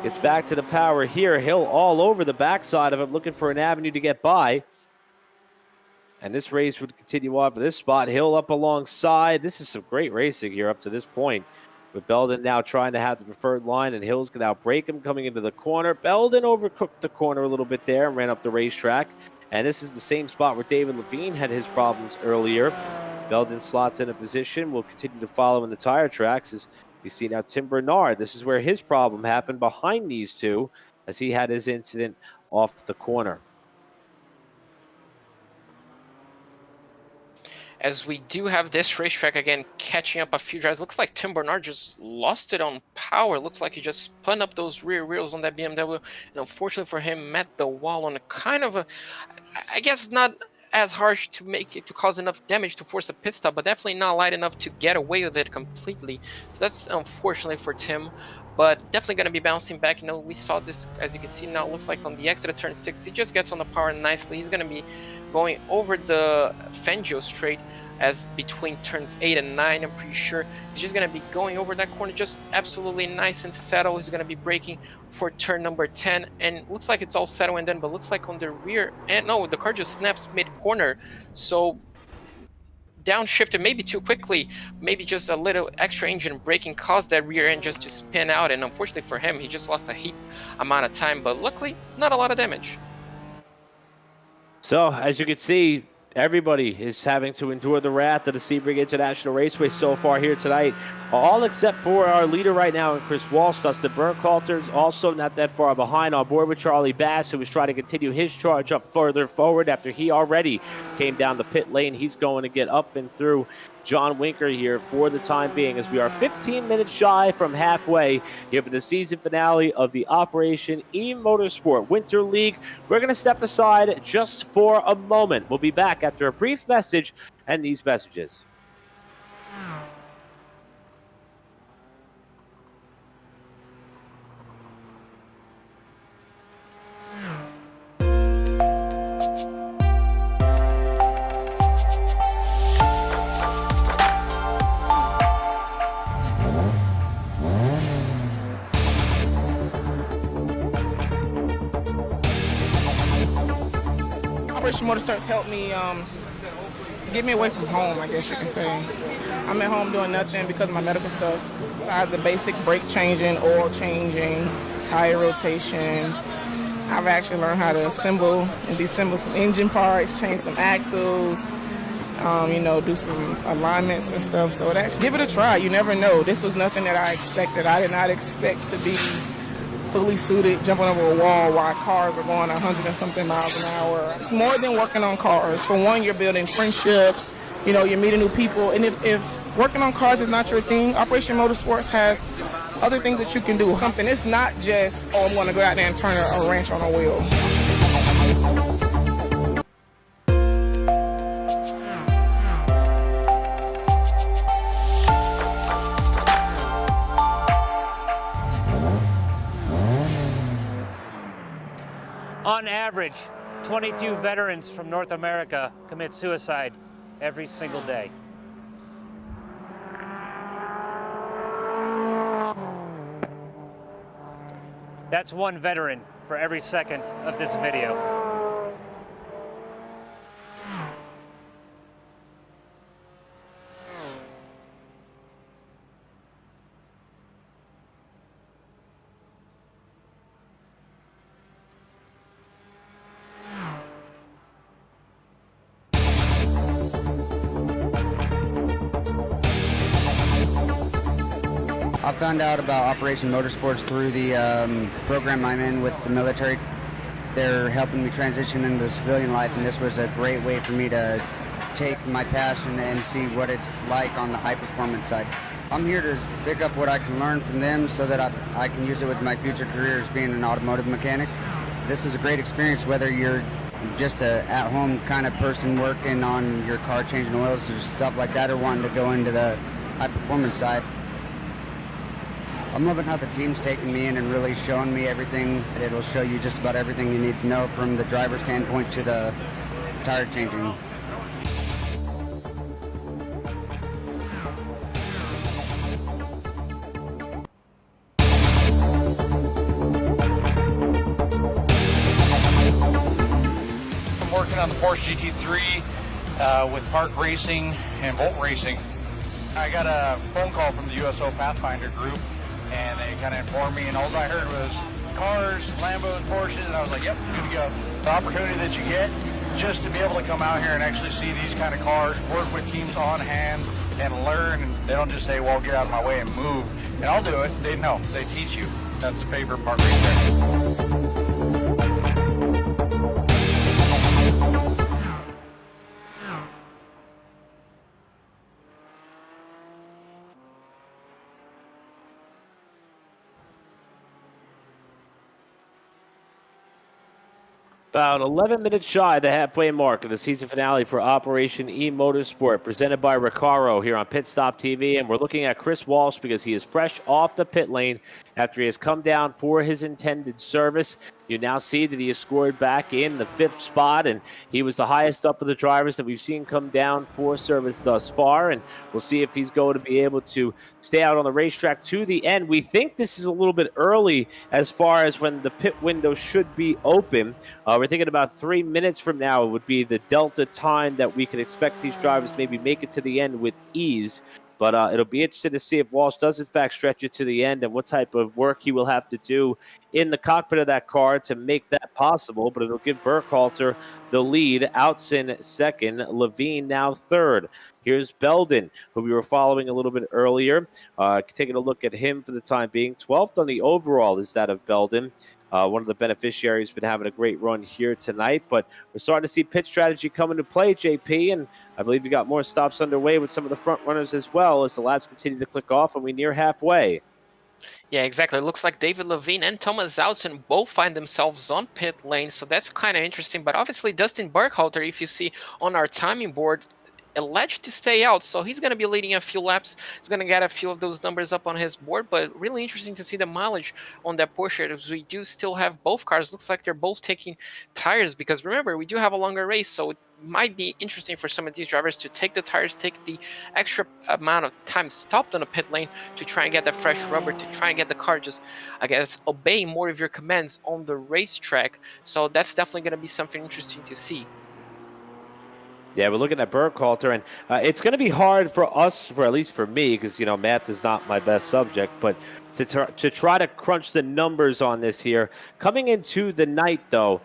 gets back to the power here. Hill all over the backside of him, looking for an avenue to get by. And this race would continue off of this spot. Hill up alongside. This is some great racing here up to this point, with Belden now trying to have the preferred line, and Hill's going to outbrake him coming into the corner. Belden overcooked the corner a little bit there and ran up the racetrack. And this is the same spot where David Levine had his problems earlier. Belden slots in a position. We'll continue to follow in the tire tracks as you see now Tim Bernard. This is where his problem happened, behind these two, as he had his incident off the corner. As we do have this racetrack again catching up a few drivers. Looks like Tim Bernard just lost it on power. Looks like he just spun up those rear wheels on that BMW, and unfortunately for him, met the wall on a kind of a, I guess not as harsh to make it to cause enough damage to force a pit stop, but definitely not light enough to get away with it completely. So that's unfortunately for Tim, but definitely going to be bouncing back. We saw this, as you can see now, it looks like on the exit of turn 6, he just gets on the power nicely. He's going to be going over the Fangio straight, as between turns 8 and 9, I'm pretty sure. He's just going to be going over that corner just absolutely nice and settled. He's going to be braking for turn number 10, and looks like it's all settled and done, but looks like on the rear, and no, the car just snaps mid-corner, so downshifted maybe too quickly, maybe just a little extra engine braking caused that rear end just to spin out, and unfortunately for him, he just lost a heap amount of time, but luckily, not a lot of damage. So, as you can see, everybody is having to endure the wrath of the Sebring International Raceway so far here tonight, all except for our leader right now, Chris Walsh. Dustin Burkhalter is also not that far behind, on board with Charlie Bass, who was trying to continue his charge up further forward after he already came down the pit lane. He's going to get up and through John Winker here for the time being, as we are 15 minutes shy from halfway here for the season finale of the Operation eMotorsport Winter League. We're going to step aside just for a moment. We'll be back after a brief message and these messages. Operation Motorstarts helped me get me away from home, I guess you can say. I'm at home doing nothing because of my medical stuff. Besides the basic brake changing, oil changing, tire rotation. I've actually learned how to assemble and disassemble some engine parts, change some axles, do some alignments and stuff. So give it a try. You never know. This was nothing that I expected. I did not expect to be fully suited, jumping over a wall while cars are going 100 and something miles an hour. It's more than working on cars. For one, you're building friendships, you're meeting new people. And if working on cars is not your thing, Operation Motorsports has other things that you can do. Something, it's not just, I'm going to go out there and turn a wrench on a wheel. On average, 22 veterans from North America commit suicide every single day. That's one veteran for every second of this video. I found out about Operation Motorsports through the program I'm in with the military. They're helping me transition into the civilian life, and this was a great way for me to take my passion and see what it's like on the high-performance side. I'm here to pick up what I can learn from them so that I can use it with my future career as being an automotive mechanic. This is a great experience whether you're just a at-home kind of person working on your car, changing oils or stuff like that, or wanting to go into the high-performance side. I'm loving how the team's taking me in and really showing me everything. It'll show you just about everything you need to know from the driver's standpoint to the tire changing. I'm working on the Porsche GT3 with Park Racing and Bolt Racing. I got a phone call from the USO Pathfinder group, and they kind of informed me, and all I heard was cars, Lambos, Porsches, and I was like, yep, good to go. The opportunity that you get just to be able to come out here and actually see these kind of cars, work with teams on hand, and learn. And they don't just say, well, get out of my way and move, and I'll do it. They know. They teach you. That's the favorite part right there. About 11 minutes shy of the halfway mark of the season finale for Operation eMotorsport, presented by Recaro here on Pit Stop TV. And we're looking at Chris Walsh because he is fresh off the pit lane after he has come down for his intended service. You now see that he has scored back in the 5th spot, and he was the highest up of the drivers that we've seen come down for service thus far. And we'll see if he's going to be able to stay out on the racetrack to the end. We think this is a little bit early as far as when the pit window should be open. We're thinking about 3 minutes from now would be the delta time that we could expect these drivers to maybe make it to the end with ease. But it'll be interesting to see if Walsh does, in fact, stretch it to the end and what type of work he will have to do in the cockpit of that car to make that possible. But it'll give Burkhalter the lead. Outson second. Levine now third. Here's Belden, who we were following a little bit earlier. Taking a look at him for the time being. 12th on the overall is that of Belden. One of the beneficiaries been having a great run here tonight, but we're starting to see pit strategy come into play, JP, and I believe you got more stops underway with some of the front runners as well as the laps continue to click off and we near halfway. Yeah, exactly. It looks like David Levine and Thomas Outson both find themselves on pit lane, so that's kind of interesting. But obviously, Dustin Burkhalter, if you see on our timing board, alleged to stay out, so he's going to be leading a few laps. He's going to get a few of those numbers up on his board, but really interesting to see the mileage on that Porsche, as we do still have both cars. Looks like they're both taking tires, because remember, we do have a longer race, so it might be interesting for some of these drivers to take the tires, take the extra amount of time stopped on a pit lane to try and get the fresh rubber, to try and get the car just, I guess, obey more of your commands on the racetrack. So that's definitely going to be something interesting to see. Yeah, we're looking at Burkhalter, and it's going to be hard for us, for at least for me, because, you know, math is not my best subject, but to try to crunch the numbers on this here. Coming into the night, though,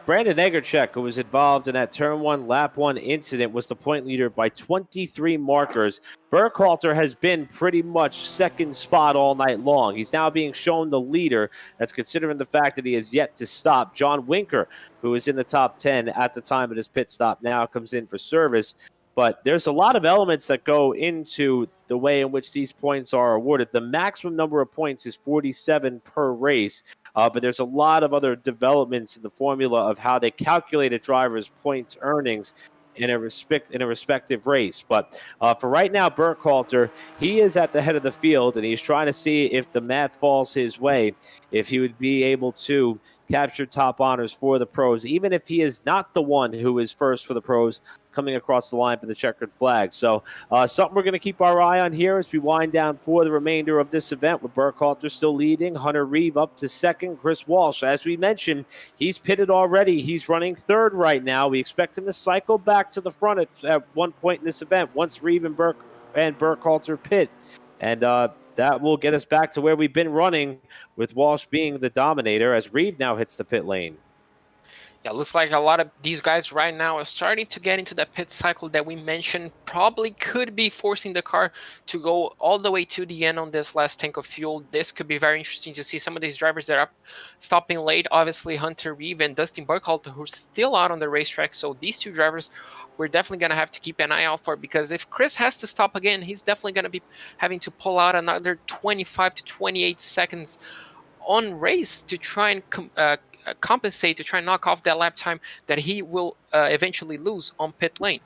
Brandon Egerchek, who was involved in that Turn 1, Lap 1 incident, was the point leader by 23 markers. Burkhalter has been pretty much second spot all night long. He's now being shown the leader. That's considering the fact that he has yet to stop. John Winker, who was in the top 10 at the time of his pit stop, now comes in for service. But there's a lot of elements that go into the way in which these points are awarded. The maximum number of points is 47 per race, but there's a lot of other developments in the formula of how they calculate a driver's points earnings in a respective race. But for right now, Burkhalter, he is at the head of the field, and he's trying to see if the math falls his way, if he would be able to captured top honors for the pros, even if he is not the one who is first for the pros coming across the line for the checkered flag. So something we're going to keep our eye on here as we wind down for the remainder of this event, with Burkhalter still leading, Hunter Reeve up to second, Chris Walsh, as we mentioned, he's pitted already. He's running third right now. We expect him to cycle back to the front at one point in this event once Reeve and Burkhalter pit. And that will get us back to where we've been running, with Walsh being the dominator as Reeve now hits the pit lane. Yeah, looks like a lot of these guys right now are starting to get into that pit cycle that we mentioned. Probably could be forcing the car to go all the way to the end on this last tank of fuel. This could be very interesting to see some of these drivers that are stopping late. Obviously, Hunter Reeve and Dustin Burkhalter, who's still out on the racetrack. So these two drivers, we're definitely going to have to keep an eye out for, because if Chris has to stop again, he's definitely going to be having to pull out another 25 to 28 seconds on race to try and compensate, to try and knock off that lap time that he will eventually lose on pit lane.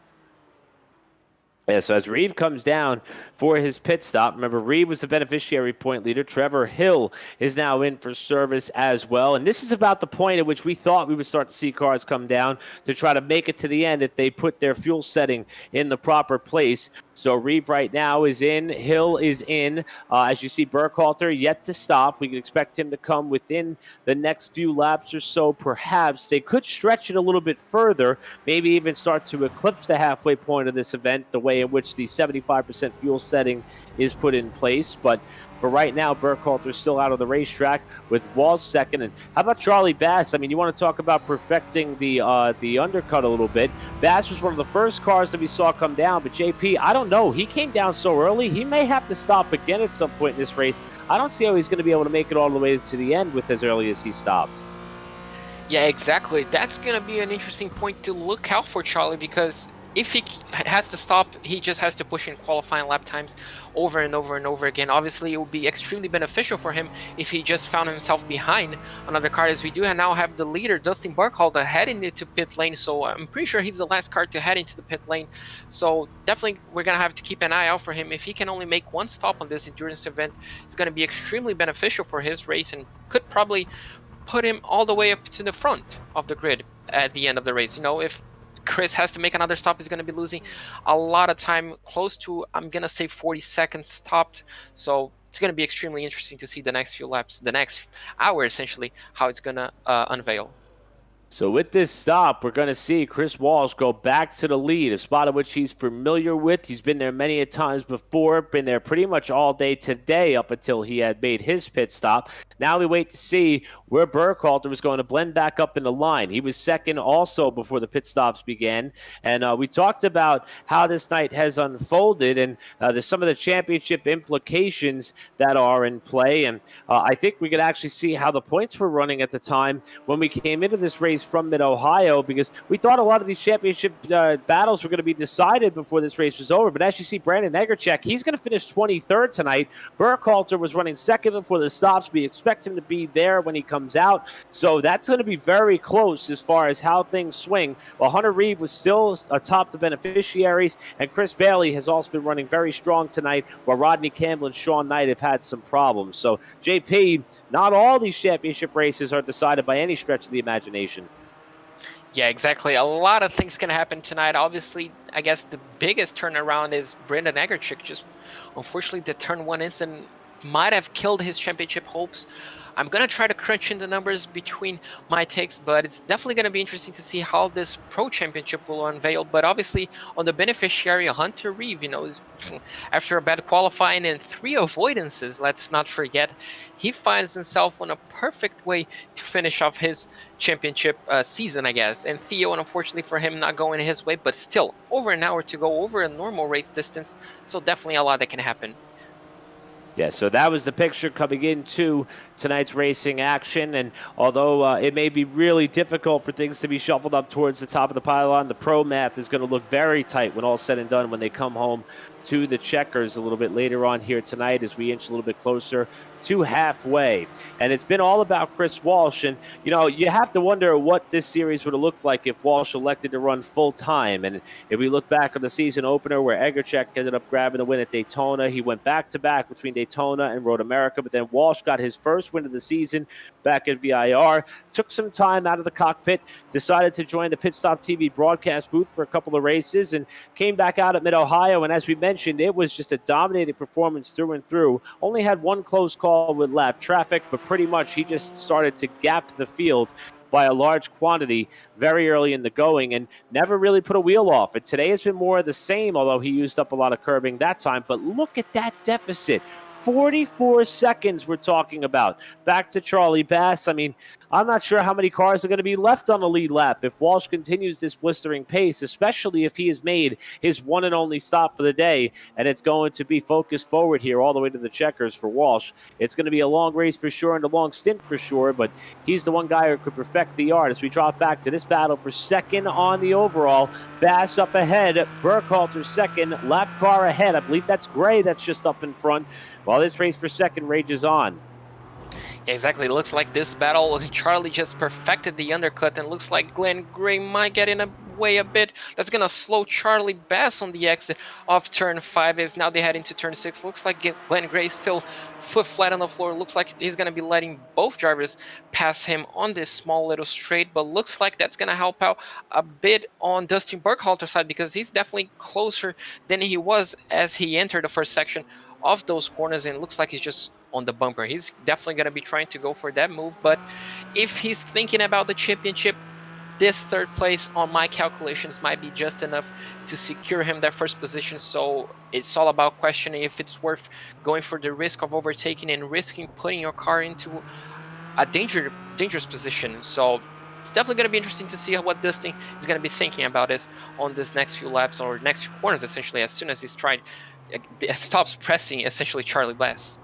Yeah, so as Reeve comes down for his pit stop, remember, Reeve was the beneficiary point leader. Trevor Hill is now in for service as well. And this is about the point at which we thought we would start to see cars come down to try to make it to the end if they put their fuel setting in the proper place. So Reeve right now is in, Hill is in. As you see, Burkhalter yet to stop. We can expect him to come within the next few laps or so, perhaps. They could stretch it a little bit further, maybe even start to eclipse the halfway point of this event, the way in which the 75% fuel setting is put in place. But for right now, Burkhalter's still out of the racetrack with Walsh second. And how about Charlie Bass? I mean, you want to talk about perfecting the undercut a little bit. Bass was one of the first cars that we saw come down, but JP, I don't know. He came down so early, he may have to stop again at some point in this race. I don't see how he's going to be able to make it all the way to the end with as early as he stopped. Yeah, exactly. That's going to be an interesting point to look out for Charlie, because if he has to stop, he just has to push in qualifying lap times over and over and over again. Obviously, it would be extremely beneficial for him if he just found himself behind another car, as we do now have the leader, Dustin Burkhalter, heading into pit lane. So I'm pretty sure he's the last car to head into the pit lane. So definitely we're going to have to keep an eye out for him. If he can only make one stop on this endurance event, it's going to be extremely beneficial for his race and could probably put him all the way up to the front of the grid at the end of the race. You know, if Chris has to make another stop, he's going to be losing a lot of time, close to, I'm going to say 40 seconds stopped. So it's going to be extremely interesting to see the next few laps, the next hour essentially, how it's going to unveil. So with this stop, we're going to see Chris Walsh go back to the lead, a spot of which he's familiar with. He's been there many a times before, been there pretty much all day today up until he had made his pit stop. Now we wait to see where Burkhalter was going to blend back up in the line. He was second also before the pit stops began. And we talked about how this night has unfolded, and there's some of the championship implications that are in play. And I think we could actually see how the points were running at the time when we came into this race from Mid-Ohio, because we thought a lot of these championship battles were going to be decided before this race was over. But as you see, Brandon Egerchek, he's going to finish 23rd tonight. Burkhalter was running second before the stops. We expect him to be there when he comes out. So that's going to be very close as far as how things swing. While Hunter Reeve was still atop the beneficiaries, and Chris Bailey has also been running very strong tonight, while Rodney Campbell and Sean Knight have had some problems. So, JP, not all these championship races are decided by any stretch of the imagination. Yeah, exactly. A lot of things can happen tonight. Obviously, I guess the biggest turnaround is Brendan Egerchik. Just unfortunately, the turn one incident might have killed his championship hopes. I'm going to try to crunch in the numbers between my takes, but it's definitely going to be interesting to see how this Pro Championship will unveil. But obviously, on the beneficiary, Hunter Reeve, you know, after a bad qualifying and 3 avoidances, let's not forget, he finds himself on a perfect way to finish off his championship season, I guess. And Theo, unfortunately for him, not going his way, but still, over an hour to go, over a normal race distance. So definitely a lot that can happen. Yeah, so that was the picture coming into tonight's racing action. And although it may be really difficult for things to be shuffled up towards the top of the pylon, the pro math is going to look very tight when all's said and done when they come home to the checkers a little bit later on here tonight as we inch a little bit closer to halfway. And it's been all about Chris Walsh. And, you know, you have to wonder what this series would have looked like if Walsh elected to run full time. And if we look back on the season opener where Egerchek ended up grabbing the win at Daytona, he went back-to-back between Daytona and Road America. But then Walsh got his first win of the season back at VIR, took some time out of the cockpit, decided to join the Pit Stop TV broadcast booth for a couple of races, and came back out at Mid-Ohio. And as we mentioned, it was just a dominating performance through and through. Only had one close call with lap traffic, but pretty much he just started to gap the field by a large quantity very early in the going and never really put a wheel off. And today has been more of the same, although he used up a lot of curbing that time. But look at that deficit. 44 seconds we're talking about. Back to Charlie Bass. I mean, I'm not sure how many cars are going to be left on the lead lap if Walsh continues this blistering pace, especially if he has made his one and only stop for the day, and it's going to be focused forward here all the way to the checkers for Walsh. It's going to be a long race for sure and a long stint for sure, but he's the one guy who could perfect the art as we drop back to this battle for second on the overall. Bass up ahead, Burkhalter second, lap car ahead. I believe that's Gray that's just up in front while this race for second rages on. Exactly. It looks like this battle, Charlie just perfected the undercut, and looks like Glenn Gray might get in the way a bit. That's going to slow Charlie Bass on the exit of turn 5 as now they head into turn 6. Looks like Glenn Gray still foot flat on the floor. Looks like he's going to be letting both drivers pass him on this small little straight, but looks like that's going to help out a bit on Dustin Burkhalter's side because he's definitely closer than he was as he entered the first section of those corners, and it looks like he's just on the bumper. He's definitely going to be trying to go for that move, but if he's thinking about the championship, this third place on my calculations might be just enough to secure him that first position. So it's all about questioning if it's worth going for the risk of overtaking and risking putting your car into a dangerous position. So it's definitely going to be interesting to see what Dustin is going to be thinking about this on this next few laps or next few corners, essentially, as soon as he's stops pressing essentially Charlie Bass.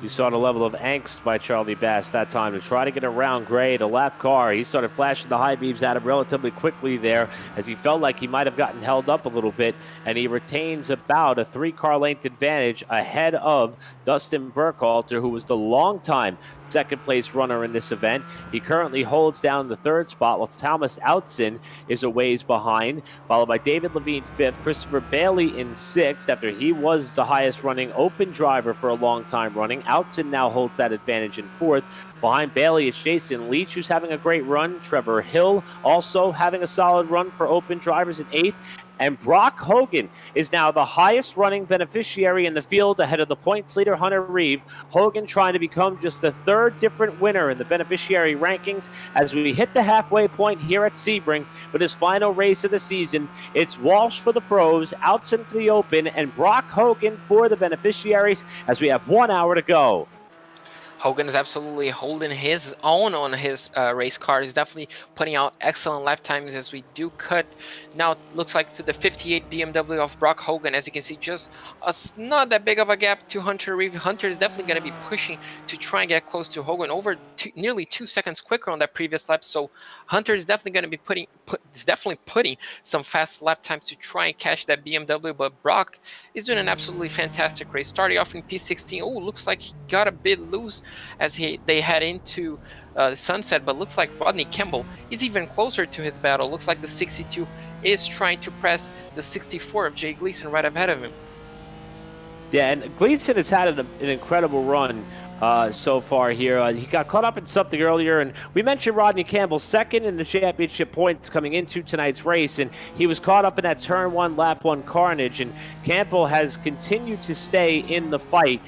You saw the level of angst by Charlie Bass that time to try to get around Gray, the lap car. He started flashing the high beams at him relatively quickly there as he felt like he might have gotten held up a little bit, and he retains about a 3-car length advantage ahead of Dustin Burkhalter, who was the longtime second place runner in this event. He currently holds down the third spot, while Thomas Outson is a ways behind, followed by David Levine 5th, Christopher Bailey in 6th after he was the highest running open driver for a long time running. Outson now holds that advantage in 4th. Behind Bailey, it's Jason Leach, who's having a great run. Trevor Hill also having a solid run for open drivers in 8th. And Brock Hogan is now the highest running beneficiary in the field ahead of the points leader, Hunter Reeve. Hogan trying to become just the 3rd different winner in the beneficiary rankings as we hit the halfway point here at Sebring for this final race of the season. It's Walsh for the pros, Outson for the open, and Brock Hogan for the beneficiaries as we have 1 hour to go. Hogan is absolutely holding his own on his race car. He's definitely putting out excellent lap times as we do cut. Now it looks like to the 58 BMW of Brock Hogan. As you can see, just not that big of a gap to Hunter Reeve. Hunter is definitely going to be pushing to try and get close to Hogan, over nearly 2 seconds quicker on that previous lap. So Hunter is definitely going to be putting some fast lap times to try and catch that BMW. But Brock is doing an absolutely fantastic race. Starting off in P16. Oh, looks like he got a bit loose as they head into the sunset, but looks like Rodney Campbell is even closer to his battle. Looks like the 62 is trying to press the 64 of Jay Gleason right ahead of him. Yeah, and Gleason has had an incredible run so far here. He got caught up in something earlier, and we mentioned Rodney Campbell second in the championship points coming into tonight's race, and he was caught up in that turn 1, lap 1 carnage, and Campbell has continued to stay in the fight,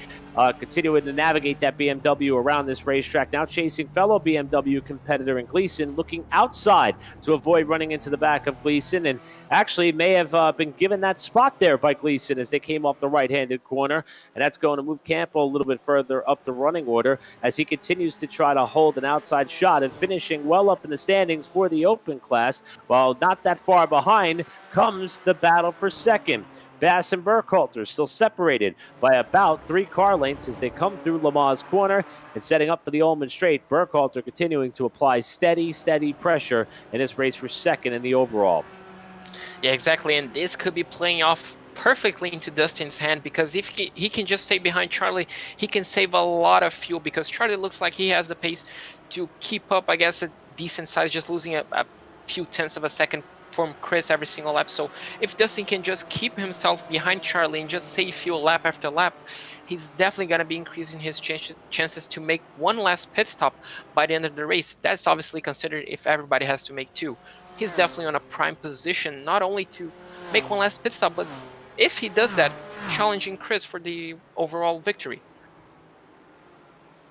continuing to navigate that BMW around this racetrack, now chasing fellow BMW competitor in Gleason, looking outside to avoid running into the back of Gleason, and actually may have been given that spot there by Gleason as they came off the right-handed corner, and that's going to move Campbell a little bit further up the running order as he continues to try to hold an outside shot and finishing well up in the standings for the open class, while not that far behind comes the battle for second. Bass and Burkhalter still separated by about 3 car lengths as they come through Lamar's corner and setting up for the Ullman Straight. Burkhalter continuing to apply steady pressure in this race for second in the overall. Yeah, exactly, and this could be playing off perfectly into Dustin's hand, because if he can just stay behind Charlie, he can save a lot of fuel, because Charlie looks like he has the pace to keep up, I guess, a decent size, just losing a few tenths of a second from Chris every single lap. So if Dustin can just keep himself behind Charlie and just save fuel lap after lap, he's definitely going to be increasing his chances to make one last pit stop by the end of the race. That's obviously considered if everybody has to make two. He's definitely on a prime position, not only to make one last pit stop, but if he does that, challenging Chris for the overall victory.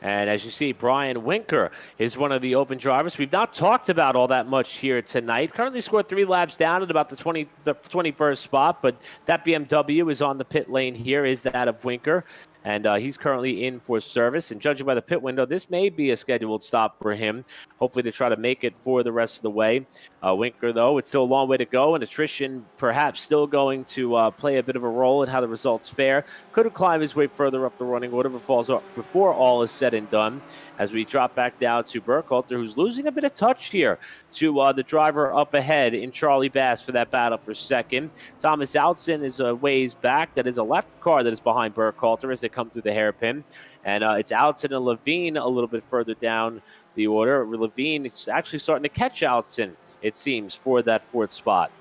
And as you see, Brian Winker is one of the open drivers we've not talked about all that much here tonight. Currently scored 3 laps down at about the 21st spot, but that BMW is on the pit lane here, is that of Winker. And he's currently in for service. And judging by the pit window, this may be a scheduled stop for him, hopefully to try to make it for the rest of the way. Winker, though, it's still a long way to go, and attrition perhaps still going to play a bit of a role in how the results fare. Could have climbed his way further up the running order before all is said and done, as we drop back down to Burkhalter, who's losing a bit of touch here to the driver up ahead in Charlie Bass for that battle for second. Thomas Outson is a ways back. That is a left car that is behind Burkhalter as they come through the hairpin. And it's Outson and Levine a little bit further down the order. Levine is actually starting to catch Outson, it seems, for that 4th spot.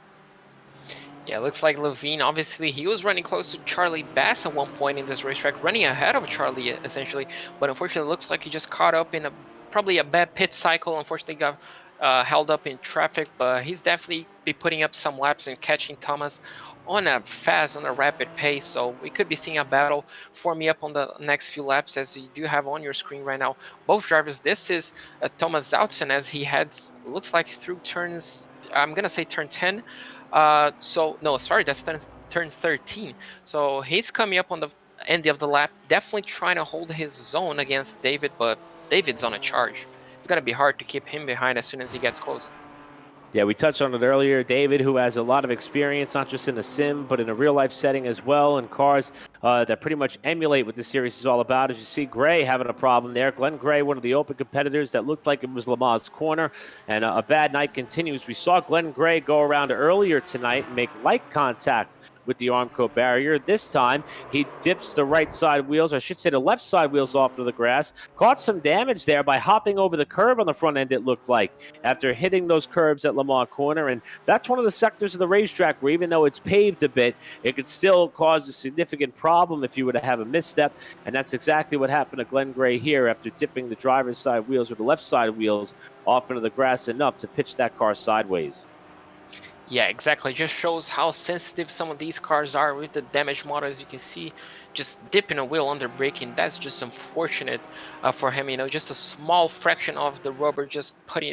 Yeah, it looks like Levine, obviously, he was running close to Charlie Bass at one point in this racetrack, running ahead of Charlie, essentially. But unfortunately, it looks like he just caught up in probably a bad pit cycle. Unfortunately, got held up in traffic, but he's definitely be putting up some laps and catching Thomas on a rapid pace. So we could be seeing a battle forming up on the next few laps, as you do have on your screen right now. Both drivers, this is Thomas Outson, as he heads, looks like through turns, I'm going to say turn 10. That's turn 13. So he's coming up on the end of the lap, definitely trying to hold his zone against David, but David's on a charge. It's going to be hard to keep him behind as soon as he gets close. Yeah, we touched on it earlier. David, who has a lot of experience, not just in a sim, but in a real-life setting as well, and cars that pretty much emulate what this series is all about. As you see, Gray having a problem there. Glenn Gray, one of the open competitors that looked like it was Lamar's corner, and a bad night continues. We saw Glenn Gray go around earlier tonight and make light contact with the Armco barrier. This time, he dips the right side wheels, or I should say the left side wheels off of the grass. Caught some damage there by hopping over the curb on the front end, it looked like, after hitting those curbs at Lamar Corner. And that's one of the sectors of the racetrack where, even though it's paved a bit, it could still cause a significant problem if you were to have a misstep. And that's exactly what happened to Glenn Gray here after dipping the driver's side wheels or the left side wheels off into the grass enough to pitch that car sideways. Yeah, exactly. Just shows how sensitive some of these cars are with the damage model. As you can see, just dipping a wheel under braking, that's just unfortunate for him. You know, just a small fraction of the rubber just put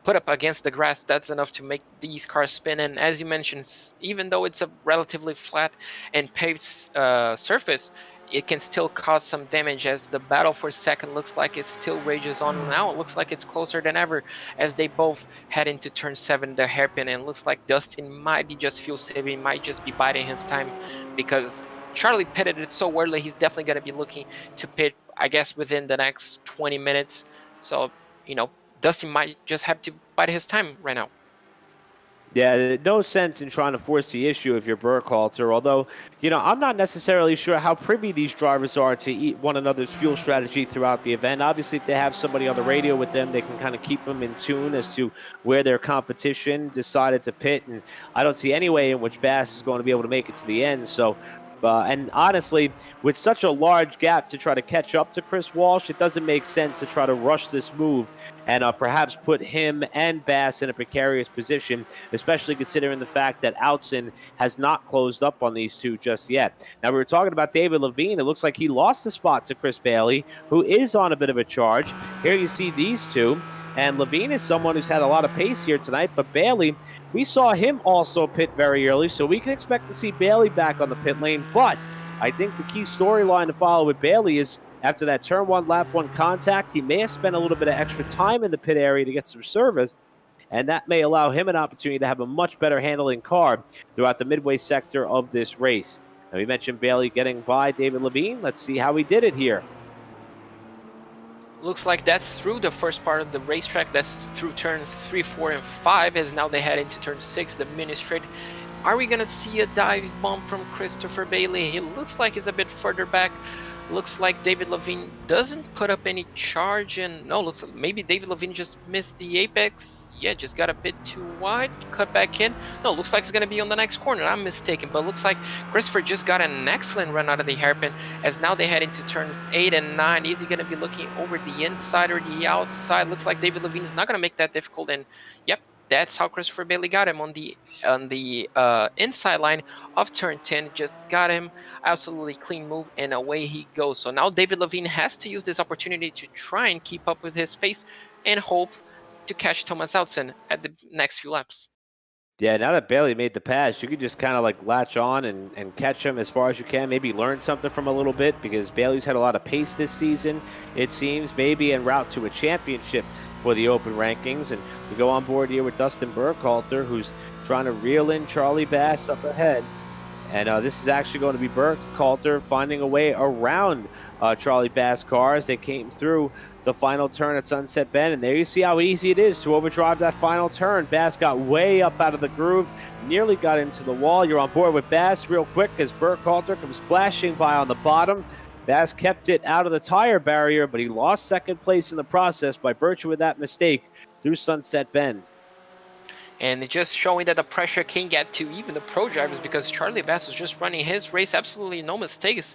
up against the grass, that's enough to make these cars spin. And as you mentioned, even though it's a relatively flat and paved surface, it can still cause some damage, as the battle for second looks like it still rages on. Now it looks like it's closer than ever as they both head into turn 7, the hairpin, and it looks like Dustin might be just fuel saving, might just be biding his time, because Charlie pitted it so early. He's definitely going to be looking to pit, I guess, within the next 20 minutes. So, you know, Dustin might just have to bide his time right now. Yeah, no sense in trying to force the issue if you're Burkhalter, although, you know, I'm not necessarily sure how privy these drivers are to eat one another's fuel strategy throughout the event. Obviously, if they have somebody on the radio with them, they can kind of keep them in tune as to where their competition decided to pit, and I don't see any way in which Bass is going to be able to make it to the end. So, and honestly, with such a large gap to try to catch up to Chris Walsh, it doesn't make sense to try to rush this move and perhaps put him and Bass in a precarious position, especially considering the fact that Outson has not closed up on these two just yet. Now, we were talking about David Levine. It looks like he lost the spot to Chris Bailey, who is on a bit of a charge. Here you see these two. And Levine is someone who's had a lot of pace here tonight, but Bailey, we saw him also pit very early, so we can expect to see Bailey back on the pit lane. But I think the key storyline to follow with Bailey is after that turn 1, lap 1 contact, he may have spent a little bit of extra time in the pit area to get some service, and that may allow him an opportunity to have a much better handling car throughout the midway sector of this race. Now, we mentioned Bailey getting by David Levine. Let's see how he did it here. Looks like that's through the first part of the racetrack. That's through turns 3, 4, and 5, as now they head into turn 6, the mini straight. Are we gonna see a dive bomb from Christopher Bailey? He looks like he's a bit further back. Looks like David Levine doesn't put up any charge, and no, looks like maybe David Levine just missed the apex. Yeah, just got a bit too wide, cut back in. No, looks like it's gonna be on the next corner. I'm mistaken, but looks like Christopher just got an excellent run out of the hairpin, as now they head into turns 8 and 9. Is he gonna be looking over the inside or the outside? Looks like David Levine is not gonna make that difficult, and yep, that's how Christopher Bailey got him on the inside line of turn 10. Just got him, absolutely clean move, and away he goes. So now David Levine has to use this opportunity to try and keep up with his pace and hope to catch Thomas Outson at the next few laps. Yeah, now that Bailey made the pass, you could just kind of like latch on and catch him as far as you can. Maybe learn something from a little bit, because Bailey's had a lot of pace this season, it seems, maybe en route to a championship for the open rankings. And we go on board here with Dustin Burkhalter, who's trying to reel in Charlie Bass up ahead. And this is actually going to be Burkhalter finding a way around Charlie Bass' car as they came through the final turn at Sunset Bend. And there you see how easy it is to overdrive that final turn. Bass got way up out of the groove, nearly got into the wall. You're on board with Bass real quick as Burkhalter comes flashing by on the bottom. Bass kept it out of the tire barrier, but he lost second place in the process by virtue of that mistake through Sunset Bend. And it's just showing that the pressure can get to even the pro drivers, because Charlie Bass was just running his race, absolutely no mistakes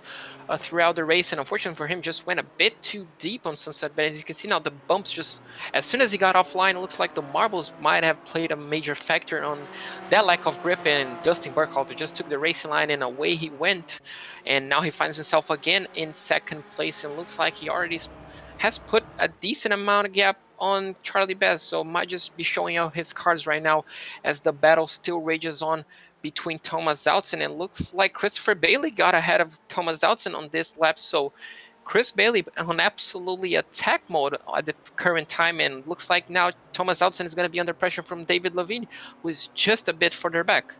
throughout the race, and unfortunately for him, just went a bit too deep on Sunset Bend. As you can see now, the bumps just, as soon as he got offline, it looks like the marbles might have played a major factor on that lack of grip, and Dustin Burkhalter just took the racing line and away he went. And now he finds himself again in second place, and looks like he already has put a decent amount of gap on Charlie Bass, so might just be showing out his cards right now as the battle still rages on between Thomas Outson. And looks like Christopher Bailey got ahead of Thomas Outson on this lap, so Chris Bailey on absolutely attack mode at the current time, and looks like now Thomas Outson is going to be under pressure from David Levine, who is just a bit further back.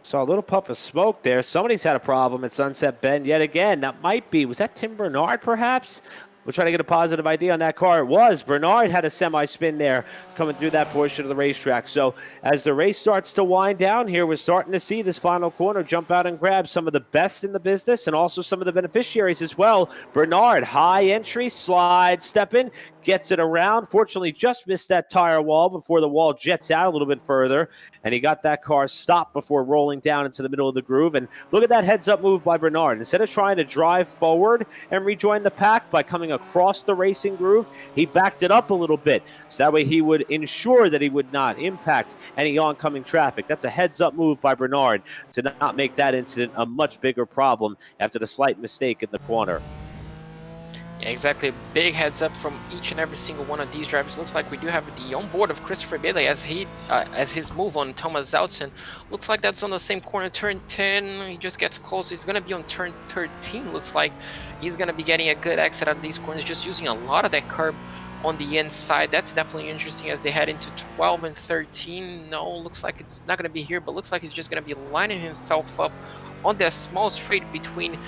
Saw a little puff of smoke there. Somebody's had a problem at Sunset Bend yet again. That might be, was that Tim Bernard perhaps? We'll try to get a positive idea on that car. It was. Bernard had a semi-spin there coming through that portion of the racetrack. So as the race starts to wind down here, we're starting to see this final corner jump out and grab some of the best in the business and also some of the beneficiaries as well. Bernard, high entry, slide, step in, gets it around. Fortunately, just missed that tire wall before the wall jets out a little bit further. And he got that car stopped before rolling down into the middle of the groove. And look at that heads-up move by Bernard. Instead of trying to drive forward and rejoin the pack by coming across the racing groove, he backed it up a little bit, so that way he would ensure that he would not impact any oncoming traffic. That's a heads-up move by Bernard to not make that incident a much bigger problem after the slight mistake in the corner. Yeah, exactly. A big heads up from each and every single one of these drivers. Looks like we do have the onboard of Christopher Bailey as his move on Thomas Outson. Looks like that's on the same corner, turn 10. He just gets close. He's going to be on turn 13. Looks like he's going to be getting a good exit out of these corners, just using a lot of that curb on the inside. That's definitely interesting as they head into 12 and 13. No, looks like it's not going to be here, but looks like he's just going to be lining himself up on that small straight between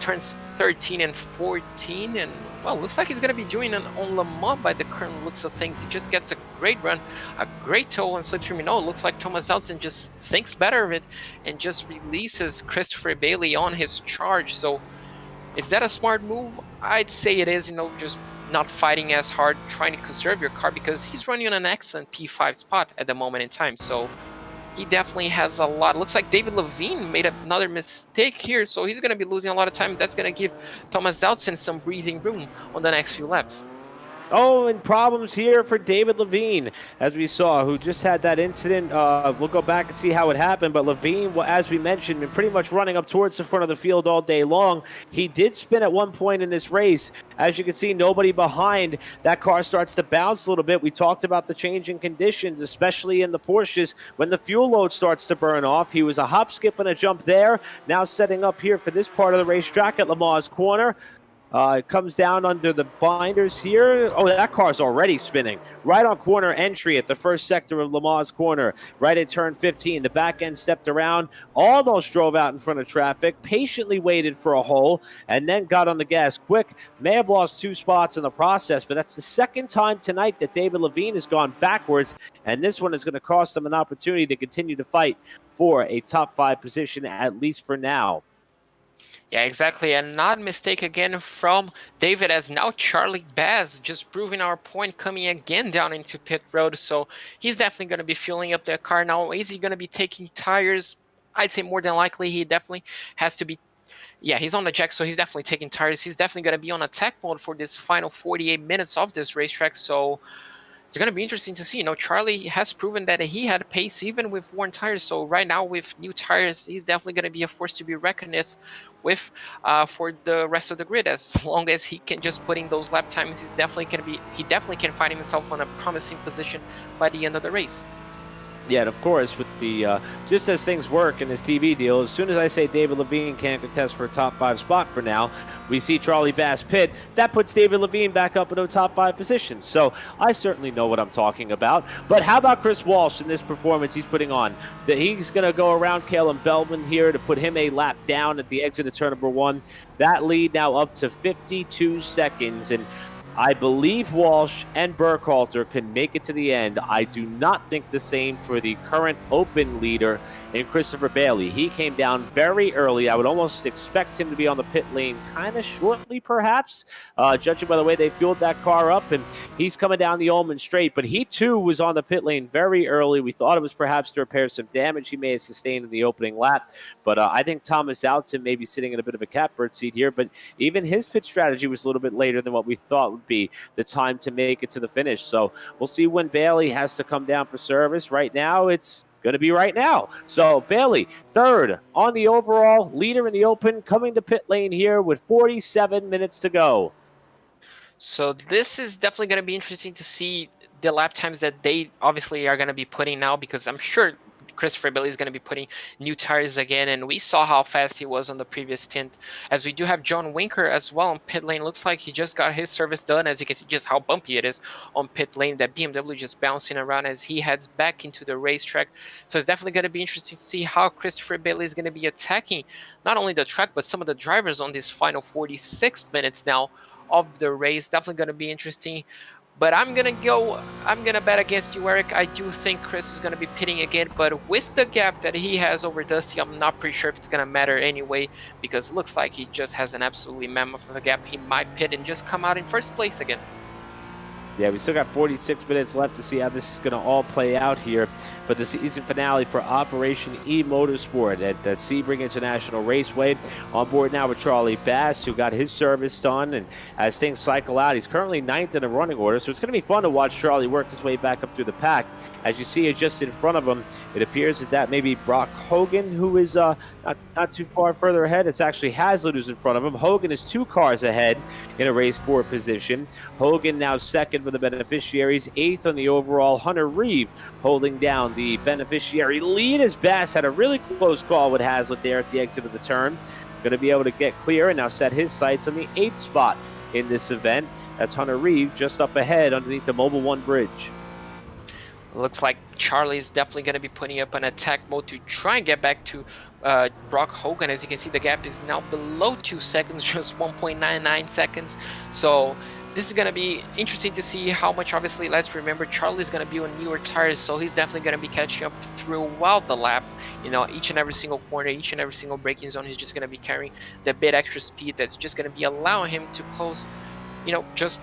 turns 13 and 14. And well, looks like he's going to be doing it on Le Mans by the current looks of things. He just gets a great run, a great toe on slipstream. No, it looks like Thomas Outson just thinks better of it and just releases Christopher Bailey on his charge. So is that a smart move? I'd say it is, just not fighting as hard, trying to conserve your car, because he's running on an excellent P5 spot at the moment in time. So he definitely has a lot. Looks like David Levine made another mistake here, so he's going to be losing a lot of time. That's going to give Thomas Outson some breathing room on the next few laps. Oh, and problems here for David Levine, as we saw, who just had that incident. We'll go back and see how it happened, but Levine, as we mentioned, been pretty much running up towards the front of the field all day long. He did spin at one point in this race. As you can see, nobody behind. That car starts to bounce a little bit. We talked about the changing conditions, especially in the Porsches, when the fuel load starts to burn off. He was a hop, skip, and a jump there. Now setting up here for this part of the racetrack at Le Mans Corner. It comes down under the binders here. Oh, that car's already spinning. Right on corner entry at the first sector of Le Mans corner. Right at turn 15. The back end stepped around, almost drove out in front of traffic, patiently waited for a hole, and then got on the gas quick. May have lost 2 spots in the process, but that's the second time tonight that David Levine has gone backwards, and this one is going to cost him an opportunity to continue to fight for a top 5 position, at least for now. Yeah, exactly. And not mistake again from David, as now Charlie Baz just proving our point, coming again down into pit road. So he's definitely going to be fueling up the car now. Is he going to be taking tires? I'd say more than likely he definitely has to be. Yeah, he's on the jack, so he's definitely taking tires. He's definitely going to be on attack mode for this final 48 minutes of this racetrack. So it's going to be interesting to see. You know, Charlie has proven that he had pace even with worn tires. So right now with new tires, he's definitely going to be a force to be reckoned with for the rest of the grid. As long as he can just put in those lap times, he definitely can find himself on a promising position by the end of the race. Yeah, and of course, with the just as things work in this TV deal, as soon as I say David Levine can't contest for a top 5 spot for now, we see Charlie Bass pit. That puts David Levine back up in a top 5 position. So I certainly know what I'm talking about. But how about Chris Walsh in this performance he's putting on? That he's going to go around Callum Belden here to put him a lap down at the exit of turn number 1. That lead now up to 52 seconds. And I believe Walsh and Burkhalter can make it to the end. I do not think the same for the current open leader in Christopher Bailey. He came down very early. I would almost expect him to be on the pit lane kind of shortly, perhaps, judging by the way they fueled that car up. And he's coming down the Ullman straight, but he too was on the pit lane very early. We thought it was perhaps to repair some damage he may have sustained in the opening lap. But I think Thomas Alton may be sitting in a bit of a catbird seat here. But even his pit strategy was a little bit later than what we thought would be the time to make it to the finish. So we'll see when Bailey has to come down for service. Right now, it's going to be right now. So Bailey, third on the overall, leader in the open, coming to pit lane here with 47 minutes to go. So this is definitely going to be interesting to see the lap times that they obviously are going to be putting now, because I'm sure Christopher Bailey is going to be putting new tires again, and we saw how fast he was on the previous stint. As we do have John Winker as well on pit lane. Looks like he just got his service done. As you can see just how bumpy it is on pit lane. That BMW just bouncing around as he heads back into the racetrack. So it's definitely going to be interesting to see how Christopher Bailey is going to be attacking not only the track but some of the drivers on this final 46 minutes now of the race. Definitely going to be interesting. But I'm going to bet against you, Eric. I do think Chris is going to be pitting again, but with the gap that he has over Dusty, I'm not pretty sure if it's going to matter anyway, because it looks like he just has an absolutely mammoth of a gap. He might pit and just come out in first place again. Yeah, we still got 46 minutes left to see how this is going to all play out here for the season finale for Operation eMotorsport at the Sebring International Raceway. On board now with Charlie Bass, who got his service done, and as things cycle out, he's currently 9th in the running order, so it's going to be fun to watch Charlie work his way back up through the pack. As you see it just in front of him, it appears that may be Brock Hogan, who is not too far further ahead. It's actually Hazlitt who's in front of him. Hogan is 2 cars ahead in a race 4 position. Hogan now 2nd for the beneficiaries, 8th on the overall. Hunter Reeve holding down the beneficiary lead, as Bass had a really close call with Hazlitt there at the exit of the turn. Going to be able to get clear and now set his sights on the 8th spot in this event. That's Hunter Reeve just up ahead underneath the Mobile One bridge. Looks like Charlie is definitely going to be putting up an attack mode to try and get back to Brock Hogan. As you can see, the gap is now below 2 seconds, just 1.99 seconds. So this is going to be interesting to see how much. Obviously, let's remember Charlie's going to be on newer tires, so he's definitely going to be catching up throughout the lap. You know, each and every single corner, each and every single braking zone, he's just going to be carrying the bit extra speed that's just going to be allowing him to close, you know, just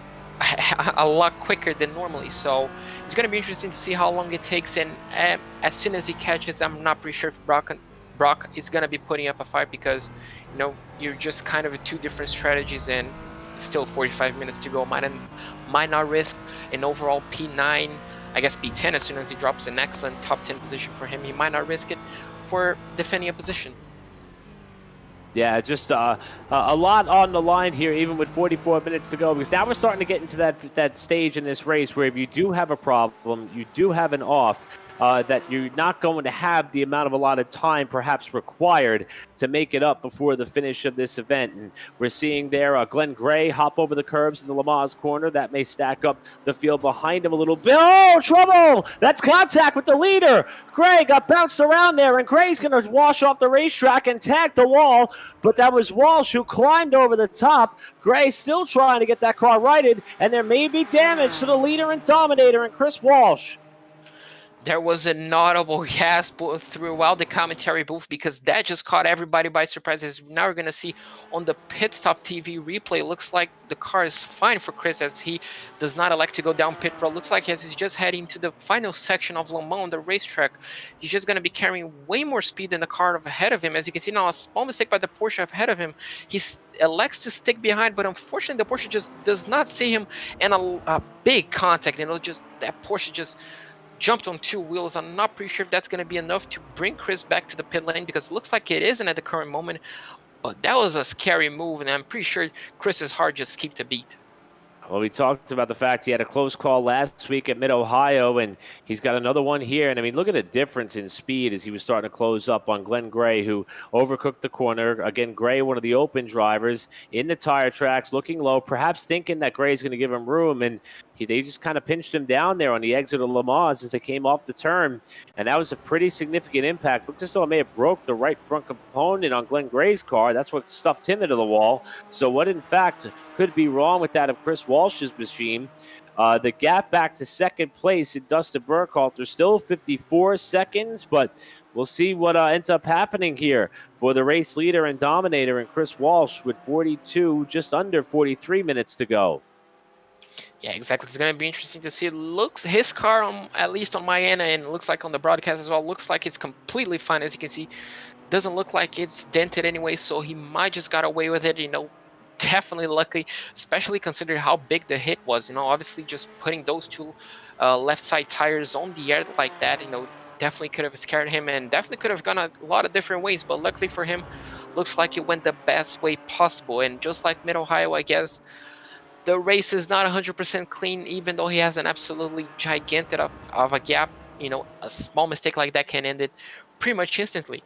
a lot quicker than normally. So it's going to be interesting to see how long it takes, and as soon as he catches, I'm not pretty sure if Brock is going to be putting up a fight, because, you know, you're just kind of 2 different strategies, and still 45 minutes to go. Might not risk an overall P9, I guess P10 as soon as he drops an excellent top 10 position for him. He might not risk it for defending a position. Yeah, just a lot on the line here, even with 44 minutes to go, because now we're starting to get into that stage in this race where if you do have a problem, you do have an off, that you're not going to have the amount of allotted time perhaps required to make it up before the finish of this event. And we're seeing there Glenn Gray hop over the curbs in the Lamaze corner. That may stack up the field behind him a little bit. Oh, trouble! That's contact with the leader. Gray got bounced around there, and Gray's going to wash off the racetrack and tag the wall, but that was Walsh who climbed over the top. Gray still trying to get that car righted, and there may be damage to the leader and dominator and Chris Walsh. There was an audible gasp throughout the commentary booth because that just caught everybody by surprise. As now we're going to see on the pit stop TV replay, it looks like the car is fine for Chris as he does not elect to go down pit road. Looks like as he's just heading to the final section of Le Mans on the racetrack, he's just going to be carrying way more speed than the car ahead of him. As you can see now, a small mistake by the Porsche ahead of him. He elects to stick behind, but unfortunately the Porsche just does not see him, and a big contact. Just that Porsche just jumped on two wheels. I'm not pretty sure if that's going to be enough to bring Chris back to the pit lane, because it looks like it isn't at the current moment. But that was a scary move, and I'm pretty sure Chris's heart just skipped a beat. Well, we talked about the fact he had a close call last week at Mid-Ohio, and he's got another one here. And, I mean, look at the difference in speed as he was starting to close up on Glenn Gray, who overcooked the corner. Again, Gray, one of the open drivers, in the tire tracks, looking low, perhaps thinking that Gray's going to give him room, and they just kind of pinched him down there on the exit of Lamaze as they came off the turn. And that was a pretty significant impact. Looked as though it may have broke the right front component on Glenn Gray's car. That's what stuffed him into the wall. So what, in fact, could be wrong with that of Chris Walsh's machine? The gap back to second place in Dustin Burkhalter, still 54 seconds, but we'll see what ends up happening here for the race leader and dominator and Chris Walsh with 42, just under 43 minutes to go. Yeah, exactly. It's going to be interesting to see. It looks, his car, at least on my end, and it looks like on the broadcast as well, looks like it's completely fine. As you can see, doesn't look like it's dented anyway, so he might just got away with it, definitely lucky, especially considering how big the hit was. Obviously just putting those two left side tires on the air like that, definitely could have scared him and definitely could have gone a lot of different ways, but luckily for him, looks like it went the best way possible. And just like Mid-Ohio, I guess, the race is not 100% clean, even though he has an absolutely gigantic of a gap. A small mistake like that can end it pretty much instantly.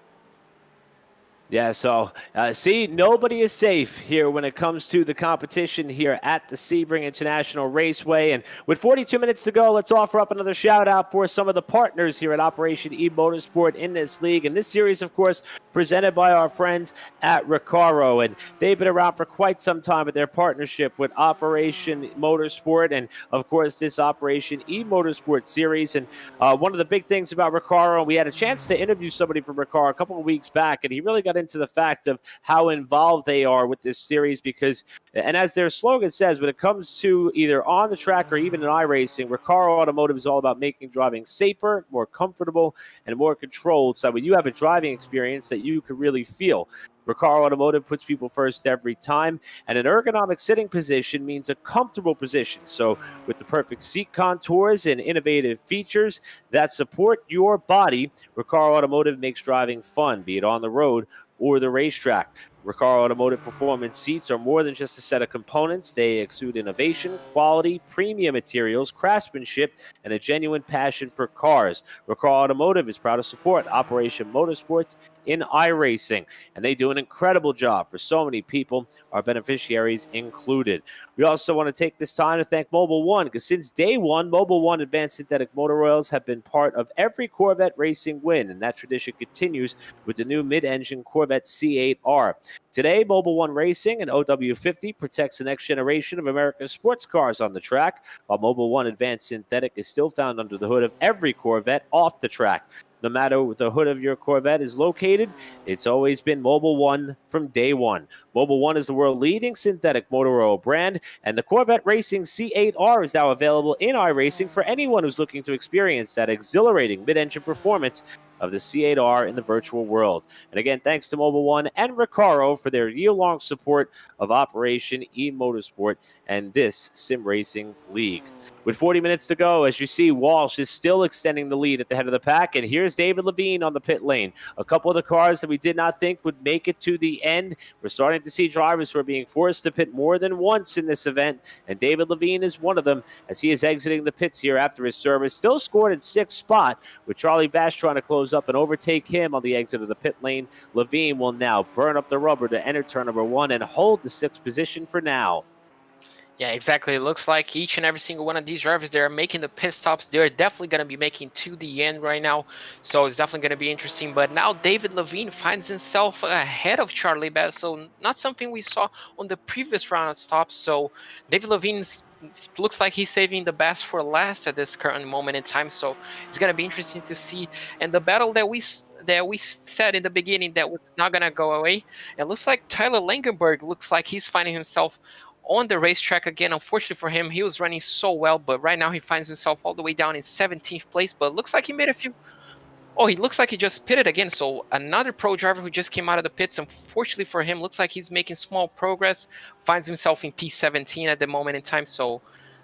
Yeah, so see, nobody is safe here when it comes to the competition here at the Sebring International Raceway. And with 42 minutes to go, let's offer up another shout out for some of the partners here at Operation eMotorsport in this league. And this series, of course, presented by our friends at Recaro. And they've been around for quite some time with their partnership with Operation Motorsport and, of course, this Operation eMotorsport series. And one of the big things about Recaro, we had a chance to interview somebody from Recaro a couple of weeks back, and he really got into the fact of how involved they are with this series because, and as their slogan says, when it comes to either on the track or even in iRacing, Recaro Automotive is all about making driving safer, more comfortable, and more controlled, so when you have a driving experience that you can really feel. Recaro Automotive puts people first every time, and an ergonomic sitting position means a comfortable position. So with the perfect seat contours and innovative features that support your body, Recaro Automotive makes driving fun, be it on the road or the racetrack. Recaro Automotive Performance seats are more than just a set of components. They exude innovation, quality, premium materials, craftsmanship, and a genuine passion for cars. Recaro Automotive is proud to support Operation Motorsports in iRacing, and they do an incredible job for so many people, our beneficiaries included. We also want to take this time to thank Mobil 1, because since day one, Mobil 1 Advanced Synthetic Motor Oils have been part of every Corvette racing win, and that tradition continues with the new mid-engine Corvette C8R. Today, Mobil 1 Racing and OW50 protects the next generation of American sports cars on the track, while Mobil 1 Advanced Synthetic is still found under the hood of every Corvette off the track. No matter where the hood of your Corvette is located, it's always been Mobil 1 from day one. Mobil 1 is the world-leading synthetic motor oil brand, and the Corvette Racing C8R is now available in iRacing for anyone who's looking to experience that exhilarating mid-engine performance of the C8R in the virtual world. And again, thanks to Mobile One and Recaro for their year-long support of Operation eMotorsport and this sim racing league. With 40 minutes to go, as you see, Walsh is still extending the lead at the head of the pack, and here's David Levine on the pit lane. A couple of the cars that we did not think would make it to the end. We're starting to see drivers who are being forced to pit more than once in this event, and David Levine is one of them as he is exiting the pits here after his service. Still scored in 6th spot, with Charlie Bass trying to close up and overtake him on the exit of the pit lane. Levine will now burn up the rubber to enter turn number 1 and hold the 6th position for now. Yeah, exactly. It looks like each and every single one of these drivers, they're making the pit stops. They're definitely going to be making to the end right now. So it's definitely going to be interesting. But now David Levine finds himself ahead of Charlie Bass. So not something we saw on the previous round of stops. So David Levine looks like he's saving the best for last at this current moment in time. So it's going to be interesting to see. And the battle that we said in the beginning that was not going to go away, it looks like Tyler Langenberg looks like he's finding himself on the racetrack again. Unfortunately for him, he was running so well, but right now he finds himself all the way down in 17th place. But looks like he made a few. Oh, he looks like he just pitted again. So another pro driver who just came out of the pits. Unfortunately for him, looks like he's making small progress. Finds himself in P17 at the moment in time. So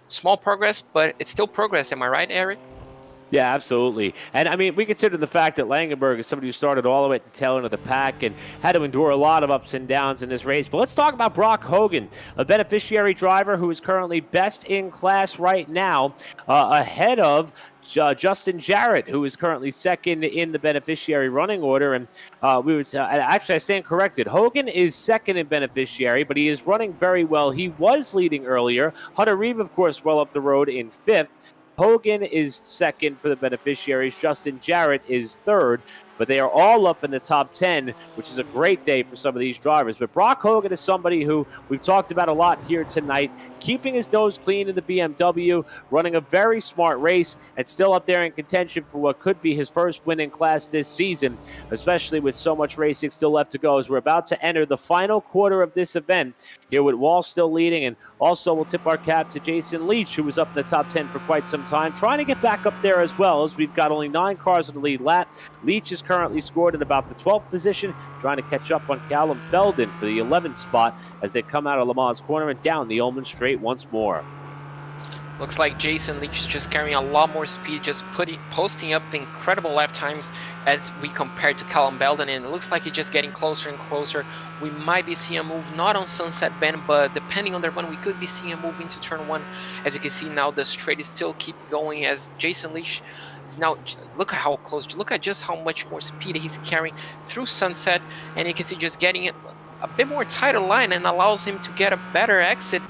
small progress, but it's still progress. Am I right, Eric? Yeah, absolutely. And I mean, we consider the fact that Langenberg is somebody who started all the way at the tail end of the pack and had to endure a lot of ups and downs in this race. But let's talk about Brock Hogan, a beneficiary driver who is currently best in class right now, ahead of Justin Jarrett, who is currently second in the beneficiary running order. And actually, I stand corrected. Hogan is second in beneficiary, but he is running very well. He was leading earlier. Hunter Reeve, of course, well up the road in 5th. Hogan is second for the beneficiaries. Justin Jarrett is third, but they are all up in the top 10, which is a great day for some of these drivers. But Brock Hogan is somebody who we've talked about a lot here tonight, keeping his nose clean in the BMW, running a very smart race, and still up there in contention for what could be his first win in class this season, especially with so much racing still left to go as we're about to enter the final quarter of this event here with Walsh still leading. And also we'll tip our cap to Jason Leach, who was up in the top 10 for quite some time, trying to get back up there as well, as we've got only 9 cars in the lead lap. Leach is currently scored at about the 12th position, trying to catch up on Callum Belden for the 11th spot as they come out of Le Mans corner and down the Ullman Straight once more. Looks like Jason Leach is just carrying a lot more speed, just posting up incredible lap times as we compare to Callum Belden, and it looks like he's just getting closer and closer. We might be seeing a move not on Sunset Bend, but depending on their run, we could be seeing a move into turn 1. As you can see now, the straight is still keep going as Jason Leach is now, look at how close, look at just how much more speed he's carrying through Sunset, and you can see just getting it a bit more tighter line and allows him to get a better exit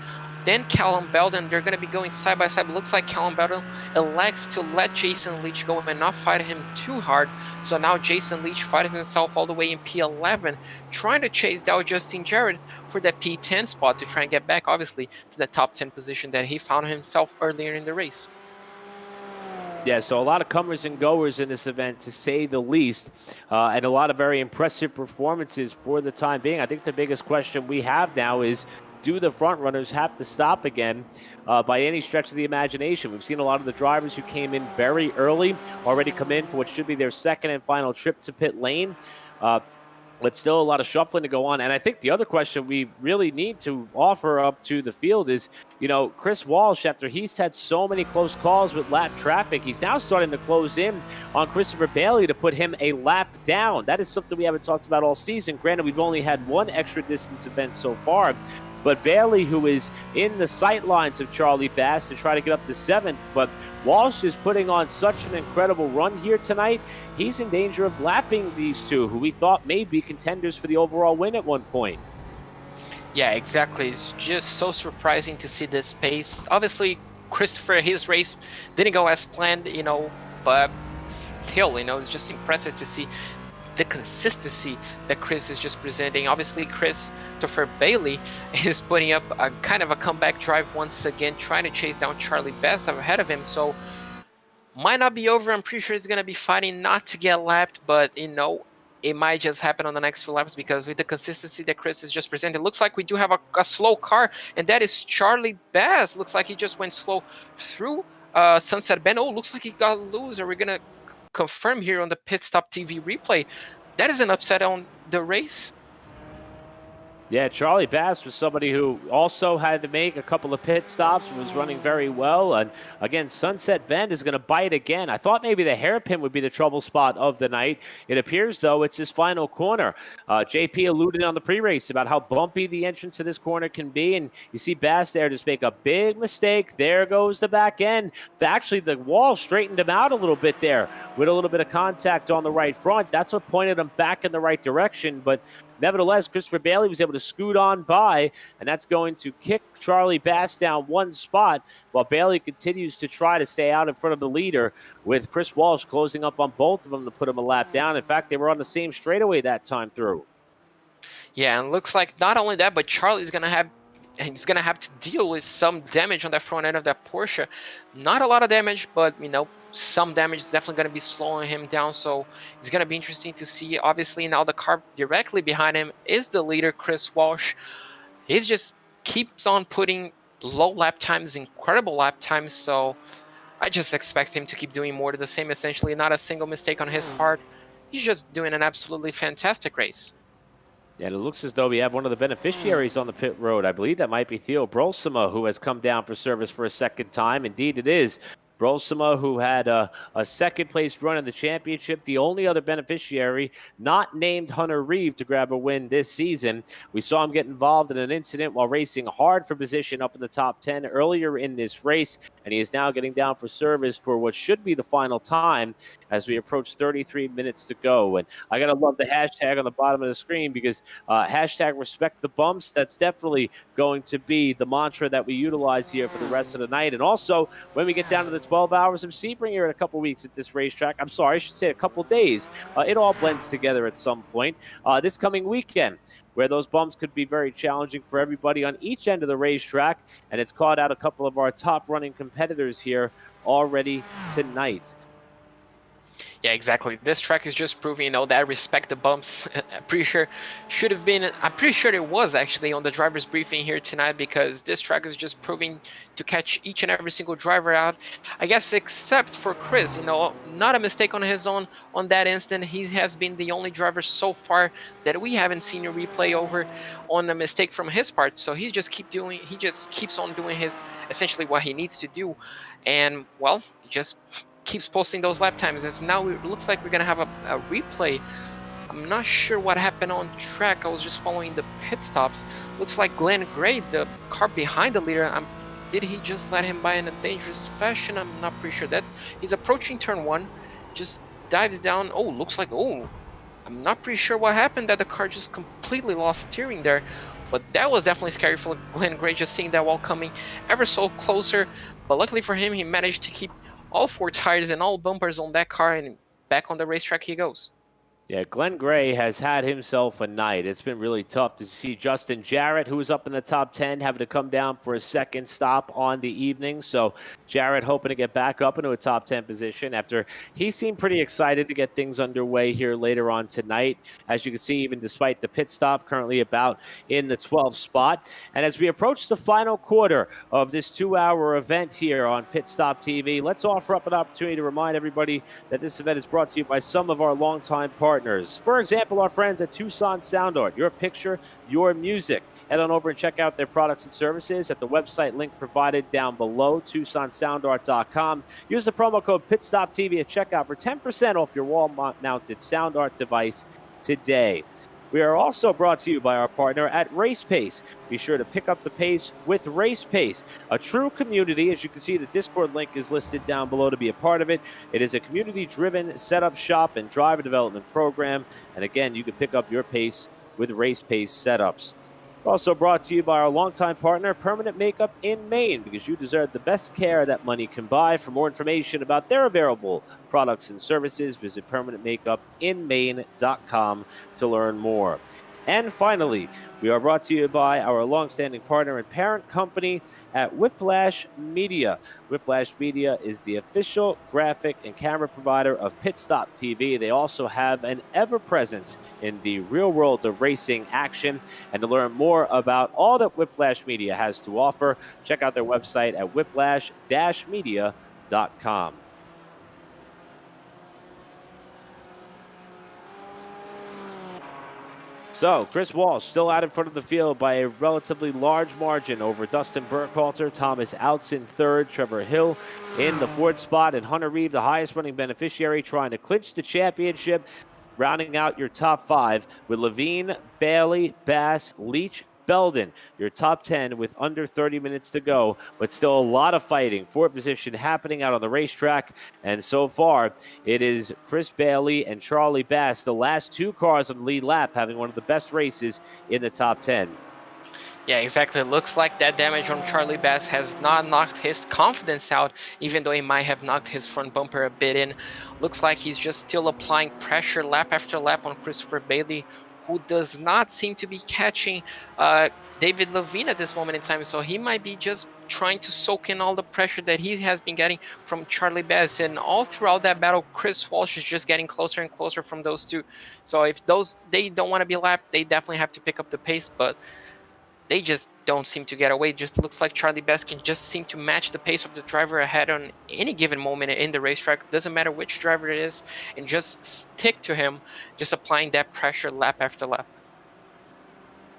than Callum Belden. They're going to be going side by side. It looks like Callum Belden elects to let Jason Leach go and not fight him too hard. So now Jason Leach fighting himself all the way in P11, trying to chase down Justin Jarrett for that P10 spot to try and get back, obviously, to the top 10 position that he found himself earlier in the race. Yeah, so a lot of comers and goers in this event, to say the least, and a lot of very impressive performances for the time being. I think the biggest question we have now is, do the front runners have to stop again by any stretch of the imagination? We've seen a lot of the drivers who came in very early already come in for what should be their second and final trip to pit lane. But still a lot of shuffling to go on. And I think the other question we really need to offer up to the field is, you know, Chris Walsh, after he's had so many close calls with lap traffic, he's now starting to close in on Christopher Bailey to put him a lap down. That is something we haven't talked about all season. Granted, we've only had one extra distance event so far. But Bailey, who is in the sight lines of Charlie Bass to try to get up to 7th, but Walsh is putting on such an incredible run here tonight. He's in danger of lapping these two, who we thought may be contenders for the overall win at one point. Yeah, exactly. It's just so surprising to see this pace. Obviously, Christopher, his race didn't go as planned, you know, but still, you know, it's just impressive to see the consistency that Chris is just presenting. Obviously, Christopher Bailey is putting up a kind of a comeback drive once again, trying to chase down Charlie Bass ahead of him. So might not be over. I'm pretty sure he's going to be fighting not to get lapped, but you know, it might just happen on the next few laps, because with the consistency that Chris is just presenting, it looks like we do have a slow car, and that is Charlie Bass. Looks like he just went slow through Sunset Bend. Oh, looks like he got loose. Are we going to confirm here on the Pit Stop TV replay, that is an upset on the race. Yeah, Charlie Bass was somebody who also had to make a couple of pit stops, was running very well. And again, Sunset Bend is going to bite again. I thought maybe the hairpin would be the trouble spot of the night. It appears, though, it's his final corner. JP alluded on the pre-race about how bumpy the entrance to this corner can be. And you see Bass there just make a big mistake. There goes the back end. Actually, the wall straightened him out a little bit there with a little bit of contact on the right front. That's what pointed him back in the right direction. But nevertheless, Christopher Bailey was able to scoot on by, and that's going to kick Charlie Bass down one spot while Bailey continues to try to stay out in front of the leader, with Chris Walsh closing up on both of them to put him a lap down. In fact, they were on the same straightaway that time through. Yeah, and looks like not only that, but Charlie's going to have to deal with some damage on the front end of that Porsche. Not a lot of damage, but, you know, some damage is definitely going to be slowing him down, so it's going to be interesting to see. Obviously, now the car directly behind him is the leader, Chris Walsh. He just keeps on putting low lap times, incredible lap times, so I just expect him to keep doing more to the same, essentially. Not a single mistake on his part. He's just doing an absolutely fantastic race. Yeah, it looks as though we have one of the beneficiaries on the pit road. I believe that might be Theo Brolsema, who has come down for service for a second time. Indeed, it is. Brolsema, who had a second-place run in the championship, the only other beneficiary not named Hunter Reeve to grab a win this season. We saw him get involved in an incident while racing hard for position up in the top 10 earlier in this race, and he is now getting down for service for what should be the final time as we approach 33 minutes to go. And I got to love the hashtag on the bottom of the screen, because hashtag respect the bumps. That's definitely going to be the mantra that we utilize here for the rest of the night. And also, when we get down to the 12 hours of Sebring here in a couple weeks at this racetrack, I'm sorry, I should say a couple days, it all blends together at some point this coming weekend, where those bumps could be very challenging for everybody on each end of the racetrack, and it's caught out a couple of our top running competitors here already tonight. Yeah, exactly. This track is just proving, you know, that respect the bumps. I'm pretty sure it was actually on the driver's briefing here tonight, because this track is just proving to catch each and every single driver out. I guess except for Chris, you know, not a mistake on his own on that instant. He has been the only driver so far that we haven't seen a replay over on a mistake from his part. So he just keeps on doing his, essentially what he needs to do. And well, he just keeps posting those lap times, and now it looks like we're gonna have a replay. I'm not sure what happened on track. I was just following the pit stops. Looks like Glenn Gray, the car behind the leader, did he just let him by in a dangerous fashion? I'm not pretty sure. That he's approaching turn 1, just dives down. Oh, looks like, oh, I'm not pretty sure what happened, that the car just completely lost steering there. But that was definitely scary for Glenn Gray, just seeing that wall coming ever so closer. But luckily for him, he managed to keep all 4 tires and all bumpers on that car, and back on the racetrack he goes. Yeah, Glenn Gray has had himself a night. It's been really tough to see Justin Jarrett, who was up in the top 10, having to come down for a second stop on the evening. So Jarrett hoping to get back up into a top 10 position after he seemed pretty excited to get things underway here later on tonight. As you can see, even despite the pit stop, currently about in the 12th spot. And as we approach the final quarter of this 2-hour event here on Pit Stop TV, let's offer up an opportunity to remind everybody that this event is brought to you by some of our longtime partners. For example, our friends at Tucson Sound Art. Your picture, your music. Head on over and check out their products and services at the website link provided down below, TucsonSoundArt.com. Use the promo code PitStopTV at checkout for 10% off your wall-mounted sound art device today. We are also brought to you by our partner at Race Pace. Be sure to pick up the pace with Race Pace, a true community. As you can see, the Discord link is listed down below to be a part of it. It is a community-driven setup shop and driver development program. And again, you can pick up your pace with Race Pace setups. Also brought to you by our longtime partner, Permanent Makeup in Maine, because you deserve the best care that money can buy. For more information about their available products and services, visit permanentmakeupinmaine.com to learn more. And finally, we are brought to you by our longstanding partner and parent company at Whiplash Media. Whiplash Media is the official graphic and camera provider of Pit Stop TV. They also have an ever-presence in the real world of racing action. And to learn more about all that Whiplash Media has to offer, check out their website at whiplash-media.com. So, Chris Walsh still out in front of the field by a relatively large margin over Dustin Burkhalter, Thomas Outson third, Trevor Hill in the fourth spot, and Hunter Reeve, the highest running beneficiary, trying to clinch the championship, rounding out your top 5 with Levine, Bailey, Bass, Leach, Belden, your top 10 with under 30 minutes to go, but still a lot of fighting for position happening out on the racetrack. And so far, it is Chris Bailey and Charlie Bass, the last 2 cars on the lead lap, having one of the best races in the top 10. Yeah, exactly. It looks like that damage on Charlie Bass has not knocked his confidence out, even though he might have knocked his front bumper a bit in. Looks like he's just still applying pressure lap after lap on Christopher Bailey, who does not seem to be catching David Levine at this moment in time. So he might be just trying to soak in all the pressure that he has been getting from Charlie Bass. And all throughout that battle, Chris Walsh is just getting closer and closer from those two. So if they don't want to be lapped, they definitely have to pick up the pace. But they just don't seem to get away. It just looks like Charlie Bass can just seem to match the pace of the driver ahead on any given moment in the racetrack. Doesn't matter which driver it is, and just stick to him, just applying that pressure lap after lap.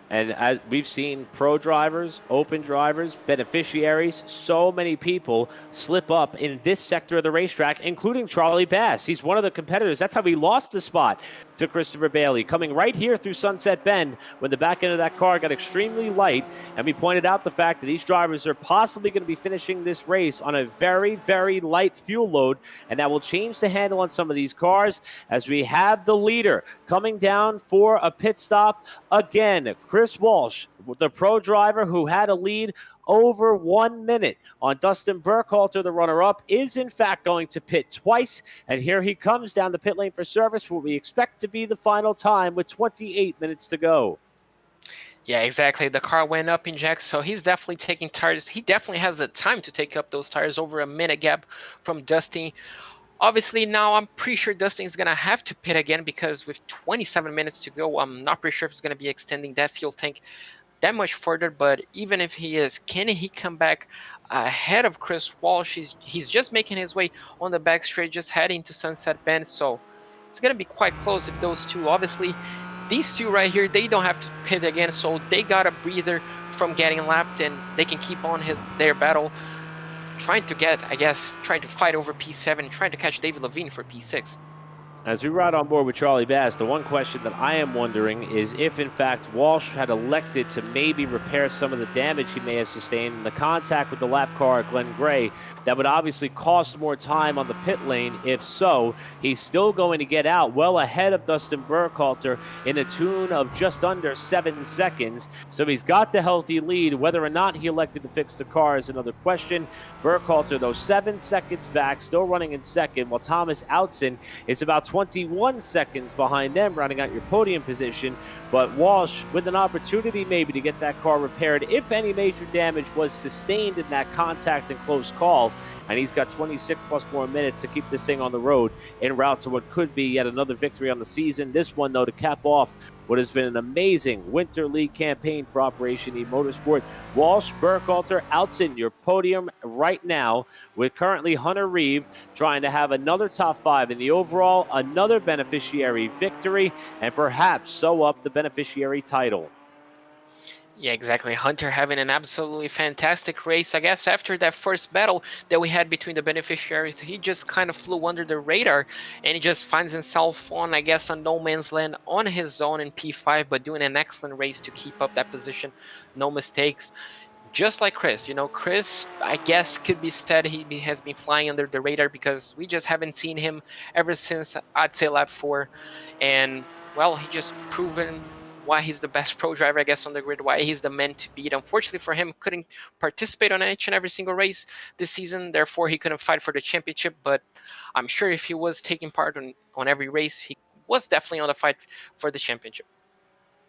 And as we've seen pro drivers, open drivers, beneficiaries, so many people slip up in this sector of the racetrack, including Charlie Bass. He's one of the competitors. That's how he lost the spot to Christopher Bailey, coming right here through Sunset Bend when the back end of that car got extremely light. And we pointed out the fact that these drivers are possibly going to be finishing this race on a very, very light fuel load, and that will change the handle on some of these cars as we have the leader coming down for a pit stop again. Chris Walsh, the pro driver who had a lead over 1 minute on Dustin Burkhalter, the runner-up, is in fact going to pit twice. And here he comes down the pit lane for service for what we expect to be the final time with 28 minutes to go. Yeah, exactly. The car went up in jack, so he's definitely taking tires. He definitely has the time to take up those tires, over a minute gap from Dustin. Obviously, now I'm pretty sure Dustin's going to have to pit again, because with 27 minutes to go, I'm not pretty sure if he's going to be extending that fuel tank that much further. But even if he is, can he come back ahead of Chris Walsh? He's just making his way on the back straight, just heading to Sunset Bend. So it's going to be quite close if those two, obviously, these two right here, they don't have to pit again. So they got a breather from getting lapped, and they can keep on their battle. Trying to fight over P7, trying to catch David Levine for P6. As we ride on board with Charlie Bass, the one question that I am wondering is if, in fact, Walsh had elected to maybe repair some of the damage he may have sustained in the contact with the lap car at Glen Gray. That would obviously cost more time on the pit lane. If so, he's still going to get out well ahead of Dustin Burkhalter in a tune of just under 7 seconds. So he's got the healthy lead. Whether or not he elected to fix the car is another question. Burkhalter, though, 7 seconds back, still running in second, while Thomas Outson is about 21 seconds behind them, rounding out your podium position. But Walsh with an opportunity maybe to get that car repaired if any major damage was sustained in that contact and close call. And he's got 26 plus more minutes to keep this thing on the road en route to what could be yet another victory on the season. This one, though, to cap off what has been an amazing Winter League campaign for Operation eMotorsport. Walsh, Burkhalter, Outson, your podium right now, with currently Hunter Reeve trying to have another top 5 in the overall, another beneficiary victory, and perhaps sew up the beneficiary title. Yeah, exactly. Hunter having an absolutely fantastic race. I guess after that first battle that we had between the beneficiaries, he just kind of flew under the radar, and he just finds himself on, I guess, on no man's land on his own in P5, but doing an excellent race to keep up that position. No mistakes. Just like Chris, Chris, I guess, could be said he has been flying under the radar, because we just haven't seen him ever since, I'd say, lap 4. And, well, he just proven why he's the best pro driver, I guess, on the grid, why he's the man to beat. Unfortunately for him, couldn't participate on each and every single race this season, therefore he couldn't fight for the championship. But I'm sure if he was taking part on every race, he was definitely on the fight for the championship.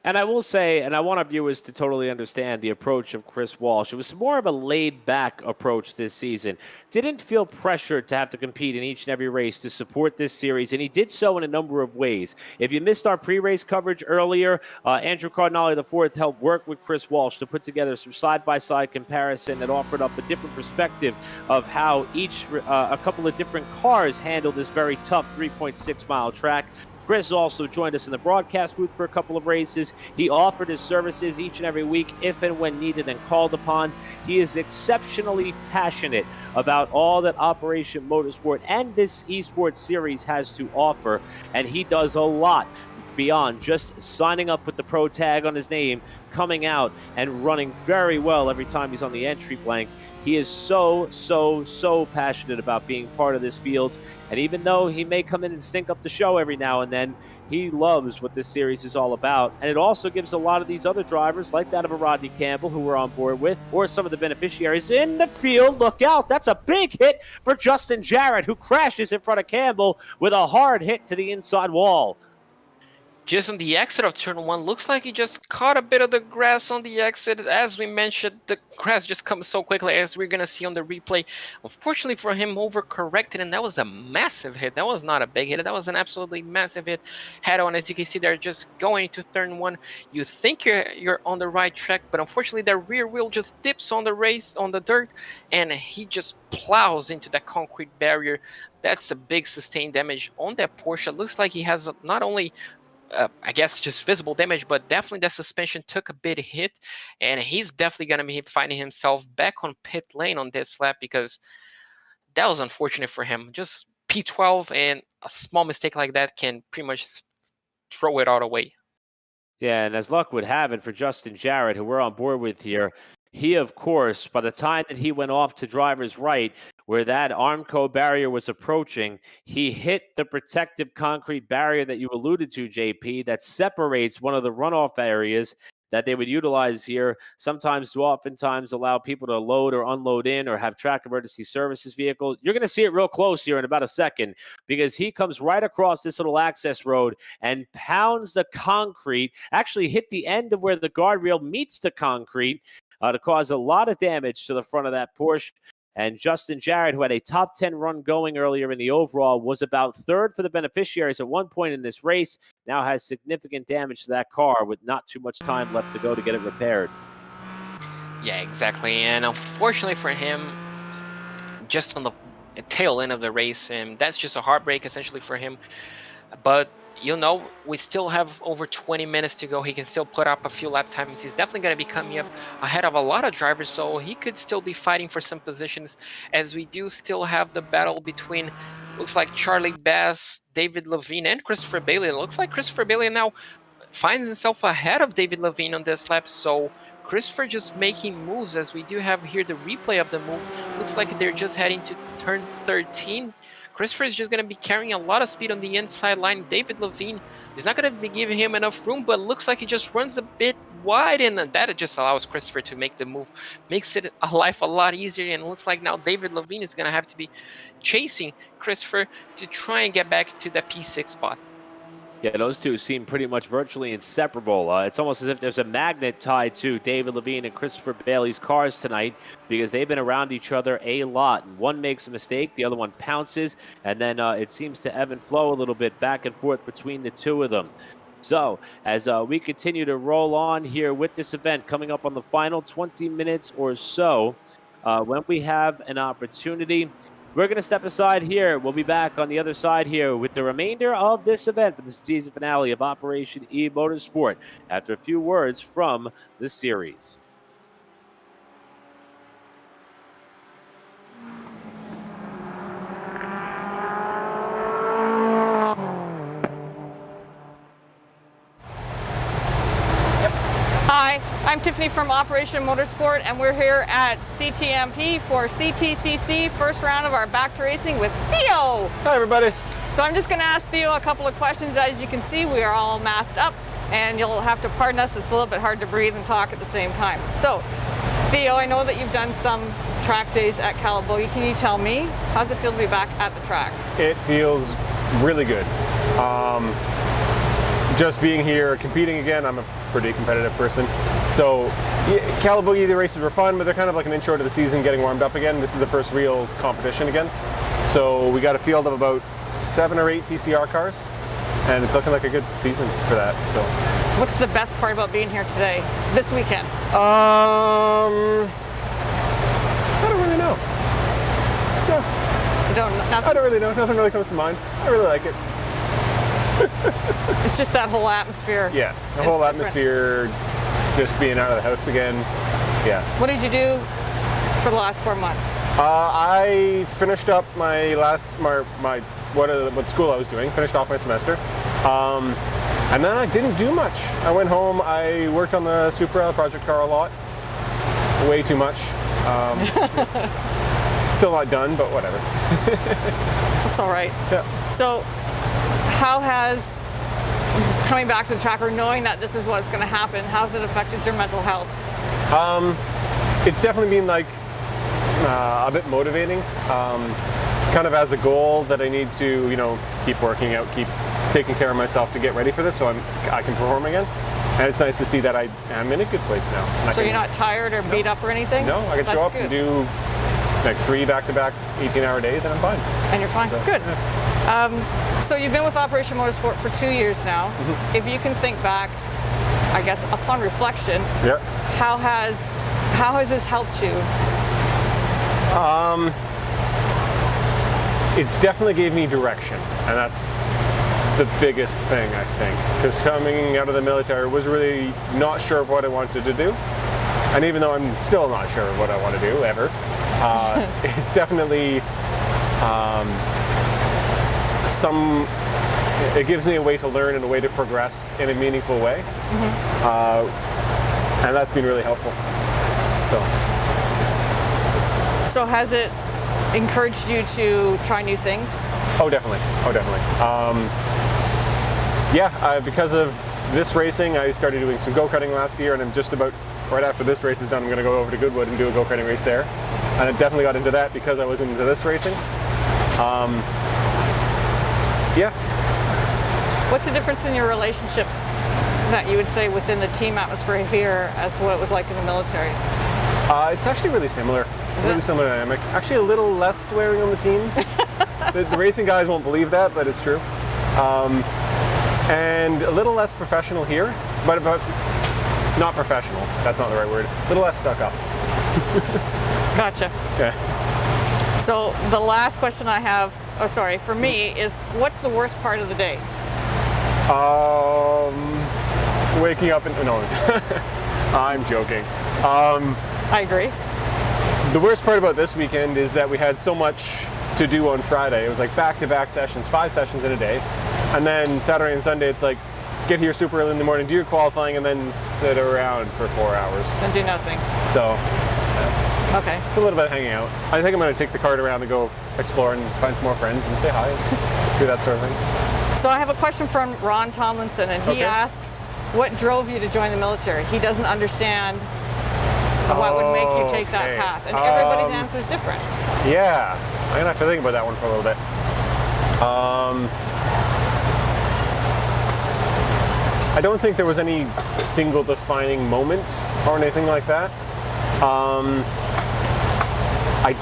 And I will say, and I want our viewers to totally understand the approach of Chris Walsh. It was more of a laid-back approach this season. Didn't feel pressured to have to compete in each and every race to support this series, and he did so in a number of ways. If you missed our pre-race coverage earlier, Andrew Cardinale IV helped work with Chris Walsh to put together some side-by-side comparison that offered up a different perspective of how a couple of different cars handled this very tough 3.6-mile track. Chris also joined us in the broadcast booth for a couple of races. He offered his services each and every week if and when needed and called upon. He is exceptionally passionate about all that Operation Motorsport and this esports series has to offer, and he does a lot beyond just signing up with the pro tag on his name, coming out and running very well every time he's on the entry blank. He is so passionate about being part of this field, and even though he may come in and stink up the show every now and then, he loves what this series is all about. And it also gives a lot of these other drivers, like that of a Rodney Campbell, who we're on board with, or some of the beneficiaries in the field, look out, that's a big hit for Justin Jarrett, who crashes in front of Campbell with a hard hit to the inside wall. Just on the exit of turn 1, looks like he just caught a bit of the grass on the exit. As we mentioned, the grass just comes so quickly, as we're going to see on the replay. Unfortunately for him, overcorrected, and that was a massive hit. That was not a big hit. That was an absolutely massive hit. Head on, as you can see, they're just going to turn 1. You think you're on the right track, but unfortunately, the rear wheel just dips on the dirt, and he just plows into that concrete barrier. That's a big sustained damage on that Porsche. Looks like he has not only I guess just visible damage, but definitely that suspension took a bit hit, and he's definitely going to be finding himself back on pit lane on this lap, because that was unfortunate for him. Just P12, and a small mistake like that can pretty much throw it all away. Yeah, and as luck would have it for Justin Jarrett, who we're on board with here, he, of course, by the time that he went off to driver's right, where that Armco barrier was approaching, he hit the protective concrete barrier that you alluded to, JP, that separates one of the runoff areas that they would utilize here, sometimes to oftentimes allow people to load or unload in or have track emergency services vehicle. You're going to see it real close here in about a second, because he comes right across this little access road and pounds the concrete, actually hit the end of where the guardrail meets the concrete, to cause a lot of damage to the front of that Porsche. And Justin Jarrett, who had a top 10 run going earlier in the overall, was about third for the beneficiaries at one point in this race, now has significant damage to that car with not too much time left to go to get it repaired. Yeah, exactly. And unfortunately for him, just on the tail end of the race, and that's just a heartbreak essentially for him. But you know, we still have over 20 minutes to go. He can still put up a few lap times. He's definitely going to be coming up ahead of a lot of drivers, so he could still be fighting for some positions, as we do still have the battle between, looks like, Charlie Bass, David Levine, and Christopher Bailey. It looks like Christopher Bailey now finds himself ahead of David Levine on this lap, so Christopher just making moves, as we do have here the replay of the move. Looks like they're just heading to turn 13. Christopher is just going to be carrying a lot of speed on the inside line. David Levine is not going to be giving him enough room, but looks like he just runs a bit wide, and that just allows Christopher to make the move. Makes it a life a lot easier, and it looks like now David Levine is going to have to be chasing Christopher to try and get back to that P6 spot. Yeah, those two seem pretty much virtually inseparable. It's almost as if there's a magnet tied to David Levine and Christopher Bailey's cars tonight, because they've been around each other a lot. And one makes a mistake, the other one pounces, and then it seems to ebb and flow a little bit back and forth between the two of them. So, as we continue to roll on here with this event, coming up on the final 20 minutes or so, when we have an opportunity, we're going to step aside here. We'll be back on the other side here with the remainder of this event for the season finale of Operation eMotorsport after a few words from the series. Hi, I'm Tiffany from Operation Motorsport, and we're here at CTMP for CTCC, first round of our Back to Racing with Theo. Hi, everybody. So I'm just going to ask Theo a couple of questions. As you can see, we are all masked up, and you'll have to pardon us. It's a little bit hard to breathe and talk at the same time. So, Theo, I know that you've done some track days at Calabogie. Can you tell me, how's it feel to be back at the track? It feels really good. Just being here, competing again, I'm a pretty competitive person. So Calabogie, the races were fun, but they're kind of like an intro to the season, getting warmed up again. This is the first real competition again. So we got a field of about 7 or 8 TCR cars, and it's looking like a good season for that. So, what's the best part about being here today, this weekend? I don't really know. No. You don't? Nothing? I don't really know. Nothing really comes to mind. I really like it. It's just that whole atmosphere. Yeah, the is whole different. atmosphere, just being out of the house again. Yeah. What did you do for the last 4 months? I finished up my what school I was doing. Finished off my semester, and then I didn't do much. I went home. I worked on the Super Rally project car a lot. Way too much. Still not done, but whatever. That's all right. Yeah. So, how has coming back to the track or knowing that this is what's going to happen, how's it affected your mental health? It's definitely been like a bit motivating. Kind of as a goal that I need to, keep working out, keep taking care of myself to get ready for this, so I can perform again. And it's nice to see that I am in a good place now. And So you're not tired or beat up or anything? No, I can show up and do like 3 back-to-back 18-hour days, and I'm fine. And you're fine. So, Good. yeah. So you've been with Operation Motorsport for 2 years now. Mm-hmm. If you can think back, I guess upon reflection, Yeah. how has this helped you? It's definitely gave me direction, and that's the biggest thing, I think. Because coming out of the military, I was really not sure of what I wanted to do. And even though I'm still not sure of what I want to do, ever, it's definitely it gives me a way to learn and a way to progress in a meaningful way. And that's been really helpful. So has it encouraged you to try new things? Oh, definitely. Because of this racing, I started doing some go-karting last year, and I'm just about, right after this race is done, I'm going to go over to Goodwood and do a go-karting race there. And I definitely got into that because I was into this racing. Yeah. What's the difference in your relationships that you would say within the team atmosphere here as to what it was like in the military? It's actually really similar. Really similar dynamic. Actually, a little less swearing on the teams. the racing guys won't believe that, but it's true. And a little less professional here, but not professional. That's not the right word. A little less stuck up. Gotcha. Yeah. So the last question I have, for me, is what's the worst part of the day? Waking up and no, I'm joking. I agree. The worst part about this weekend is that we had so much to do on Friday. It was like back-to-back sessions, 5 sessions in a day. And then Saturday and Sunday, it's like, get here super early in the morning, do your qualifying, and then sit around for 4 hours. And do nothing. So, okay. It's a little bit of hanging out. I think I'm going to take the cart around and go explore and find some more friends and say hi, do that sort of thing. So I have a question from Ron Tomlinson, and he asks, what drove you to join the military? He doesn't understand what would make you take that path, and everybody's answer is different. Yeah, I'm going to have to think about that one for a little bit. I don't think there was any single defining moment or anything like that. I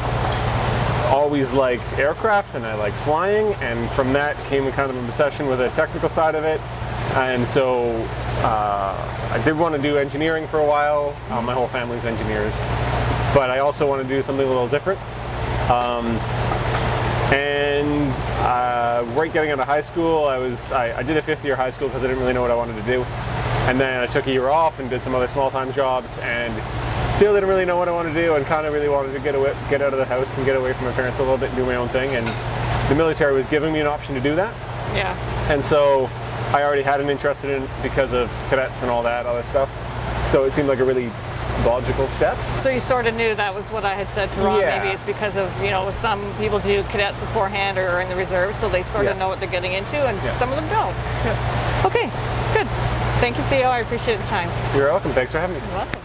always liked aircraft and I liked flying, and from that came kind of an obsession with the technical side of it. And so I did want to do engineering for a while. My whole family's engineers, but I also want to do something a little different. Right getting out of high school, I did a 5th year high school because I didn't really know what I wanted to do. And then I took a year off and did some other small-time jobs, and still didn't really know what I wanted to do, and kind of really wanted to get out of the house and get away from my parents a little bit and do my own thing. And the military was giving me an option to do that. Yeah. And so I already had an interest in it because of cadets and all that other stuff. So it seemed like a really logical step. So you sort of knew that was what I had said to Ron. Yeah. Maybe it's because of, some people do cadets beforehand or are in the reserves, so they sort of know what they're getting into, and some of them don't. Yeah. Okay, good. Thank you, Theo. I appreciate the time. You're welcome. Thanks for having me. You're welcome.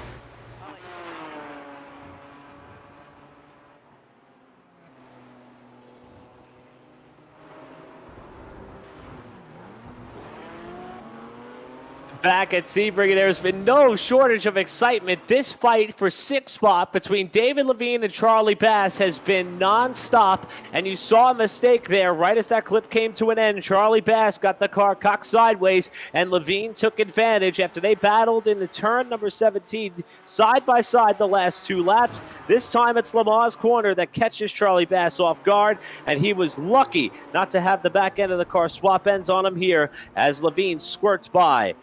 back at Sebring, and there's been no shortage of excitement. This fight for 6th spot between David Levine and Charlie Bass has been non-stop, and you saw a mistake there right as that clip came to an end. Charlie Bass got the car cocked sideways, and Levine took advantage after they battled in the turn number 17 side by side the last 2 laps. This time it's Lamar's corner that catches Charlie Bass off guard, and he was lucky not to have the back end of the car swap ends on him here as Levine squirts by.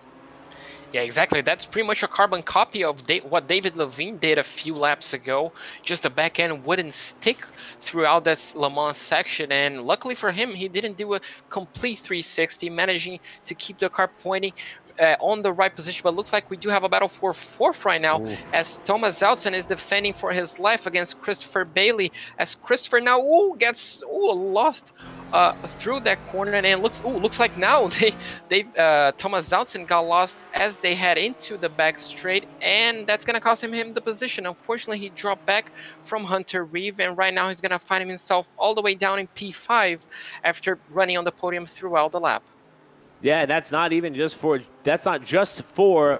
Yeah, exactly. That's pretty much a carbon copy of what David Levine did a few laps ago. Just the back end wouldn't stick throughout this Le Mans section, and luckily for him, he didn't do a complete 360, managing to keep the car pointing on the right position. But looks like we do have a battle for 4th right now, as Thomas Zoutsen is defending for his life against Christopher Bailey, as Christopher now gets lost through that corner, and it looks like now Thomas Zoutsen got lost as they head into the back straight, and that's gonna cost him the position. Unfortunately, he dropped back from Hunter Reeve, and right now he's gonna find himself all the way down in P5 after running on the podium throughout the lap. Yeah, that's not just for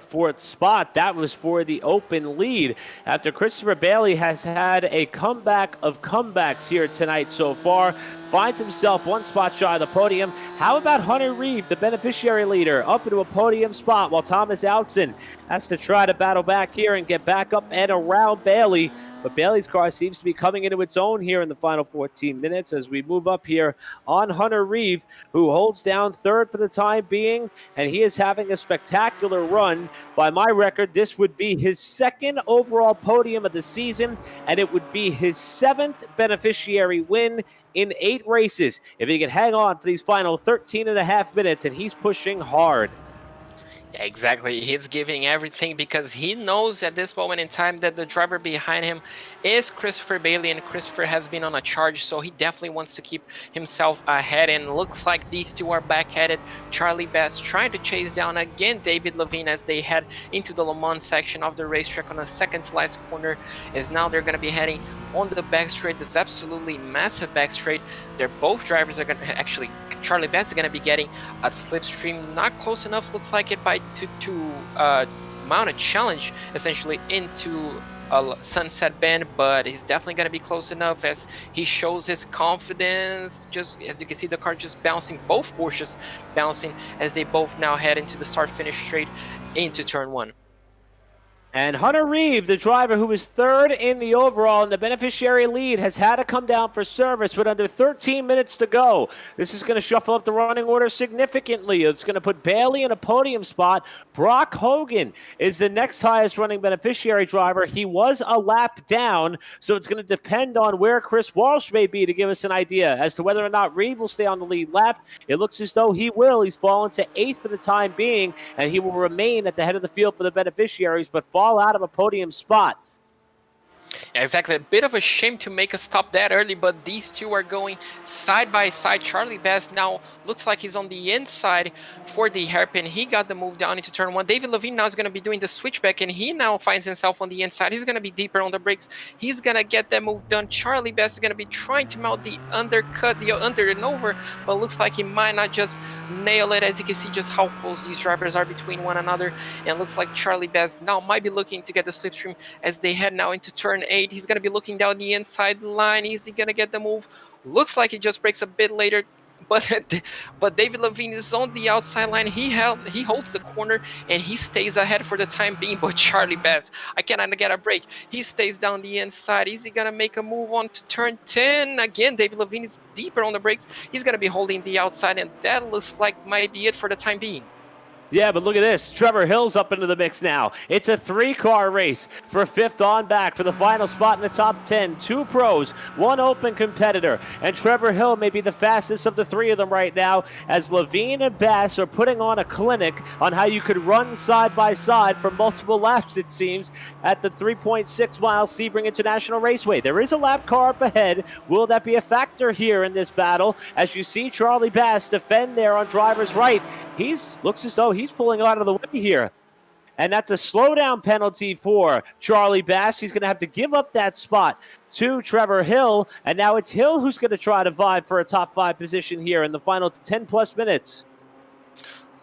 4th spot. That was for the open lead after Christopher Bailey has had a comeback of comebacks here tonight so far. Finds himself 1 spot shy of the podium. How about Hunter Reeve, the beneficiary leader, up into a podium spot, while Thomas Zoutsen has to try to battle back here and get back up and around Bailey. But Bailey's car seems to be coming into its own here in the final 14 minutes as we move up here on Hunter Reeve, who holds down 3rd for the time being, and he is having a spectacular run. By my record, this would be his 2nd overall podium of the season, and it would be his 7th beneficiary win in 8 races if he can hang on for these final 13 and a half minutes, and he's pushing hard. Yeah, exactly. He's giving everything because he knows at this moment in time that the driver behind him is Christopher Bailey, and Christopher has been on a charge, so he definitely wants to keep himself ahead, and looks like these two are back at it. Charlie Bass trying to chase down again David Levine as they head into the Le Mans section of the racetrack on the 2nd to last corner, as now they're going to be heading on the back straight, this absolutely massive back straight. They're both drivers are going to actually, Charlie Bass is going to be getting a slipstream, not close enough, looks like it, to mount a challenge essentially into a Sunset Bend, but he's definitely going to be close enough as he shows his confidence. Just as you can see, the car just bouncing, both Porsches bouncing as they both now head into the start-finish straight into turn 1. And Hunter Reeve, the driver who is 3rd in the overall in the beneficiary lead, has had to come down for service with under 13 minutes to go. This is going to shuffle up the running order significantly. It's going to put Bailey in a podium spot. Brock Hogan is the next highest running beneficiary driver. He was a lap down, so it's going to depend on where Chris Walsh may be to give us an idea as to whether or not Reeve will stay on the lead lap. It looks as though he will. He's fallen to 8th for the time being, and he will remain at the head of the field for the beneficiaries, but fall out of a podium spot. Yeah, exactly. A bit of a shame to make a stop that early, but these two are going side by side. Charlie Bass now looks like he's on the inside for the hairpin. He got the move down into turn 1. David Levine now is going to be doing the switchback, and he now finds himself on the inside. He's going to be deeper on the brakes. He's going to get that move done. Charlie Bass is going to be trying to mount the undercut, the under and over, but looks like he might not just nail it, as you can see just how close these drivers are between one another. And looks like Charlie Bass now might be looking to get the slipstream as they head now into turn 8. He's going to be looking down the inside line. Is he going to get the move? Looks like he just breaks a bit later, but David Levine is on the outside line. He holds the corner and he stays ahead for the time being. But Charlie Bass, I cannot get a break. He stays down the inside. Is he going to make a move on to turn 10? Again, David Levine is deeper on the brakes. He's going to be holding the outside, and that looks like might be it for the time being. Yeah, but look at this. Trevor Hill's up into the mix now. It's a 3-car race for 5th on back for the final spot in the top 10. 2 pros, 1 open competitor. And Trevor Hill may be the fastest of the 3 of them right now, as Levine and Bass are putting on a clinic on how you could run side by side for multiple laps, it seems, at the 3.6-mile Sebring International Raceway. There is a lap car up ahead. Will that be a factor here in this battle? As you see Charlie Bass defend there on driver's right. Looks as though he's pulling out of the way here. And that's a slowdown penalty for Charlie Bass. He's going to have to give up that spot to Trevor Hill. And now it's Hill who's going to try to vie for a top 5 position here in the final 10-plus minutes.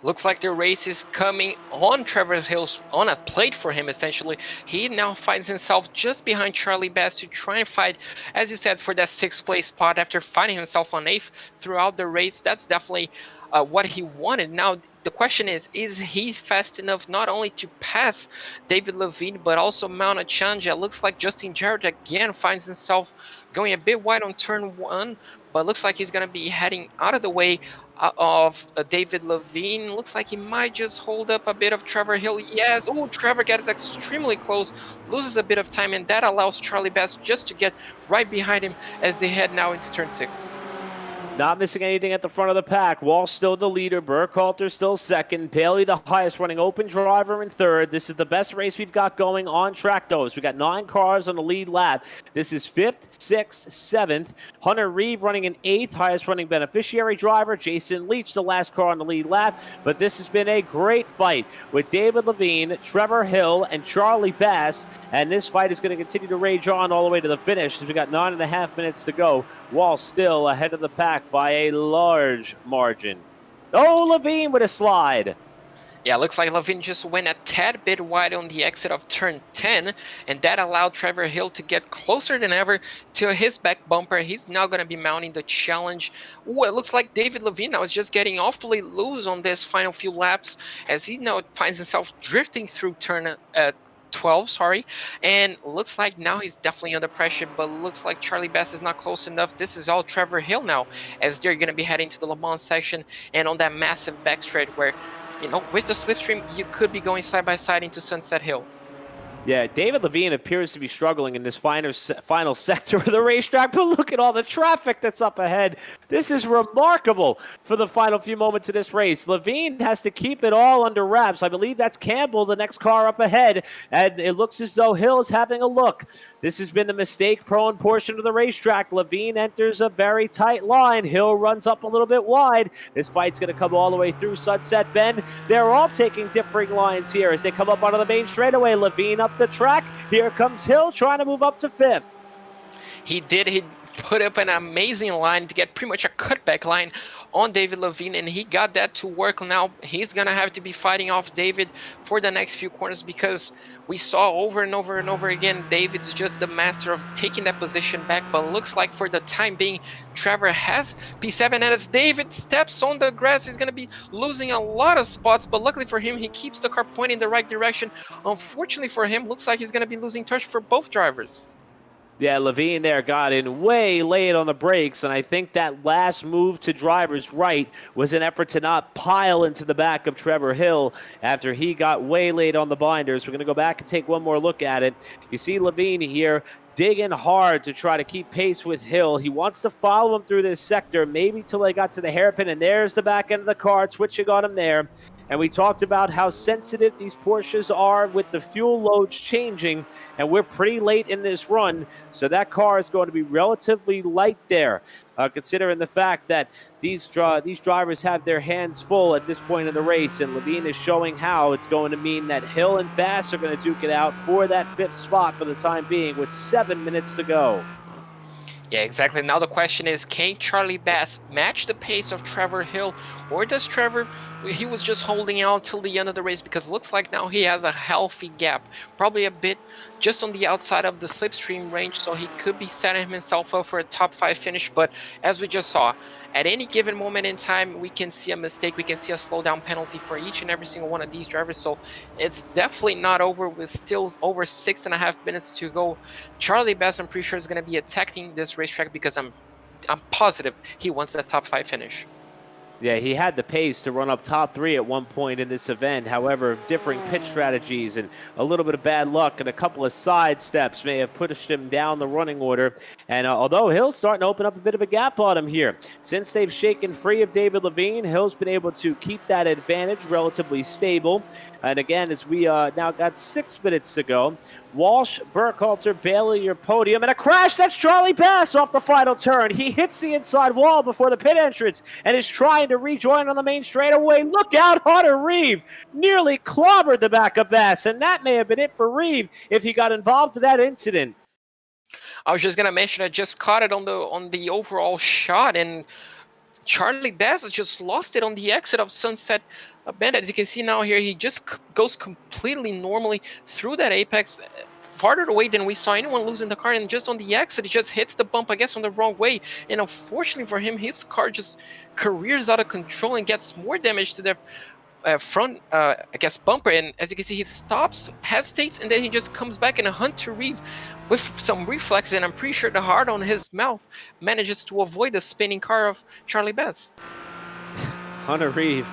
Looks like the race is coming on Trevor Hill's, on a plate for him, essentially. He now finds himself just behind Charlie Bass to try and fight, as you said, for that 6th place spot after finding himself on 8th throughout the race. That's definitely what he wanted. Now, the question is he fast enough not only to pass David Levine, but also mount a challenge? It looks like Justin Jarrett again finds himself going a bit wide on turn 1, but looks like he's going to be heading out of the way of David Levine. Looks like he might just hold up a bit of Trevor Hill. Yes, oh, Trevor gets extremely close, loses a bit of time, and that allows Charlie Bass just to get right behind him as they head now into turn 6. Not missing anything at the front of the pack. Walsh still the leader. Burkhalter still second. Bailey the highest running open driver in third. This is the best race we've got going on track, though. We got 9 cars on the lead lap. This is 5th, 6th, 7th. Hunter Reeve running in 8th. Highest running beneficiary driver. Jason Leach, the last car on the lead lap. But this has been a great fight with David Levine, Trevor Hill, and Charlie Bass. And this fight is going to continue to rage on all the way to the finish as we got 9.5 minutes to go. Walsh still ahead of the pack by a large margin. Oh, Levine with a slide. Yeah, looks like Levine just went a tad bit wide on the exit of turn 10, and that allowed Trevor Hill to get closer than ever to his back bumper. He's now going to be mounting the challenge. Ooh, it looks like David Levine now is just getting awfully loose on this final few laps as he now finds himself drifting through turn 12, sorry, and looks like now he's definitely under pressure, but looks like Charlie Bass is not close enough. This is all Trevor Hill now as they're going to be heading to the Le Mans section and on that massive backstretch where, you know, with the slipstream, you could be going side by side into Sunset Hill. Yeah, David Levine appears to be struggling in this final sector of the racetrack, but look at all the traffic that's up ahead. This is remarkable for the final few moments of this race. Levine has to keep it all under wraps. I believe that's Campbell, the next car up ahead, and it looks as though Hill is having a look. This has been the mistake-prone portion of the racetrack. Levine enters a very tight line. Hill runs up a little bit wide. This fight's going to come all the way through Sunset Bend. They're all taking differing lines here as they come up onto the main straightaway. Levine up the track. Here comes Hill trying to move up to 5th. He put up an amazing line to get pretty much a cutback line on David Levine, and he got that to work. Now he's gonna have to be fighting off David for the next few corners because we saw over and over and over again David's just the master of taking that position back, but looks like for the time being Trevor has P7, and as David steps on the grass he's going to be losing a lot of spots, but luckily for him he keeps the car pointing in the right direction. Unfortunately for him, looks like he's going to be losing touch for both drivers. Yeah, Levine there got in way late on the brakes, and I think that last move to driver's right was an effort to not pile into the back of Trevor Hill after he got way late on the binders. We're going to go back and take one more look at it. You see Levine here digging hard to try to keep pace with Hill. He wants to follow him through this sector, maybe till they got to the hairpin, and there's the back end of the car, twitching on him there. And we talked about how sensitive these Porsches are with the fuel loads changing, and we're pretty late in this run, so that car is going to be relatively light there, considering the fact that these drivers have their hands full at this point in the race, and Levine is showing how. It's going to mean that Hill and Bass are going to duke it out for that 5th spot for the time being with 7 minutes to go. Yeah, exactly. Now the question is, can Charlie Bass match the pace of Trevor Hill, or does Trevor, he was just holding out till the end of the race because it looks like now he has a healthy gap, probably a bit just on the outside of the slipstream range, so he could be setting himself up for a top 5 finish. But as we just saw, at any given moment in time, we can see a mistake, we can see a slowdown penalty for each and every single one of these drivers, so it's definitely not over with still over 6.5 minutes to go. Charlie Bass, I'm pretty sure, is going to be attacking this racetrack because I'm positive he wants that top 5 finish. Yeah, he had the pace to run up top 3 at one point in this event. However, differing pit strategies and a little bit of bad luck and a couple of side steps may have pushed him down the running order. And although Hill's starting to open up a bit of a gap on him here, since they've shaken free of David Levine, Hill's been able to keep that advantage relatively stable. And again, as we now got 6 minutes to go, Walsh, Burkhalter, Bailey, your podium, and a crash. That's Charlie Bass off the final turn. He hits the inside wall before the pit entrance and is trying to rejoin on the main straightaway. Look out, Hunter Reeve nearly clobbered the back of Bass, and that may have been it for Reeve if he got involved in that incident. I was just gonna mention I just caught it on the overall shot, and Charlie Bass just lost it on the exit of Sunset Bend. As you can see now here, he just goes completely normally through that apex, farther away than we saw anyone losing the car, and just on the exit, he just hits the bump, I guess, on the wrong way. And unfortunately for him, his car just careers out of control and gets more damage to the front, I guess, bumper. And as you can see, he stops, hesitates, and then he just comes back in a hunt to Reeve with some reflex, and I'm pretty sure the heart on his mouth manages to avoid the spinning car of Charlie Bass. Hunter Reeve,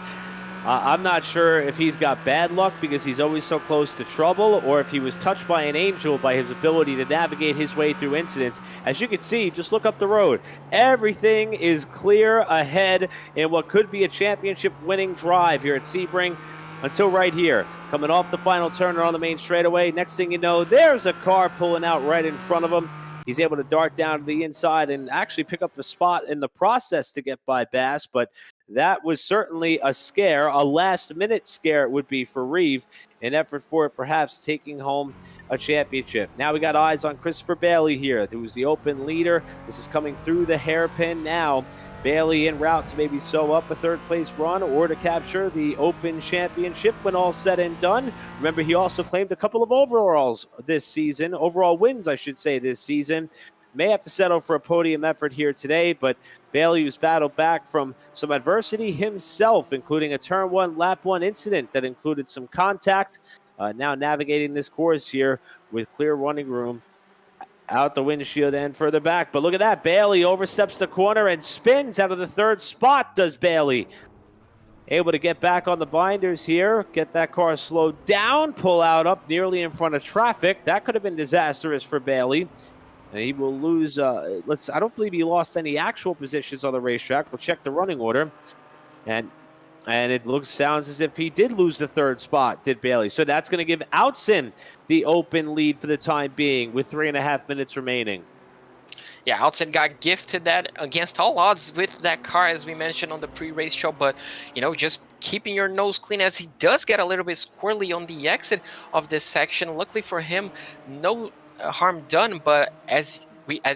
I'm not sure if he's got bad luck because he's always so close to trouble, or if he was touched by an angel by his ability to navigate his way through incidents. As you can see, just look up the road. Everything is clear ahead in what could be a championship-winning drive here at Sebring until right here. Coming off the final turn on the main straightaway. Next thing you know, there's a car pulling out right in front of him. He's able to dart down to the inside and actually pick up a spot in the process to get by Bass, but that was certainly a scare, a last-minute scare it would be for Reeve, an effort for perhaps taking home a championship. Now we got eyes on Christopher Bailey here, who was the open leader. This is coming through the hairpin now. Bailey en route to maybe sew up a third-place run or to capture the Open Championship when all said and done. Remember, he also claimed a couple of overalls this season, overall wins, I should say, this season. May have to settle for a podium effort here today, but Bailey, who's battled back from some adversity himself, including a Turn 1, Lap 1 incident that included some contact, now navigating this course here with clear running room out the windshield and further back. But look at that. Bailey oversteps the corner and spins out of the third spot, does Bailey. Able to get back on the binders here, get that car slowed down, pull out up nearly in front of traffic. That could have been disastrous for Bailey. And he will lose, I don't believe he lost any actual positions on the racetrack. We'll check the running order. And it sounds as if he did lose the third spot, did Bailey. So that's going to give Outson the open lead for the time being with 3.5 minutes remaining. Yeah, Outson got gifted that against all odds with that car, as we mentioned on the pre-race show. But, just keeping your nose clean, as he does get a little bit squirrely on the exit of this section. Luckily for him, no harm done. But as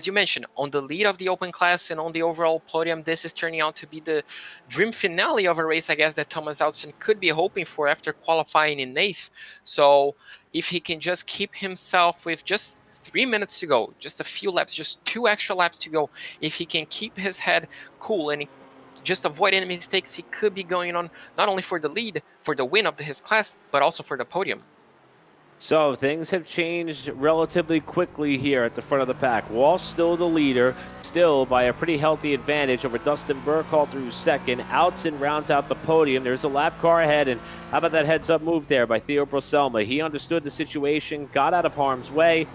you mentioned, on the lead of the open class and on the overall podium, this is turning out to be the dream finale of a race, I guess, that Thomas Outson could be hoping for after qualifying in 8th. So if he can just keep himself with just 3 minutes to go, just a few laps, just 2 extra laps to go, if he can keep his head cool and just avoid any mistakes, he could be going on not only for the lead, for the win of his class, but also for the podium. So things have changed relatively quickly here at the front of the pack. Walsh still the leader, still by a pretty healthy advantage over Dustin Burkhalter, who's second. Outson rounds out the podium. There's a lap car ahead, and how about that heads-up move there by Theo Broselma? He understood the situation, got out of harm's way,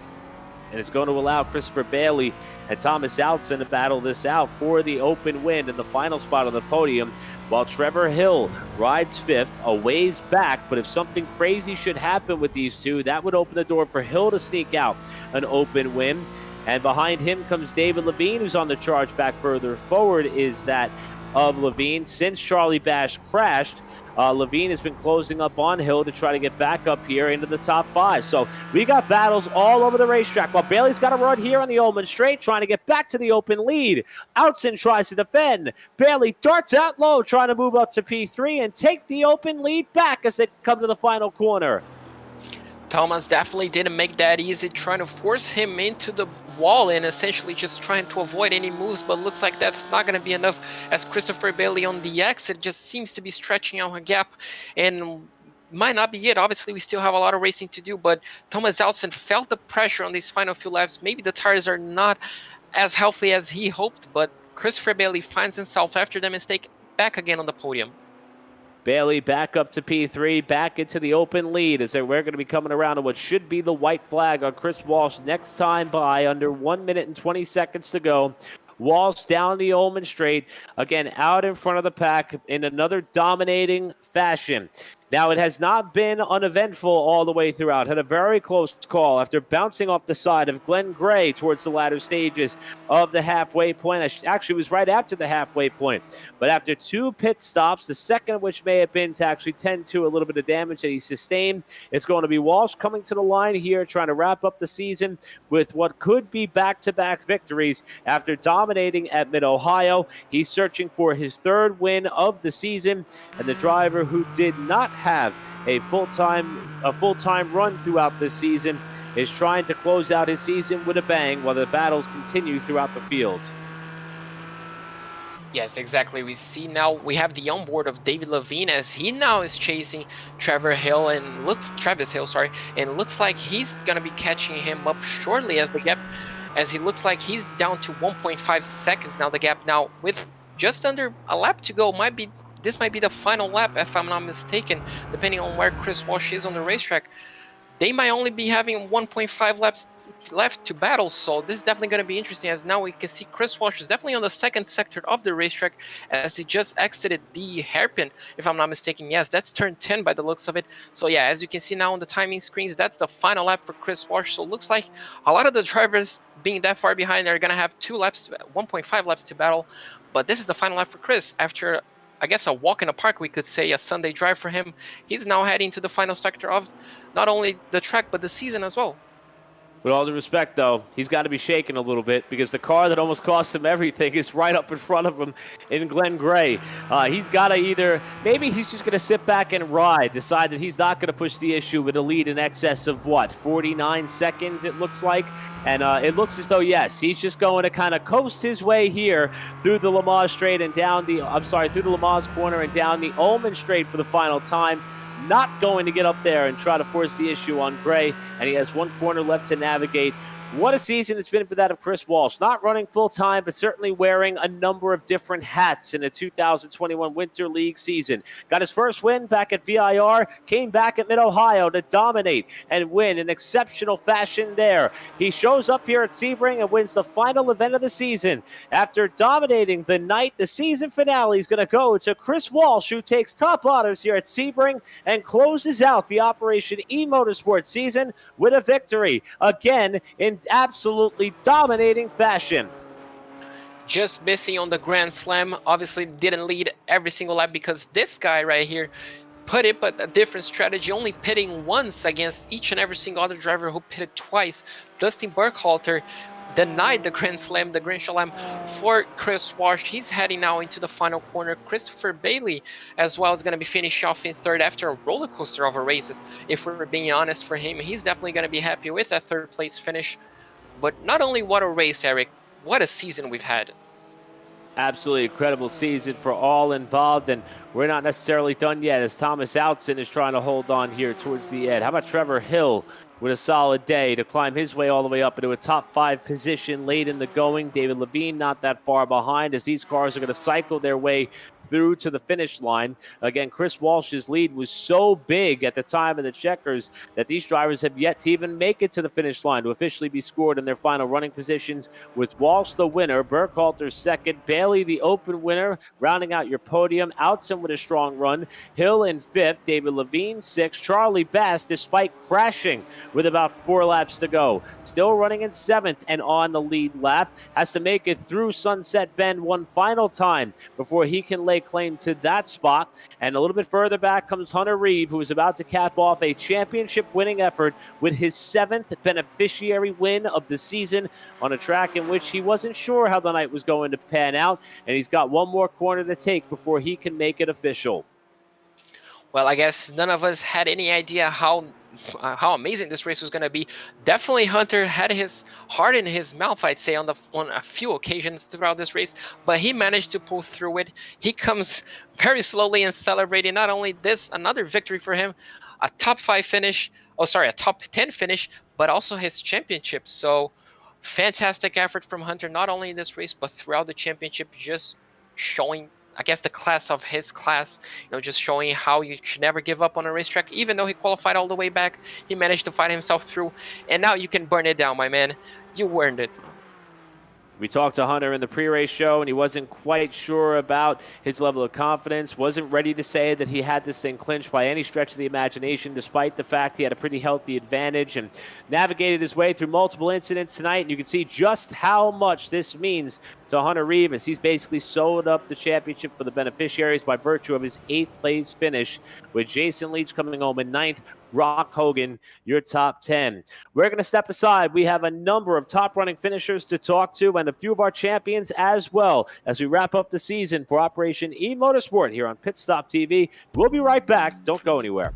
and is going to allow Christopher Bailey and Thomas Outson to battle this out for the open win in the final spot on the podium, while Trevor Hill rides 5th, a ways back. But if something crazy should happen with these two, that would open the door for Hill to sneak out an open win. And behind him comes David Levine, who's on the charge. Back further forward is that of Levine. Since Charlie Bass crashed, Levine has been closing up on Hill to try to get back up here into the top 5. So we got battles all over the racetrack. While Bailey's got a run here on the Ullman Straight, trying to get back to the open lead. Outson tries to defend. Bailey darts out low, trying to move up to P3 and take the open lead back as they come to the final corner. Thomas definitely didn't make that easy, trying to force him into the wall and essentially just trying to avoid any moves, but looks like that's not going to be enough, as Christopher Bailey on the exit just seems to be stretching out a gap and might not be it. Obviously, we still have a lot of racing to do, but Thomas Outson felt the pressure on these final few laps. Maybe the tires are not as healthy as he hoped, but Christopher Bailey finds himself after the mistake back again on the podium. Bailey back up to P3, back into the open lead as we're going to be coming around to what should be the white flag on Chris Walsh next time by, under 1 minute and 20 seconds to go. Walsh down the Ullman Straight, again out in front of the pack in another dominating fashion. Now, it has not been uneventful all the way throughout. Had a very close call after bouncing off the side of Glenn Gray towards the latter stages of the halfway point. Actually, it was right after the halfway point. But after 2 pit stops, the second of which may have been to actually tend to a little bit of damage that he sustained, it's going to be Walsh coming to the line here, trying to wrap up the season with what could be back-to-back victories after dominating at Mid-Ohio. He's searching for his 3rd win of the season, and the driver who did not have a full-time run throughout this season is trying to close out his season with a bang while the battles continue throughout the field. Yes, exactly. We see now we have the onboard of David Levine as he now is chasing Travis Hill, and looks like he's gonna be catching him up shortly as he looks like he's down to 1.5 seconds now. The gap now with just under a lap to go this might be the final lap, if I'm not mistaken, depending on where Chris Walsh is on the racetrack. They might only be having 1.5 laps left to battle, so this is definitely going to be interesting, as now we can see Chris Walsh is definitely on the 2nd sector of the racetrack as he just exited the hairpin, if I'm not mistaken. Yes, that's turn 10 by the looks of it. So yeah, as you can see now on the timing screens, that's the final lap for Chris Walsh. So it looks like a lot of the drivers being that far behind are going to have 1.5 laps to battle, but this is the final lap for Chris after, I guess, a walk in the park, we could say, a Sunday drive for him. He's now heading to the final sector of not only the track, but the season as well. With all due respect, though, he's got to be shaking a little bit because the car that almost cost him everything is right up in front of him in Glenn Gray. He's got to maybe he's just going to sit back and ride, decide that he's not going to push the issue with a lead in excess of, 49 seconds, it looks like. And it looks as though, yes, he's just going to kind of coast his way here through the Lamar Straight and down through the Lamar's corner and down the Ullman Straight for the final time. Not going to get up there and try to force the issue on Gray, and he has 1 corner left to navigate. What a season it's been for that of Chris Walsh. Not running full-time, but certainly wearing a number of different hats in the 2021 Winter League season. Got his first win back at VIR, came back at Mid-Ohio to dominate and win in exceptional fashion there. He shows up here at Sebring and wins the final event of the season. After dominating the night, the season finale is going to go to Chris Walsh, who takes top honors here at Sebring and closes out the Operation eMotorsport season with a victory. Again, in absolutely dominating fashion. Just missing on the Grand Slam. Obviously didn't lead every single lap because this guy right here put it, but a different strategy, only pitting once against each and every single other driver who pitted twice. Dustin Burkhalter denied the Grand Slam for Chris Walsh. He's heading now into the final corner. Christopher Bailey as well is going to be finishing off in 3rd after a roller coaster of a race. If we're being honest, for him, he's definitely going to be happy with that 3rd place finish. But not only what a race, Eric, what a season we've had. Absolutely incredible season for all involved, and we're not necessarily done yet as Thomas Outson is trying to hold on here towards the end. How about Trevor Hill with a solid day to climb his way all the way up into a top 5 position late in the going? David Levine not that far behind as these cars are going to cycle their way through to the finish line. Again, Chris Walsh's lead was so big at the time of the checkers that these drivers have yet to even make it to the finish line to officially be scored in their final running positions, with Walsh the winner, Burkhalter 2nd, Bailey the open winner, rounding out your podium. Outson with a strong run, Hill in 5th, David Levine 6th, Charlie Bass, despite crashing with about 4 laps to go, still running in 7th and on the lead lap, has to make it through Sunset Bend one final time before he can lay claim to that spot. And a little bit further back comes Hunter Reeve, who is about to cap off a championship-winning effort with his 7th beneficiary win of the season on a track in which he wasn't sure how the night was going to pan out, and he's got 1 more corner to take before he can make it official. Well, I guess none of us had any idea how amazing this race was going to be. Definitely Hunter had his heart in his mouth, I'd say, on a few occasions throughout this race, but he managed to pull through it. He comes very slowly and celebrating not only this, another victory for him, a top 10 finish, but also his championship. So fantastic effort from Hunter, not only in this race, but throughout the championship, just showing, I guess, the class of his class, just showing how you should never give up on a racetrack. Even though he qualified all the way back, he managed to fight himself through, and now you can burn it down, my man. You earned it. We talked to Hunter in the pre-race show, and he wasn't quite sure about his level of confidence, wasn't ready to say that he had this thing clinched by any stretch of the imagination, despite the fact he had a pretty healthy advantage and navigated his way through multiple incidents tonight. And you can see just how much this means to Hunter Reeve, as he's basically sold up the championship for the beneficiaries by virtue of his 8th place finish, with Jason Leach coming home in 9th, Brock Hogan, your top 10. We're going to step aside. We have a number of top-running finishers to talk to and a few of our champions as well as we wrap up the season for Operation eMotorsport here on Pit Stop TV. We'll be right back. Don't go anywhere.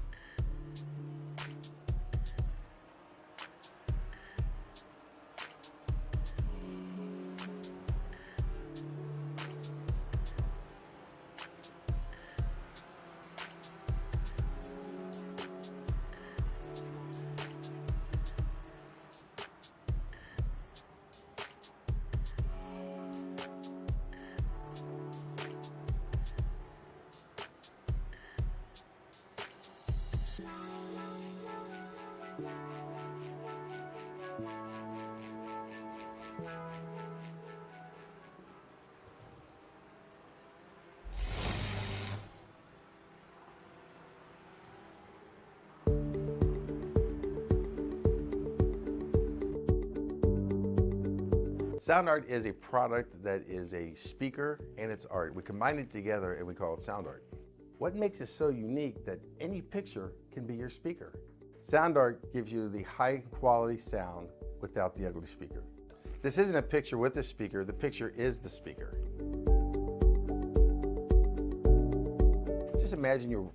Sound art is a product that is a speaker and it's art. We combine it together and we call it sound art. What makes it so unique that any picture can be your speaker? Sound art gives you the high quality sound without the ugly speaker. This isn't a picture with a speaker, the picture is the speaker. Just imagine your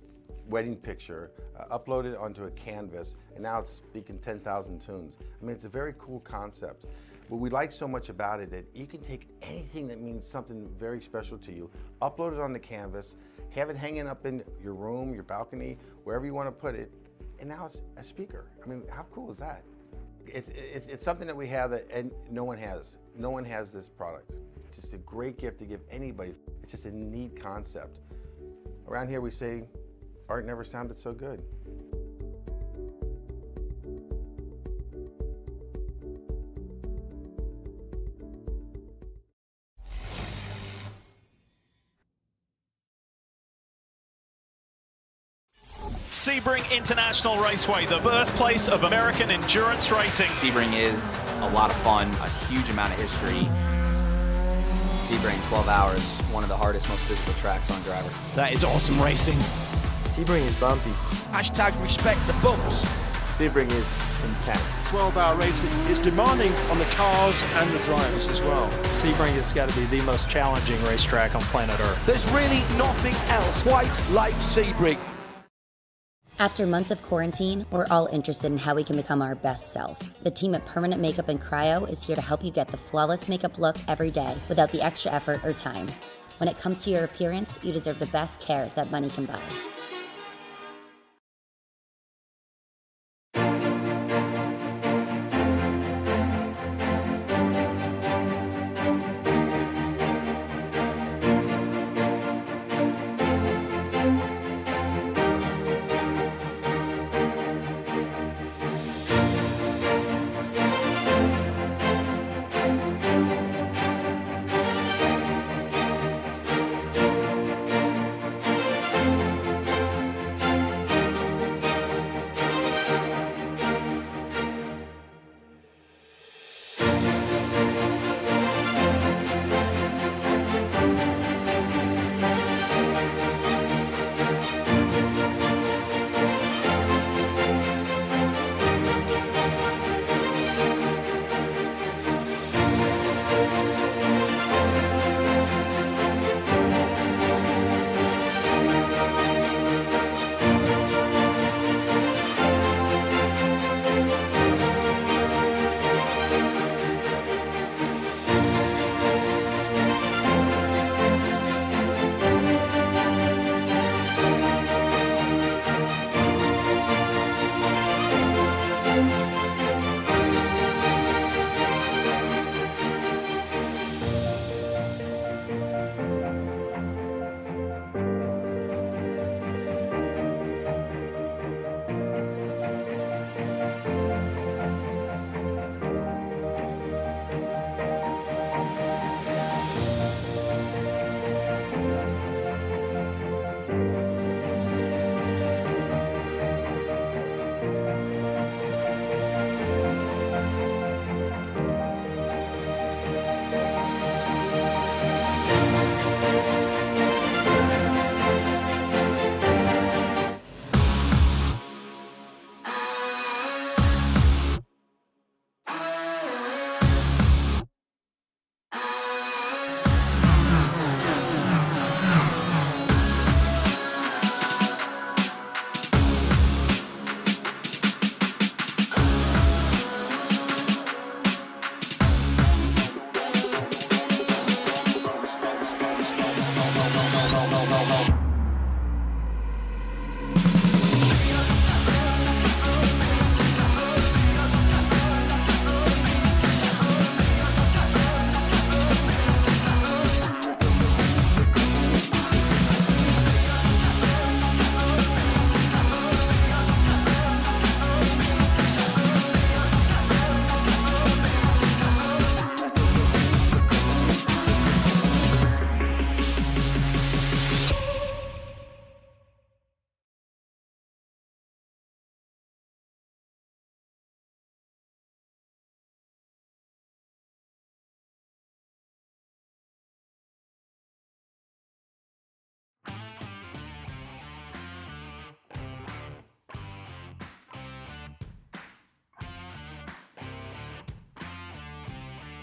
wedding picture uploaded onto a canvas and now it's speaking 10,000 tunes. I mean, it's a very cool concept. What we like so much about it is you can take anything that means something very special to you, upload it on the canvas, have it hanging up in your room, your balcony, wherever you want to put it, and now it's a speaker. I mean, how cool is that? It's something that we have that and no one has. No one has this product. It's just a great gift to give anybody. It's just a neat concept. Around here we say, art never sounded so good. Sebring International Raceway, the birthplace of American endurance racing. Sebring is a lot of fun, a huge amount of history. Sebring, 12 hours, one of the hardest, most physical tracks on a driver. That is awesome racing. Sebring is bumpy. Hashtag respect the bumps. Sebring is intense. 12-hour racing is demanding on the cars and the drivers as well. Sebring has got to be the most challenging racetrack on planet Earth. There's really nothing else quite like Sebring. After months of quarantine, we're all interested in how we can become our best self. The team at Permanent Makeup and Cryo is here to help you get the flawless makeup look every day without the extra effort or time. When it comes to your appearance, you deserve the best care that money can buy.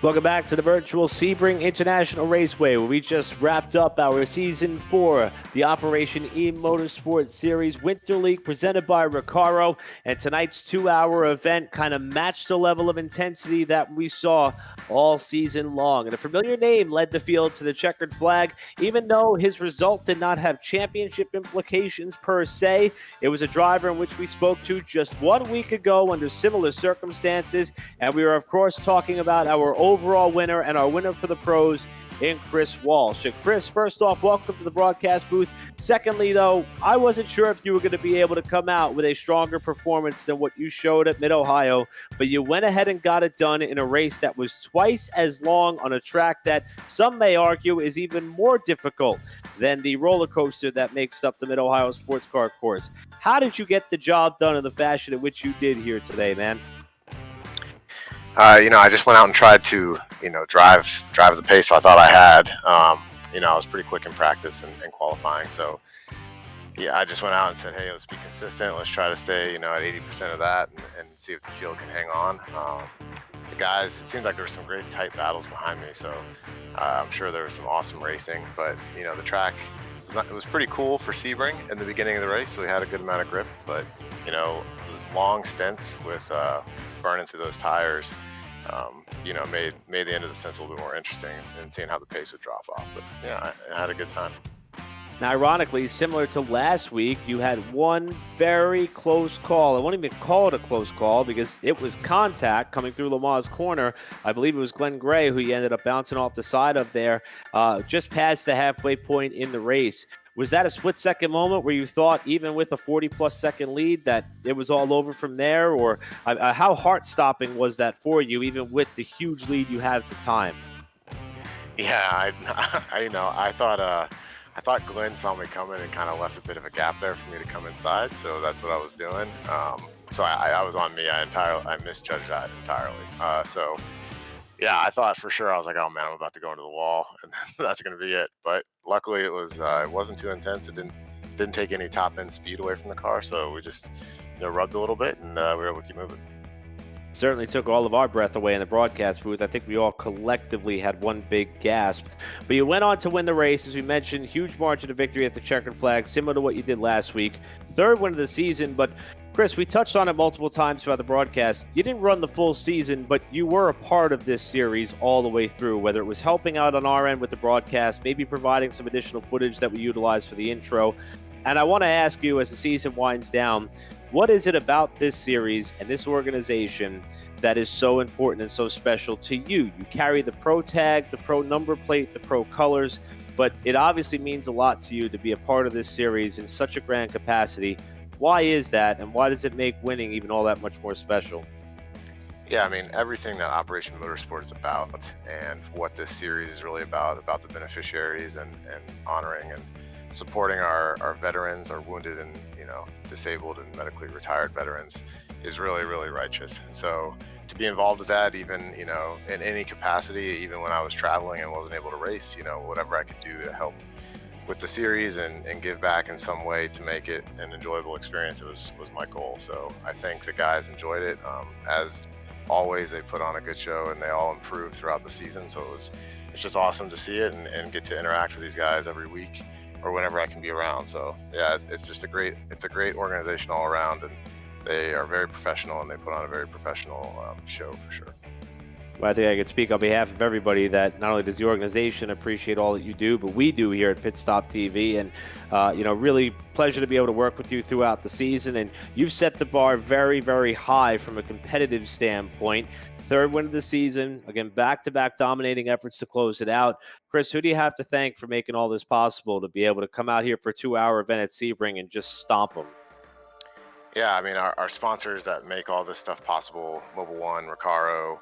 Welcome back to the virtual Sebring International Raceway, where we just wrapped up our Season 4, the Operation eMotorsport Series Winter League presented by Recaro. And tonight's 2-hour event kind of matched the level of intensity that we saw all season long. And a familiar name led the field to the checkered flag. Even though his result did not have championship implications per se, it was a driver in which we spoke to just 1 week ago under similar circumstances. And we are, of course, talking about our overall winner and our winner for the pros in Chris Walsh. And Chris, first off, welcome to the broadcast booth. Secondly, though, I wasn't sure if you were going to be able to come out with a stronger performance than what you showed at Mid-Ohio, but you went ahead and got it done in a race that was twice as long on a track that some may argue is even more difficult than the roller coaster that makes up the Mid-Ohio Sports Car Course. How did you get the job done in the fashion in which you did here today, man? I just went out and tried to, drive the pace I thought I had. I was pretty quick in practice and qualifying. So, yeah, I just went out and said, hey, let's be consistent. Let's try to stay, at 80% of that and see if the field can hang on. The guys, it seemed like there were some great tight battles behind me. So I'm sure there was some awesome racing. But, the track, it was pretty cool for Sebring in the beginning of the race. So we had a good amount of grip. But, long stints with burning through those tires, made the end of the stints a little bit more interesting and seeing how the pace would drop off. But yeah, I had a good time. Now, ironically, similar to last week, you had one very close call. I won't even call it a close call because it was contact coming through Lamar's corner. I believe it was Glenn Gray who you ended up bouncing off the side of there, just past the halfway point in the race. Was that a split-second moment where you thought, even with a 40-plus second lead, that it was all over from there? Or how heart-stopping was that for you, even with the huge lead you had at the time? Yeah, I thought Glenn saw me coming and kind of left a bit of a gap there for me to come inside, so that's what I was doing. So I was on me. I misjudged that entirely. Yeah, I thought for sure, I was like, oh man, I'm about to go into the wall and that's going to be it. But luckily it wasn't too intense. It didn't take any top end speed away from the car. So we just, rubbed a little bit and we were able to keep moving. Certainly took all of our breath away in the broadcast booth. I think we all collectively had one big gasp. But you went on to win the race, as we mentioned, huge margin of victory at the checkered flag, similar to what you did last week. Third win of the season, but Chris, we touched on it multiple times throughout the broadcast. You didn't run the full season, but you were a part of this series all the way through, whether it was helping out on our end with the broadcast, maybe providing some additional footage that we utilized for the intro. And I want to ask you, as the season winds down, what is it about this series and this organization that is so important and so special to you? You carry the pro tag, the pro number plate, the pro colors, but it obviously means a lot to you to be a part of this series in such a grand capacity. Why is that, and why does it make winning even all that much more special? Yeah, I mean, everything that Operation Motorsport is about and what this series is really about the beneficiaries and honoring and supporting our veterans, our wounded and, disabled and medically retired veterans is really, really righteous. So to be involved with that, even, in any capacity, even when I was traveling and wasn't able to race, whatever I could do to help with the series and give back in some way to make it an enjoyable experience, it was my goal. So I think the guys enjoyed it. As always, they put on a good show and they all improved throughout the season. So it's just awesome to see it and get to interact with these guys every week or whenever I can be around. So yeah, it's a great organization all around, and they are very professional and they put on a very professional show for sure. Well, I think I could speak on behalf of everybody that not only does the organization appreciate all that you do, but we do here at Pit Stop TV. And, really pleasure to be able to work with you throughout the season. And you've set the bar very, very high from a competitive standpoint. Third win of the season, again, back-to-back dominating efforts to close it out. Chris, who do you have to thank for making all this possible to be able to come out here for a 2-hour event at Sebring and just stomp them? Yeah, I mean, our sponsors that make all this stuff possible, Mobile One, Recaro,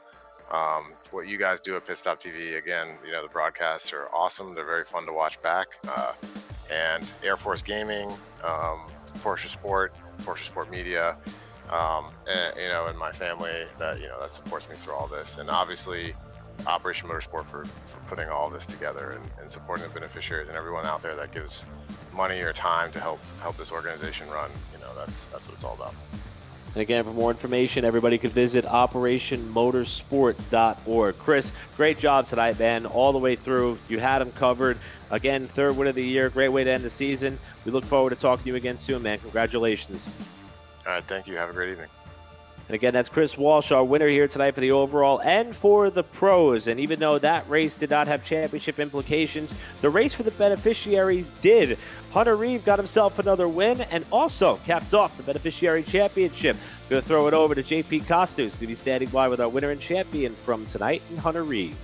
what you guys do at Pit Stop TV, again, the broadcasts are awesome. They're very fun to watch back. And Air Force Gaming, Porsche Sport Media, and my family that, that supports me through all this. And obviously Operation Motorsport for putting all this together and supporting the beneficiaries and everyone out there that gives money or time to help this organization run. That's what it's all about. And again, for more information, everybody could visit operationmotorsport.org. Chris, great job tonight, man, all the way through. You had them covered. Again, 3rd win of the year. Great way to end the season. We look forward to talking to you again soon, man. Congratulations. All right, thank you. Have a great evening. And again, that's Chris Walsh, our winner here tonight for the overall and for the pros. And even though that race did not have championship implications, the race for the beneficiaries did. Hunter Reeve got himself another win and also capped off the beneficiary championship. Going to throw it over to JP Costos to be standing by with our winner and champion from tonight, and Hunter Reeve.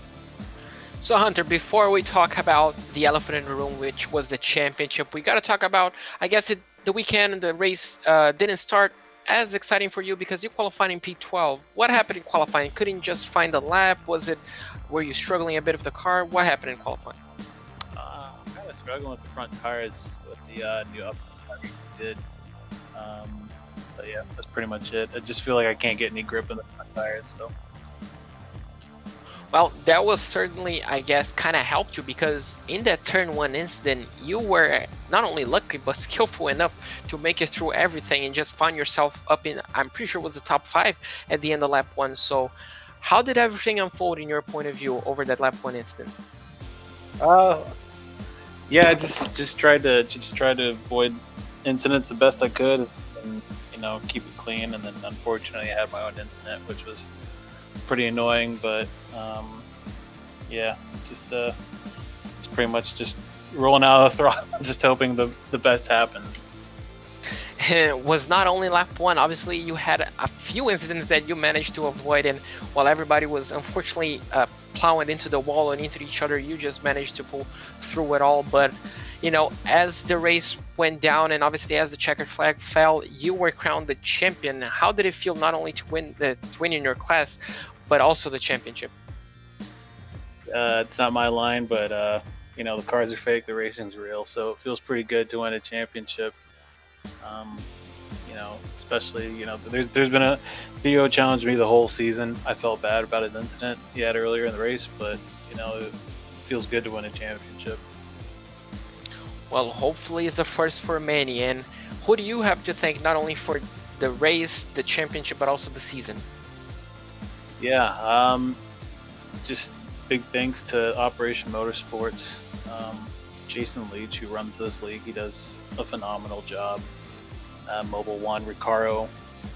So Hunter, before we talk about the elephant in the room, which was the championship, we got to talk about, I guess the weekend and the race didn't start as exciting for you because you qualified in P12. What happened in qualifying? Couldn't just find the lap? Were you struggling a bit with the car? What happened in qualifying? Kind of struggling with the front tires with the new up tires we did. But yeah, that's pretty much it. I just feel like I can't get any grip in the front tires. So. Well, that was certainly, I guess, kind of helped you because in that turn 1 incident, you were not only lucky but skillful enough to make it through everything and just find yourself up in, I'm pretty sure it was the top 5 at the end of lap 1. So how did everything unfold in your point of view over that lap 1 incident? Yeah, I just tried to avoid incidents the best I could and, keep it clean. And then unfortunately I had my own incident, which was pretty annoying, but yeah, just pretty much just rolling out of the throttle, just hoping the best happens. And it was not only lap 1, obviously you had a few incidents that you managed to avoid, and while everybody was unfortunately plowing into the wall and into each other, you just managed to pull through it all. But as the race went down and obviously as the checkered flag fell, you were crowned the champion. How did it feel not only to win in your class, but also the championship? It's not my line, but the cars are fake, the racing's real, so it feels pretty good to win a championship. Especially there's been a Theo challenged me the whole season. I felt bad about his incident he had earlier in the race, but it feels good to win a championship. Well, hopefully it's the first for many. And who do you have to thank not only for the race, the championship, but also the season? Yeah, just big thanks to Operation Motorsports. Jason Leach, who runs this league, he does a phenomenal job. Mobile One, Recaro,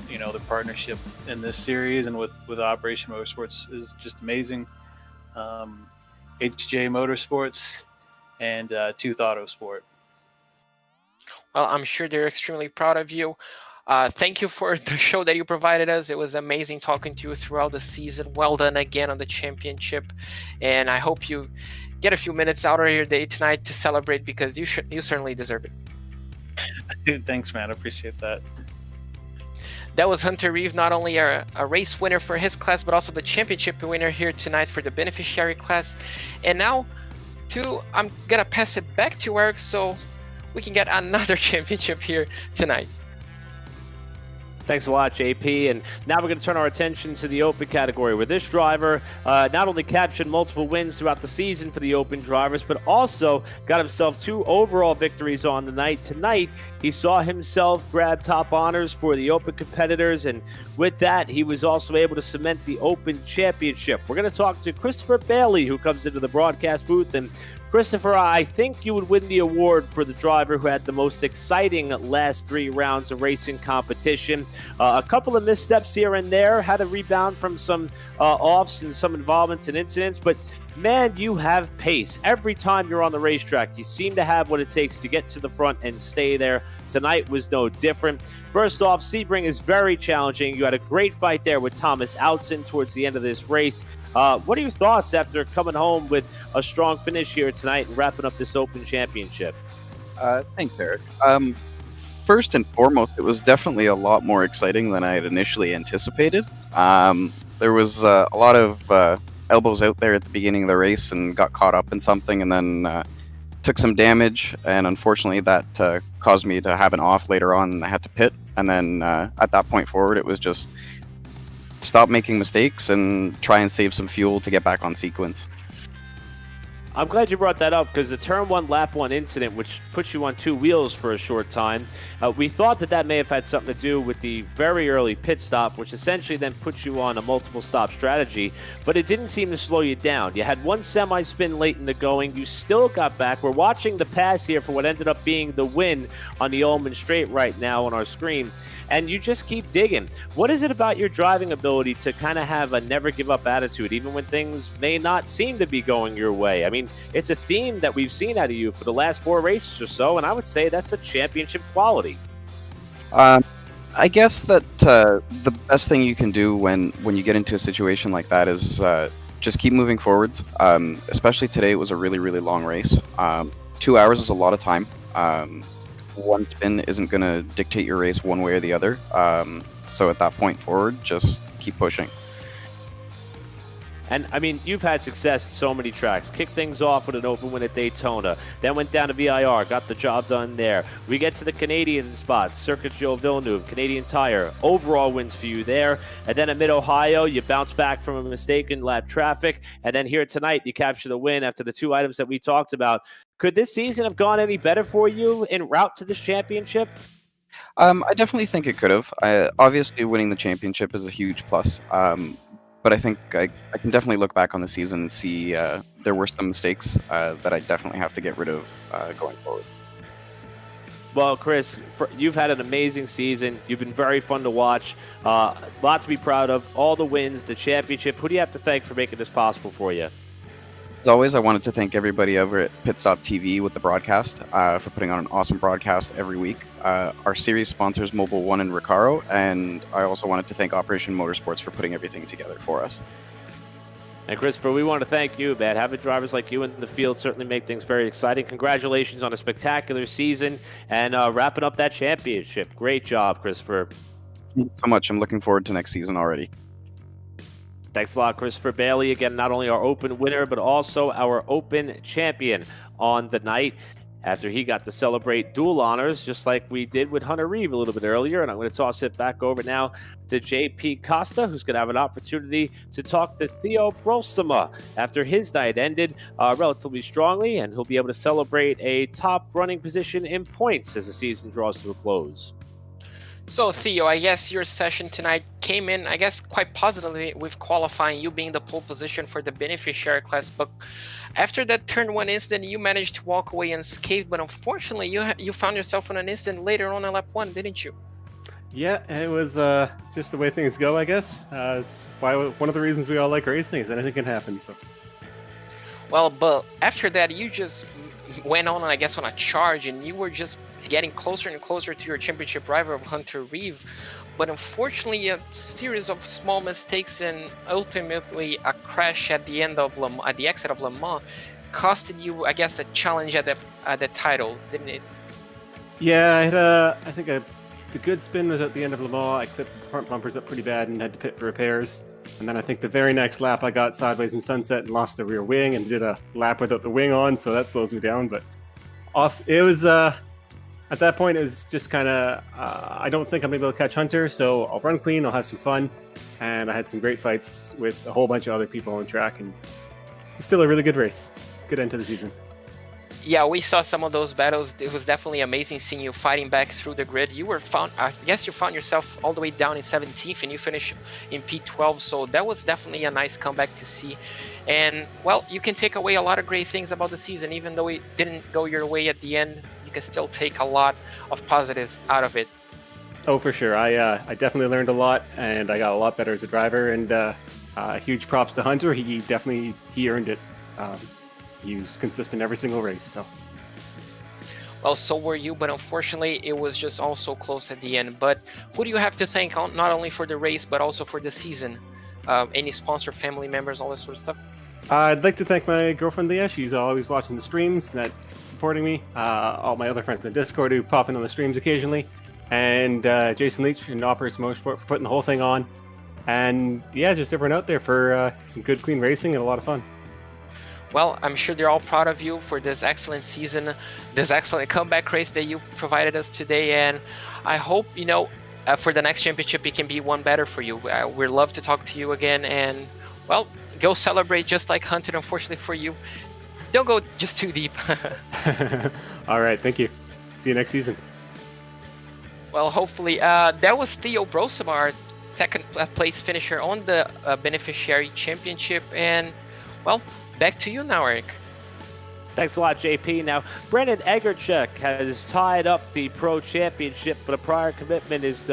the partnership in this series and with Operation Motorsports is just amazing. HJ Motorsports and Tooth Autosport. Well, I'm sure they're extremely proud of you. Thank you for the show that you provided us. It was amazing talking to you throughout the season. Well done again on the championship, and I hope you get a few minutes out of your day tonight to celebrate because you certainly deserve it. Thanks, man. I appreciate that. That was Hunter Reeve, not only a race winner for his class, but also the championship winner here tonight for the beneficiary class. And now, I'm gonna pass it back to Eric so we can get another championship here tonight. Thanks a lot, JP. And now we're going to turn our attention to the Open category, where this driver not only captured multiple wins throughout the season for the Open drivers, but also got himself 2 overall victories on the night. Tonight, he saw himself grab top honors for the Open competitors, and with that, he was also able to cement the Open championship. We're going to talk to Christopher Bailey, who comes into the broadcast booth. And Christopher, I think you would win the award for the driver who had the most exciting last 3 rounds of racing competition. A couple of missteps here and there, had to rebound from some offs and some involvements and incidents, but man, you have pace. Every time you're on the racetrack, you seem to have what it takes to get to the front and stay there. Tonight was no different. First off, Sebring is very challenging. You had a great fight there with Thomas Outson towards the end of this race. What are your thoughts after coming home with a strong finish here tonight and wrapping up this Open championship? Thanks, Eric. First and foremost, it was definitely a lot more exciting than I had initially anticipated. There was a lot of elbows out there at the beginning of the race and got caught up in something and then took some damage, and unfortunately that caused me to have an off later on and I had to pit. And then at that point forward, it was just stop making mistakes and try and save some fuel to get back on sequence. I'm glad you brought that up because the turn 1, lap 1 incident, which puts you on 2 wheels for a short time, we thought that may have had something to do with the very early pit stop, which essentially then puts you on a multiple stop strategy, but it didn't seem to slow you down. You had 1 semi-spin late in the going. You still got back. We're watching the pass here for what ended up being the win on the Ullman Straight right now on our screen. And you just keep digging. What is it about your driving ability to kind of have a never give up attitude, even when things may not seem to be going your way? I mean, it's a theme that we've seen out of you for the last 4 races or so, and I would say that's a championship quality. I guess that the best thing you can do when you get into a situation like that is just keep moving forwards. Especially today, it was a really, really long race. 2 hours is a lot of time. 1 spin isn't going to dictate your race one way or the other. So at that point forward, just keep pushing. And, I mean, you've had success at so many tracks. Kicked things off with an open win at Daytona. Then went down to VIR, got the job done there. We get to the Canadian spots. Circuit Joe Villeneuve, Canadian Tire. Overall wins for you there. And then at Mid-Ohio, you bounce back from a mistake in lap traffic. And then here tonight, you capture the win after the 2 items that we talked about. Could this season have gone any better for you en route to this championship? I definitely think it could have. Obviously, winning the championship is a huge plus. But I think I can definitely look back on the season and see there were some mistakes that I definitely have to get rid of going forward. Well, Chris, you've had an amazing season. You've been very fun to watch. Lot to be proud of. All the wins, the championship. Who do you have to thank for making this possible for you? As always, I wanted to thank everybody over at Pit Stop TV with the broadcast for putting on an awesome broadcast every week. Our series sponsors Mobile One and Recaro, and I also wanted to thank Operation Motorsports for putting everything together for us. And Christopher, we want to thank you, man. Having drivers like you in the field certainly make things very exciting. Congratulations on a spectacular season and wrapping up that championship. Great job, Christopher. Thank you so much. I'm looking forward to next season already. Thanks a lot, Christopher Bailey. Again, not only our Open winner, but also our Open champion on the night after he got to celebrate dual honors, just like we did with Hunter Reeve a little bit earlier. And I'm going to toss it back over now to JP Costa, who's going to have an opportunity to talk to Theo Brolsema after his night ended relatively strongly, and he'll be able to celebrate a top running position in points as the season draws to a close. So Theo, I guess your session tonight came in, I guess, quite positively with qualifying, you being the pole position for the beneficiary class. But after that turn 1 incident, you managed to walk away unscathed. But unfortunately, you found yourself in an incident later on in lap 1, didn't you? Yeah, it was just the way things go, I guess. It's one of the reasons we all like racing is anything can happen. So. Well, but after that, you just went on, I guess, on a charge, and you were just getting closer and closer to your championship rival, Hunter Reeve. But unfortunately, a series of small mistakes and ultimately a crash at the end of at the exit of Le Mans costed you, I guess, a challenge at the title, didn't it? Yeah, I had I think the good spin was at the end of Le Mans. I clipped the front bumpers up pretty bad and had to pit for repairs. And then I think the very next lap I got sideways in Sunset and lost the rear wing and did a lap without the wing on, so that slows me down. But it was at that point, it was just kind of, I don't think I'm able to catch Hunter, so I'll run clean, I'll have some fun. And I had some great fights with a whole bunch of other people on track, and it was still a really good race. Good end to the season. Yeah, we saw some of those battles. It was definitely amazing seeing you fighting back through the grid. You were I guess you found yourself all the way down in 17th, and you finished in P12, so that was definitely a nice comeback to see. And, well, you can take away a lot of great things about the season, even though it didn't go your way at the end. You can still take a lot of positives out of it. Oh, for sure. I definitely learned a lot, and I got a lot better as a driver. And huge props to Hunter. He earned it. He was consistent every single race. So. Well, so were you, but unfortunately, it was just all so close at the end. But who do you have to thank, not only for the race, but also for the season? Any sponsor, family members, all that sort of stuff? I'd like to thank my girlfriend Leah. She's always watching the streams and supporting me. All my other friends on Discord who pop in on the streams occasionally. And Jason Leach from Operation Motorsport for putting the whole thing on. And yeah, just everyone out there for some good, clean racing and a lot of fun. Well, I'm sure they're all proud of you for this excellent season, this excellent comeback race that you provided us today. And I hope, for the next championship, it can be one better for you. We'd love to talk to you again. And, well, go celebrate just like Hunter, unfortunately for you. don't go just too deep. All right, thank you. See you next season. Well, hopefully. That was Theo Brosema, our second place finisher on the Beneficiary Championship. And, well, back to you now, Eric. Thanks a lot, JP. Now, Brendan Egerchuk has tied up the Pro Championship, but a prior commitment is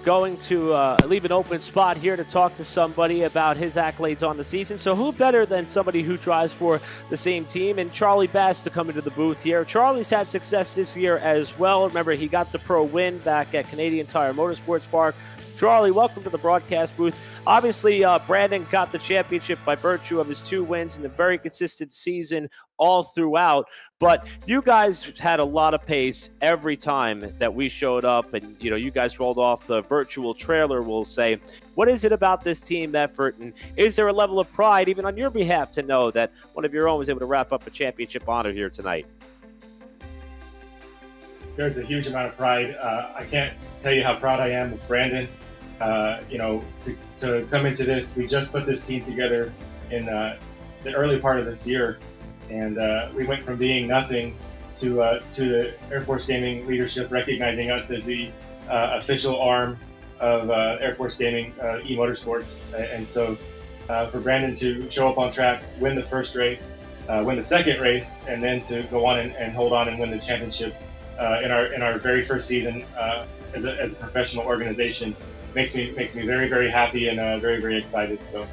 going to leave an open spot here to talk to somebody about his accolades on the season. So who better than somebody who drives for the same team, and Charlie Bass to come into the booth here. Charlie's had success this year as well. Remember, he got the pro win back at Canadian Tire Motorsports Park. Charlie, welcome to the broadcast booth. Obviously, Brandon got the championship by virtue of his 2 wins and a very consistent season all throughout. But you guys had a lot of pace every time that we showed up, and you guys rolled off the virtual trailer, we'll say. What is it about this team effort, and is there a level of pride, even on your behalf, to know that one of your own was able to wrap up a championship honor here tonight? There's a huge amount of pride. I can't tell you how proud I am of Brandon. To come into this, we just put this team together in the early part of this year, and we went from being nothing to the Air Force Gaming leadership recognizing us as the official arm of Air Force Gaming eMotorsports. And so for Brandon to show up on track, win the first race, win the second race, and then to go on and hold on and win the championship in our very first season as a professional organization makes me very, very happy and very, very excited. So.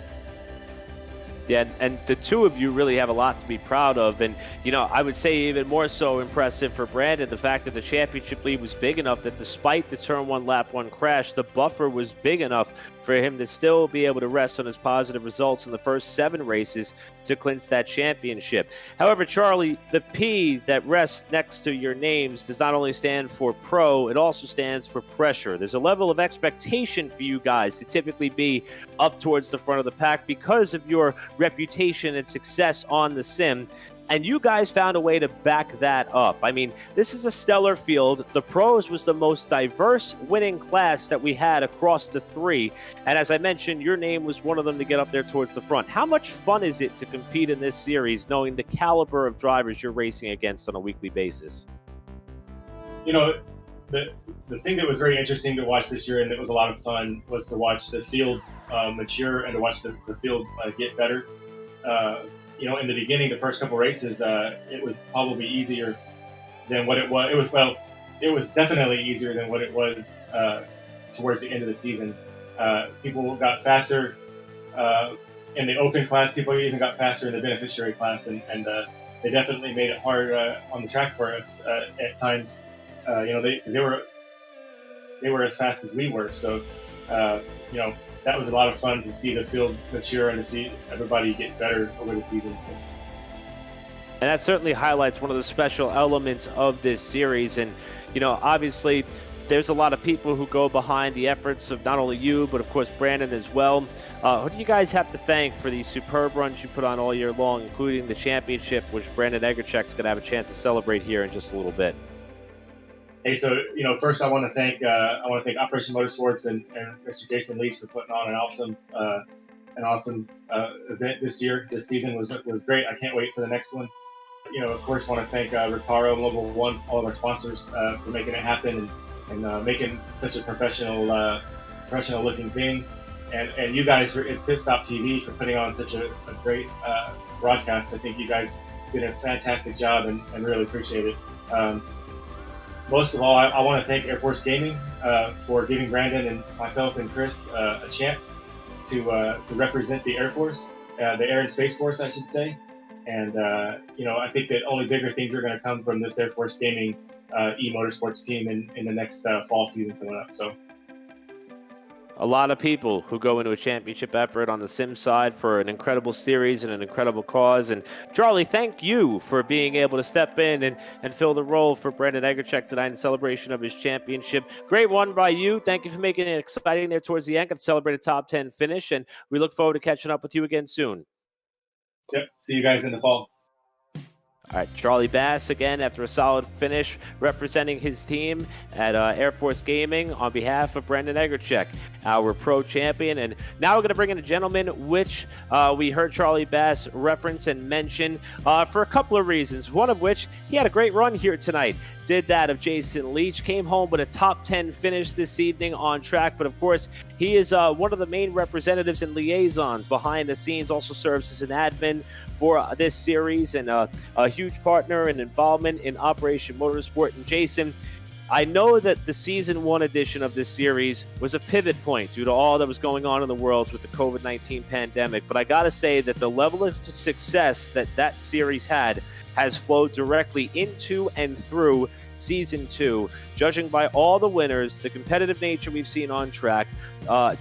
Yeah, and the two of you really have a lot to be proud of. And, I would say even more so impressive for Brandon, the fact that the championship lead was big enough that despite the turn 1, lap 1 crash, the buffer was big enough for him to still be able to rest on his positive results in the first 7 races to clinch that championship. However, Charlie, the P that rests next to your names does not only stand for pro, it also stands for pressure. There's a level of expectation for you guys to typically be up towards the front of the pack because of your reputation and success on the sim, and you guys found a way to back that up. I mean, this is a stellar field. The pros was the most diverse winning class that we had across the 3, and as I mentioned, your name was one of them to get up there towards the front. How much fun is it to compete in this series knowing the caliber of drivers you're racing against on a weekly basis? The thing that was very interesting to watch this year, and it was a lot of fun, was to watch the field mature and to watch the field get better. In the beginning, the first couple races, it was probably easier than what it was. It was definitely easier than what it was towards the end of the season. People got faster in the open class. People even got faster in the beneficiary class, and they definitely made it hard on the track for us at times. They were as fast as we were. So, that was a lot of fun to see the field mature and to see everybody get better over the season. So. And that certainly highlights one of the special elements of this series. And, obviously, there's a lot of people who go behind the efforts of not only you, but of course Brandon as well. Who do you guys have to thank for these superb runs you put on all year long, including the championship, which Brandon Egerchuk's going to have a chance to celebrate here in just a little bit? Hey, so first I want to thank Operation Motorsports and Mr. Jason Leach for putting on an awesome event this year. This season was great. I can't wait for the next one. Of course, want to thank Recaro, Mobile One, all of our sponsors for making it happen and making such a professional looking thing, and you guys at Pit Stop TV for putting on such a great broadcast. I think you guys did a fantastic job and really appreciate it. Most of all, I want to thank Air Force Gaming for giving Brandon and myself and Chris a chance to represent the Air Force, the Air and Space Force, I should say. And I think that only bigger things are going to come from this Air Force Gaming eMotorsports team in the next fall season coming up. So. A lot of people who go into a championship effort on the sim side for an incredible series and an incredible cause. And Charlie, thank you for being able to step in and fill the role for Brandon Egerchuk tonight in celebration of his championship. Great one by you. Thank you for making it exciting there towards the end. Got to celebrate a top 10 finish, and we look forward to catching up with you again soon. Yep. See you guys in the fall. All right, Charlie Bass again after a solid finish representing his team at Air Force Gaming on behalf of Brendan Egerchek, our pro champion. And now we're going to bring in a gentleman which we heard Charlie Bass reference and mention for a couple of reasons, one of which he had a great run here tonight. Did that of Jason Leach, came home with a top 10 finish this evening on track. But of course, he is one of the main representatives and liaisons behind the scenes, also serves as an admin for this series and a huge partner and involvement in Operation Motorsport. And Jason, I know that the Season 1 edition of this series was a pivot point due to all that was going on in the world with the COVID-19 pandemic, but I got to say that the level of success that that series had has flowed directly into and through Season 2, judging by all the winners, the competitive nature we've seen on track,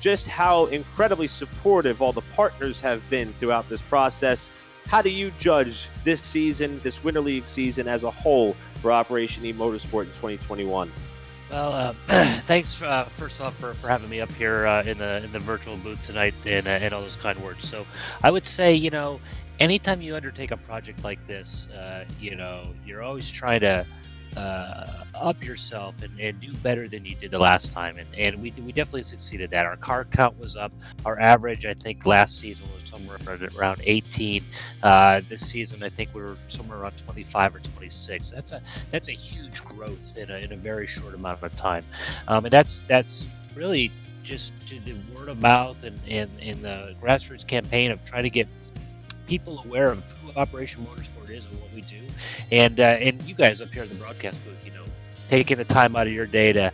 just how incredibly supportive all the partners have been throughout this process. How do you judge this season, this Winter League season as a whole for Operation eMotorsport in 2021? Well, thanks first off for having me up here in the virtual booth tonight and all those kind words. So I would say, anytime you undertake a project like this, you're always trying to up yourself and do better than you did the last time, and we definitely succeeded that. Our car count was up. Our average, I think, last season was somewhere around 18. This season, I think we were somewhere around 25 or 26. That's a huge growth in a very short amount of time, and that's really just to the word of mouth and the grassroots campaign of trying to get people aware of who Operation Motorsport is and what we do, and you guys up here in the broadcast booth, taking the time out of your day to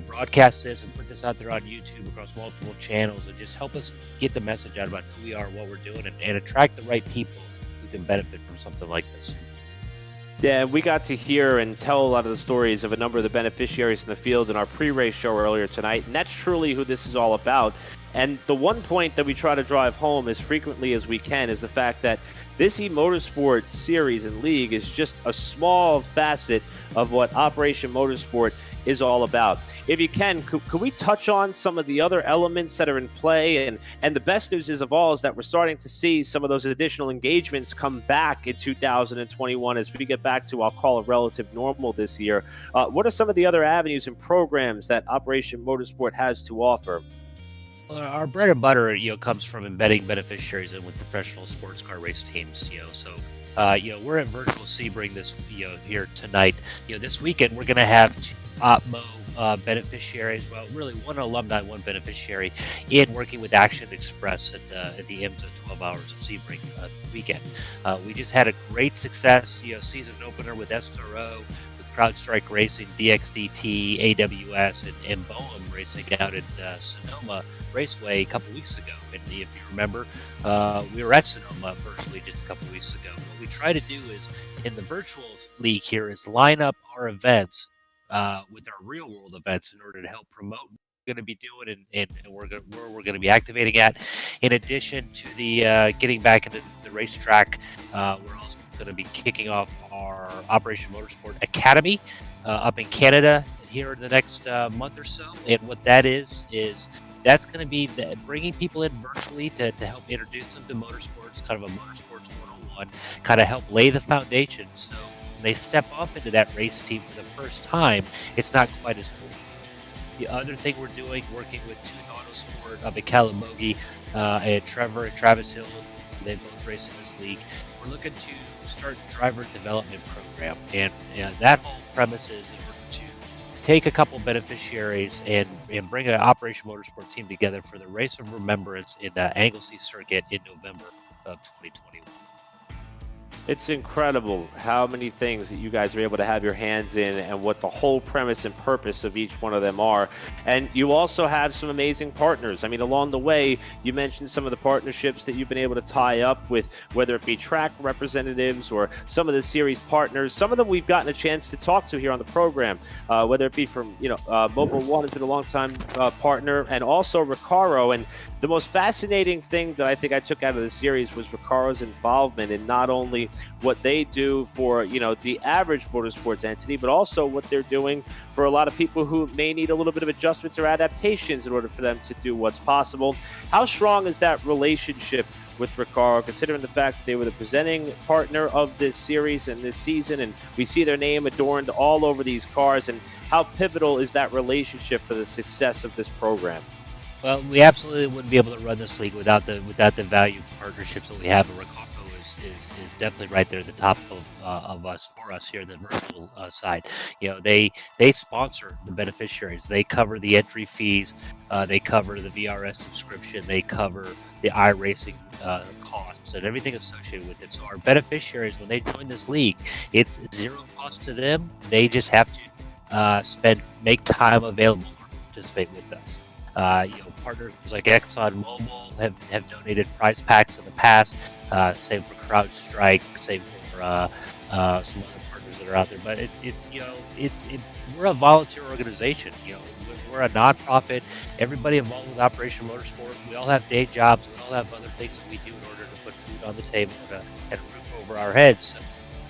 broadcast this and put this out there on YouTube across multiple channels and just help us get the message out about who we are, what we're doing, and attract the right people who can benefit from something like this. Yeah, we got to hear and tell a lot of the stories of a number of the beneficiaries in the field in our pre-race show earlier tonight, and that's truly who this is all about. And the one point that we try to drive home as frequently as we can is the fact that this eMotorsport series and league is just a small facet of what Operation Motorsport is all about. If you can, could we touch on some of the other elements that are in play? And the best news is of all is that we're starting to see some of those additional engagements come back in 2021 as we get back to, I'll call it, relative normal this year. What are some of the other avenues and programs that Operation Motorsport has to offer? Well, our bread and butter, comes from embedding beneficiaries in with professional sports car race teams. So, we're at Virtual Sebring this, here tonight. This weekend we're going to have two OPMO beneficiaries. Well, really one alumni, one beneficiary, in working with Action Express at the IMSA 12 Hours of Sebring weekend. We just had a great success, season opener with SRO, CrowdStrike Racing, DXDT, AWS, and Boehm Racing out at Sonoma Raceway a couple weeks ago. And if you remember, we were at Sonoma virtually just a couple weeks ago. What we try to do is, in the virtual league here, is line up our events with our real-world events in order to help promote what we're going to be doing and where we're going to be activating at. In addition to the getting back into the racetrack, we're also going to be kicking off our Operation Motorsport Academy up in Canada here in the next month or so. And what that is that's going to be bringing people in virtually to help introduce them to motorsports, kind of a motorsports 101, kind of help lay the foundation so when they step off into that race team for the first time, it's not quite as full. The other thing we're doing, working with Tune Autosport up at Callum Belden and Trevor and Travis Hill, they both race in this league. We're looking to start a driver development program, and that whole premise is in order to take a couple beneficiaries and bring an Operation Motorsport team together for the Race of Remembrance in the Anglesey Circuit in November of 2021. It's incredible how many things that you guys are able to have your hands in and what the whole premise and purpose of each one of them are. And you also have some amazing partners. I mean, along the way, you mentioned some of the partnerships that you've been able to tie up with, whether it be track representatives or some of the series partners. Some of them we've gotten a chance to talk to here on the program, whether it be from, Mobile One has been a long-time partner, and also Recaro. And the most fascinating thing that I think I took out of the series was Recaro's involvement in not only what they do for, the average motorsports entity, but also what they're doing for a lot of people who may need a little bit of adjustments or adaptations in order for them to do what's possible. How strong is that relationship with Recaro, considering the fact that they were the presenting partner of this series and this season, and we see their name adorned all over these cars, and how pivotal is that relationship for the success of this program? Well, we absolutely wouldn't be able to run this league without the value partnerships that we have. And Recaro is definitely right there at the top of us for us here, the virtual side. They sponsor the beneficiaries. They cover the entry fees. They cover the VRS subscription. They cover the iRacing costs and everything associated with it. So our beneficiaries, when they join this league, it's zero cost to them. They just have to make time available to participate with us. Partners like ExxonMobil have donated prize packs in the past. Same for CrowdStrike. Same for some other partners that are out there. But we're a volunteer organization. We're a nonprofit. Everybody involved with Operation Motorsport, we all have day jobs. We all have other things that we do in order to put food on the table and a roof over our heads.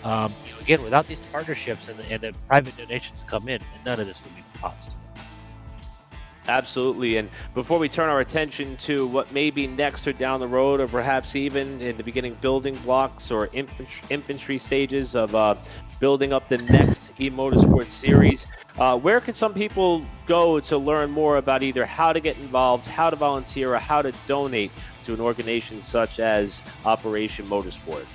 So, again, without these partnerships and the private donations come in, none of this would be possible. Absolutely. And before we turn our attention to what may be next or down the road, or perhaps even in the beginning building blocks or infantry stages of building up the next eMotorsport series, where can some people go to learn more about either how to get involved, how to volunteer, or how to donate to an organization such as Operation Motorsport?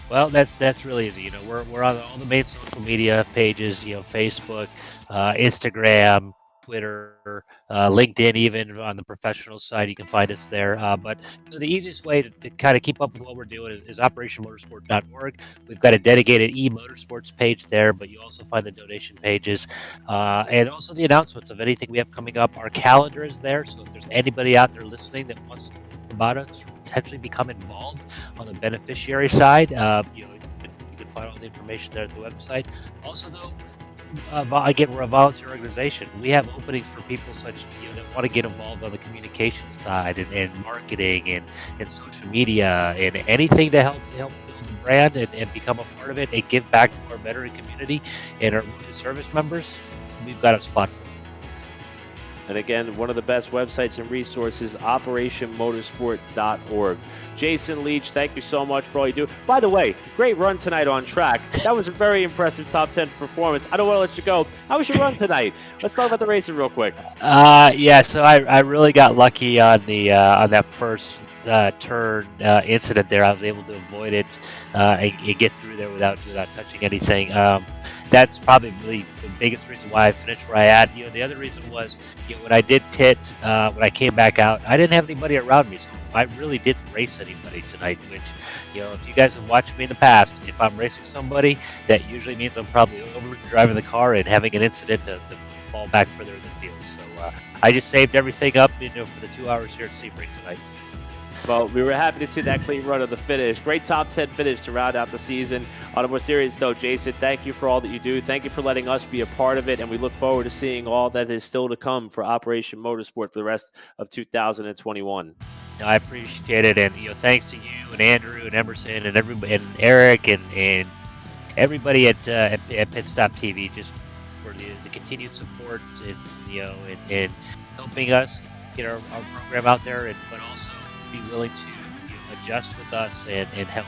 Well, that's really easy. We're on all the main social media pages, Facebook, Instagram, Twitter, LinkedIn, even on the professional side, you can find us there. But the easiest way to kind of keep up with what we're doing is operationmotorsport.org. We've got a dedicated eMotorsports page there, but you also find the donation pages and also the announcements of anything we have coming up. Our calendar is there, so if there's anybody out there listening that wants to know about us or potentially become involved on the beneficiary side, you can find all the information there at the website. Also, though, again, we're a volunteer organization. We have openings for people that want to get involved on the communication side and marketing and social media and anything to help build the brand and become a part of it and give back to our veteran community and our service members. We've got a spot for them. And again, one of the best websites and resources, operationmotorsport.org. Jason Leach, thank you so much for all you do. By the way, great run tonight on track. That was a very impressive top 10 performance. I don't want to let you go. How was your run tonight? Let's talk about the racing real quick. So I really got lucky on that first turn incident there. I was able to avoid it and get through there without touching anything. That's probably really the biggest reason why I finished where I at. The other reason was, when I did pit, when I came back out, I didn't have anybody around me, so I really didn't race anybody tonight. Which, if you guys have watched me in the past, if I'm racing somebody, that usually means I'm probably over driving the car and having an incident to fall back further in the field. So I just saved everything up, for the 2 hours here at Sebring tonight. Well, we were happy to see that clean run of the finish. Great top 10 finish to round out the season. On a more serious note, Jason, thank you for all that you do. Thank you for letting us be a part of it, and we look forward to seeing all that is still to come for Operation Motorsport for the rest of 2021. I appreciate it, and thanks to you and Andrew and Emerson and everybody and Eric and everybody at Pit Stop TV just for the continued support and helping us get our program out there, but also be willing to adjust with us and help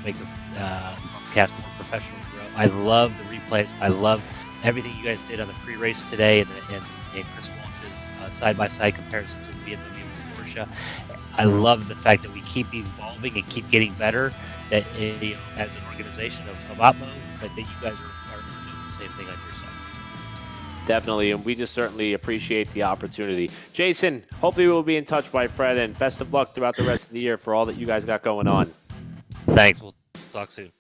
make the broadcast more professional and grow. I love the replays. I love everything you guys did on the pre-race today and Chris Walsh's side-by-side comparison to the BMW and Porsche. I love the fact that we keep evolving and keep getting better. That as an organization of Opmo, that you guys are doing the same thing on your side. Definitely, and we just certainly appreciate the opportunity. Jason, hopefully we'll be in touch by Fred, and best of luck throughout the rest of the year for all that you guys got going on. Thanks. We'll talk soon.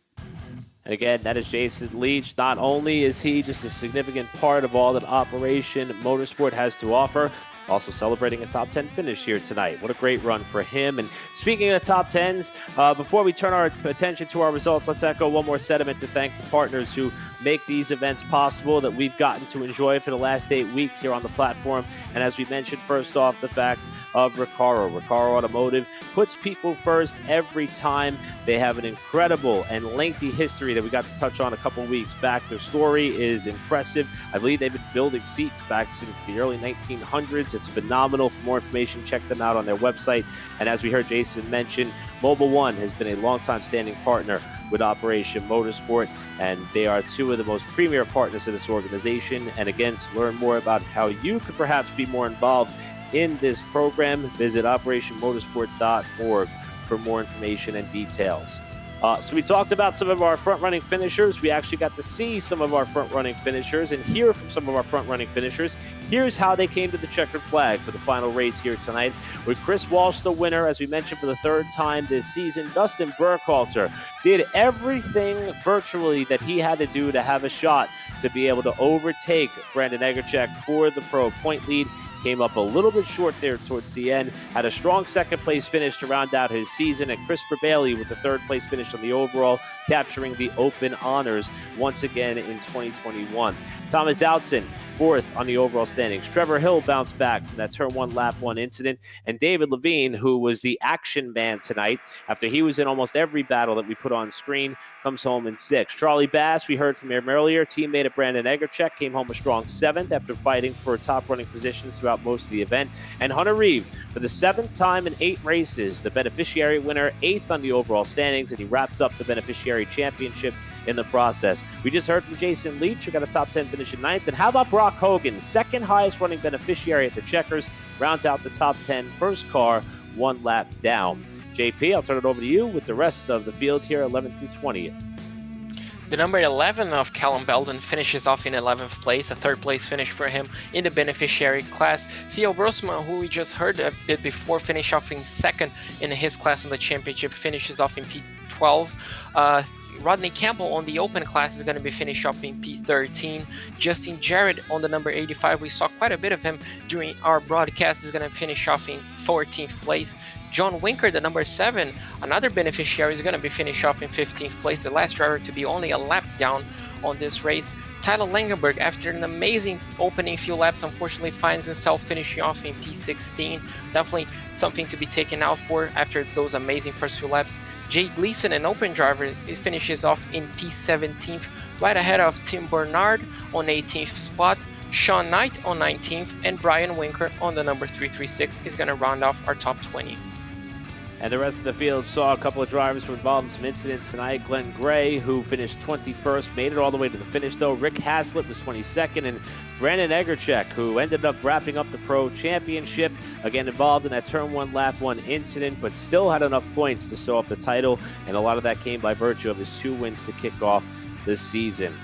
And again, that is Jason Leach. Not only is he just a significant part of all that Operation Motorsport has to offer, also celebrating a top 10 finish here tonight. What a great run for him. And speaking of top 10s, before we turn our attention to our results, let's echo one more sentiment to thank the partners who make these events possible that we've gotten to enjoy for the last 8 weeks here on the platform. And as we mentioned, first off, the fact of Recaro Automotive puts people first every time. They have an incredible and lengthy history that we got to touch on a couple weeks back. Their story is impressive. I believe they've been building seats back since the early 1900s. It's phenomenal. For more information, check them out on their website. And as we heard Jason mention, Mobile One has been a longtime standing partner with Operation Motorsport, and they are two of the most premier partners of this organization. And again, to learn more about how you could perhaps be more involved in this program, visit operationmotorsport.org for more information and details. So we talked about some of our front-running finishers. We actually got to see some of our front-running finishers and hear from some of our front-running finishers. Here's how they came to the checkered flag for the final race here tonight. With Chris Walsh the winner, as we mentioned, for the third time this season. Dustin Burkhalter did everything virtually that he had to do to have a shot to be able to overtake Brandon Egerchek for the pro point lead. Came up a little bit short there towards the end. Had a strong second-place finish to round out his season. And Christopher Bailey with the third-place finish on the overall, capturing the open honors once again in 2021. Thomas Outson, fourth on the overall standings. Trevor Hill bounced back from that Turn 1 Lap 1 incident. And David Levine, who was the action man tonight, after he was in almost every battle that we put on screen, comes home in sixth. Charlie Bass, we heard from him earlier, teammate of Brandon Egerchek, came home a strong seventh after fighting for top running positions throughout most of the event. And Hunter Reeve, for the seventh time in 8 races, the beneficiary winner, 8th on the overall standings, and he wraps up the beneficiary championship in the process. We just heard from Jason Leach, who got a top 10 finish in 9th. And how about Brock Hogan, second highest running beneficiary at the Checkers, rounds out the top 10, first car, 1 lap down. JP, I'll turn it over to you with the rest of the field here, 11th through 20th. The number 11 of Callum Belden finishes off in 11th place, a third place finish for him in the beneficiary class. Theo Brosma, who we just heard a bit before, finished off in second in his class in the championship, finishes off in P12. Rodney Campbell on the open class is going to be finished off in P13. Justin Jarrett on the number 85, we saw quite a bit of him during our broadcast, is going to finish off in 14th place. John Winker, the number 7, another beneficiary, is going to be finished off in 15th place, the last driver to be only a lap down on this race. Tyler Langenberg, after an amazing opening few laps, unfortunately finds himself finishing off in P16. Definitely something to be taken out for after those amazing first few laps. Jay Gleason, an open driver, finishes off in P17th, right ahead of Tim Bernard on 18th spot. Sean Knight on 19th, and Brian Winker on the number 336 is going to round off our top 20. And the rest of the field saw a couple of drivers who were involved in some incidents tonight. Glenn Gray, who finished 21st, made it all the way to the finish, though. Rick Haslett was 22nd, and Brandon Egerchek, who ended up wrapping up the Pro Championship, again involved in that Turn 1 Lap 1 incident, but still had enough points to sew up the title, and a lot of that came by virtue of his 2 wins to kick off this season.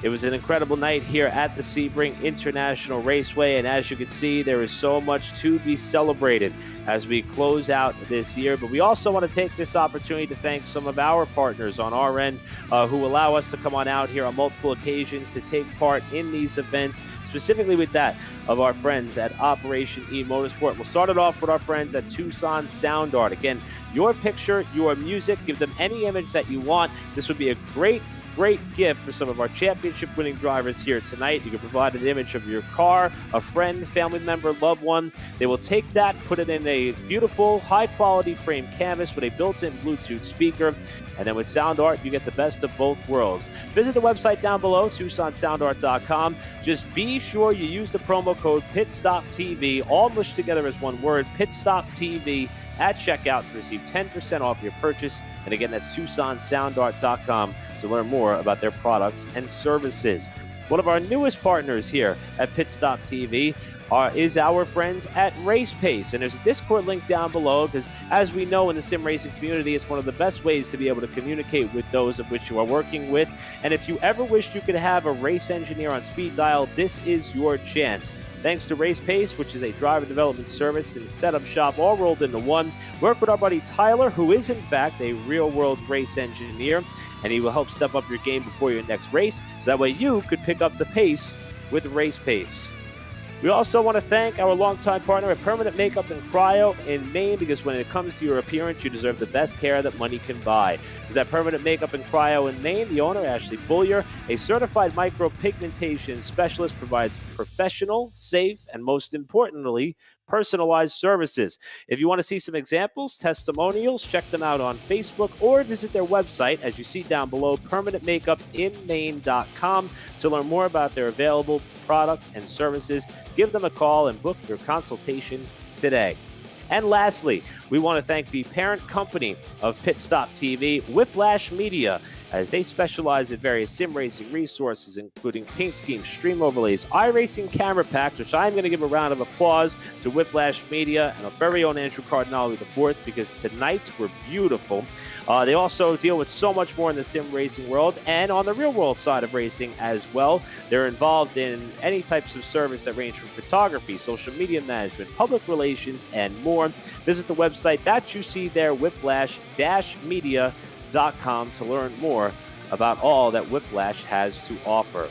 It was an incredible night here at the Sebring International Raceway, and as you can see, there is so much to be celebrated as we close out this year. But we also want to take this opportunity to thank some of our partners on our end who allow us to come on out here on multiple occasions to take part in these events, specifically with that of our friends at Operation eMotorsport. We'll start it off with our friends at Tucson Sound Art. Again, your picture, your music, give them any image that you want. This would be a great gift for some of our championship-winning drivers here tonight. You can provide an image of your car, a friend, family member, loved one. They will take that, put it in a beautiful, high-quality frame canvas with a built-in Bluetooth speaker, and then with Sound Art, you get the best of both worlds. Visit the website down below, TucsonSoundArt.com. Just be sure you use the promo code PitStopTV, all mushed together as one word, PitStopTV, at checkout to receive 10% off your purchase. And again, that's TucsonSoundArt.com to learn more about their products and services. One of our newest partners here at Pit Stop TV is our friends at Race Pace. And there's a Discord link down below because, as we know in the sim racing community, it's one of the best ways to be able to communicate with those of which you are working with. And if you ever wished you could have a race engineer on speed dial, this is your chance. Thanks to Race Pace, which is a driver development service and setup shop all rolled into one. Work with our buddy Tyler, who is in fact a real-world race engineer, and he will help step up your game before your next race, so that way you could pick up the pace with Race Pace. We also want to thank our longtime partner at Permanent Makeup and Cryo in Maine, because when it comes to your appearance, you deserve the best care that money can buy. Because at Permanent Makeup and Cryo in Maine, the owner, Ashley Bullier, a certified micropigmentation specialist, provides professional, safe, and most importantly, personalized services. If you want to see some examples, testimonials, check them out on Facebook or visit their website, as you see down below, permanentmakeupinmaine.com, to learn more about their available products and services. Give them a call and book your consultation today. And lastly, we want to thank the parent company of Pit Stop TV, Whiplash Media, as they specialize in various sim racing resources, including paint schemes, stream overlays, iRacing camera packs, which I'm going to give a round of applause to Whiplash Media and our very own Andrew Cardinale IV, because tonight's were beautiful. They also deal with so much more in the sim racing world and on the real world side of racing as well. They're involved in any types of service that range from photography, social media management, public relations, and more. Visit the website that you see there, whiplash-media.com, to learn more about all that Whiplash has to offer.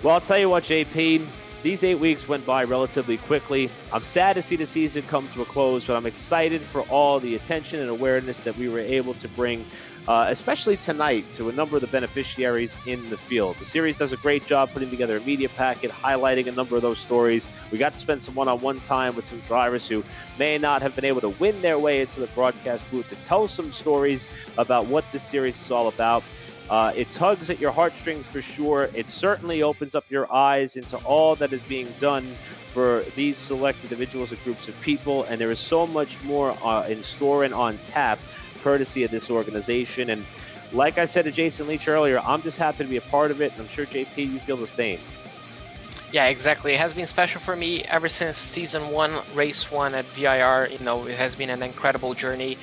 Well, I'll tell you what, JP, these 8 weeks went by relatively quickly. I'm sad to see the season come to a close, but I'm excited for all the attention and awareness that we were able to bring, especially tonight, to a number of the beneficiaries in the field. The series does a great job putting together a media packet, highlighting a number of those stories. We got to spend some one-on-one time with some drivers who may not have been able to win their way into the broadcast booth to tell some stories about what this series is all about. It tugs at your heartstrings for sure. It certainly opens up your eyes into all that is being done for these select individuals and groups of people, and there is so much more in store and on tap, courtesy of this organization. And like I said to Jason Leach earlier, I'm just happy to be a part of it, and I'm sure, JP, you feel the same. Yeah, exactly. It has been special for me ever since season 1, race 1 at VIR. You know, it has been an incredible journey.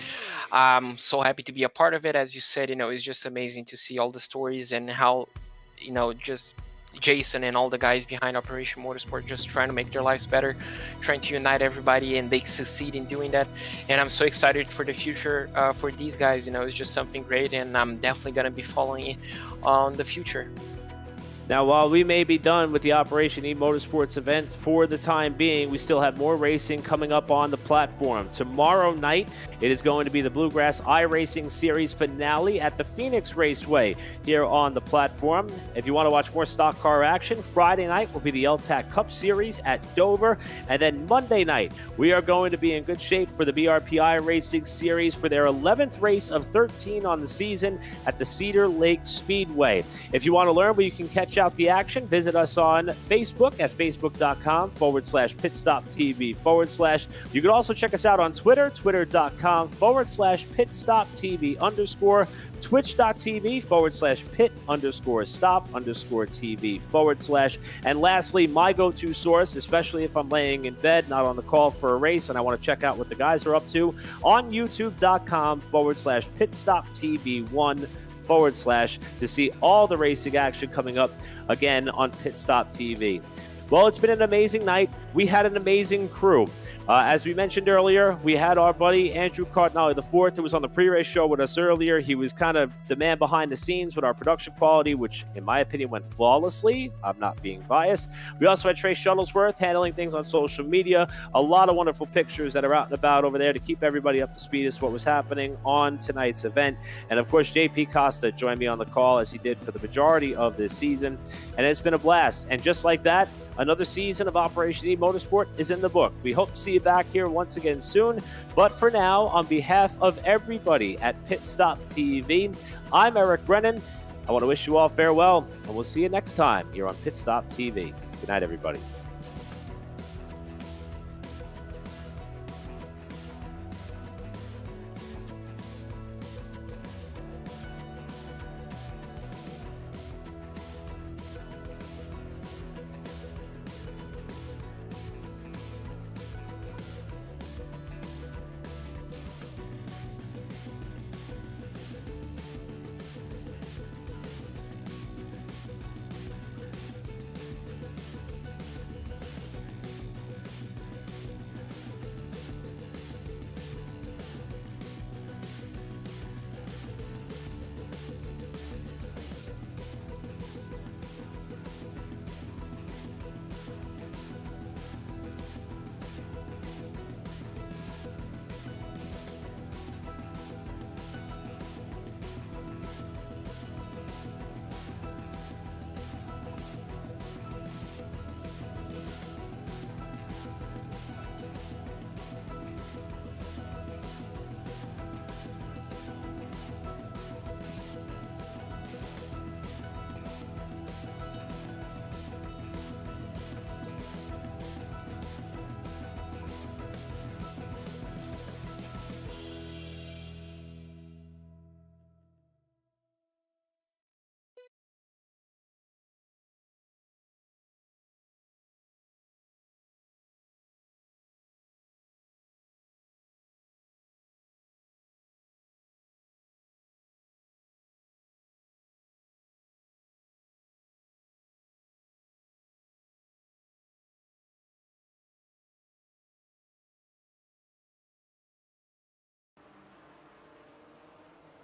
I'm so happy to be a part of it. As you said, you know, it's just amazing to see all the stories and how, you know, just Jason and all the guys behind Operation Motorsport just trying to make their lives better, trying to unite everybody, and they succeed in doing that. And I'm so excited for the future for these guys. You know, it's just something great, and I'm definitely going to be following it on the future. Now, while we may be done with the Operation eMotorsports event for the time being, we still have more racing coming up on the platform. Tomorrow night, it is going to be the Bluegrass iRacing Series finale at the Phoenix Raceway here on the platform. If you want to watch more stock car action, Friday night will be the LTAC Cup Series at Dover. And then Monday night, we are going to be in good shape for the BRP iRacing Series for their 11th race of 13 on the season at the Cedar Lake Speedway. If you want to learn where you can catch out the action, visit us on Facebook at facebook.com/pitstoptv/. You can also check us out on Twitter, twitter.com/pitstoptv_, twitch.tv/pit_stop_tv/. And lastly, my go-to source, especially if I'm laying in bed, not on the call for a race, and I want to check out what the guys are up to, on youtube.com/pitstoptv1/ to see all the racing action coming up again on Pit Stop TV. Well, it's been an amazing night. We had an amazing crew. As we mentioned earlier, we had our buddy Andrew Cardinale IV, who was on the pre-race show with us earlier. He was kind of the man behind the scenes with our production quality, which in my opinion went flawlessly. I'm not being biased. We also had Trey Shuttlesworth handling things on social media. A lot of wonderful pictures that are out and about over there to keep everybody up to speed as to what was happening on tonight's event. And of course, JP Costa joined me on the call, as he did for the majority of this season. And it's been a blast. And just like that, another season of Operation eMotorsport is in the book. We hope to see you back here once again soon. But for now, on behalf of everybody at Pit Stop TV, I'm Eric Brennan. I want to wish you all farewell, and we'll see you next time here on Pit Stop TV. Good night, everybody.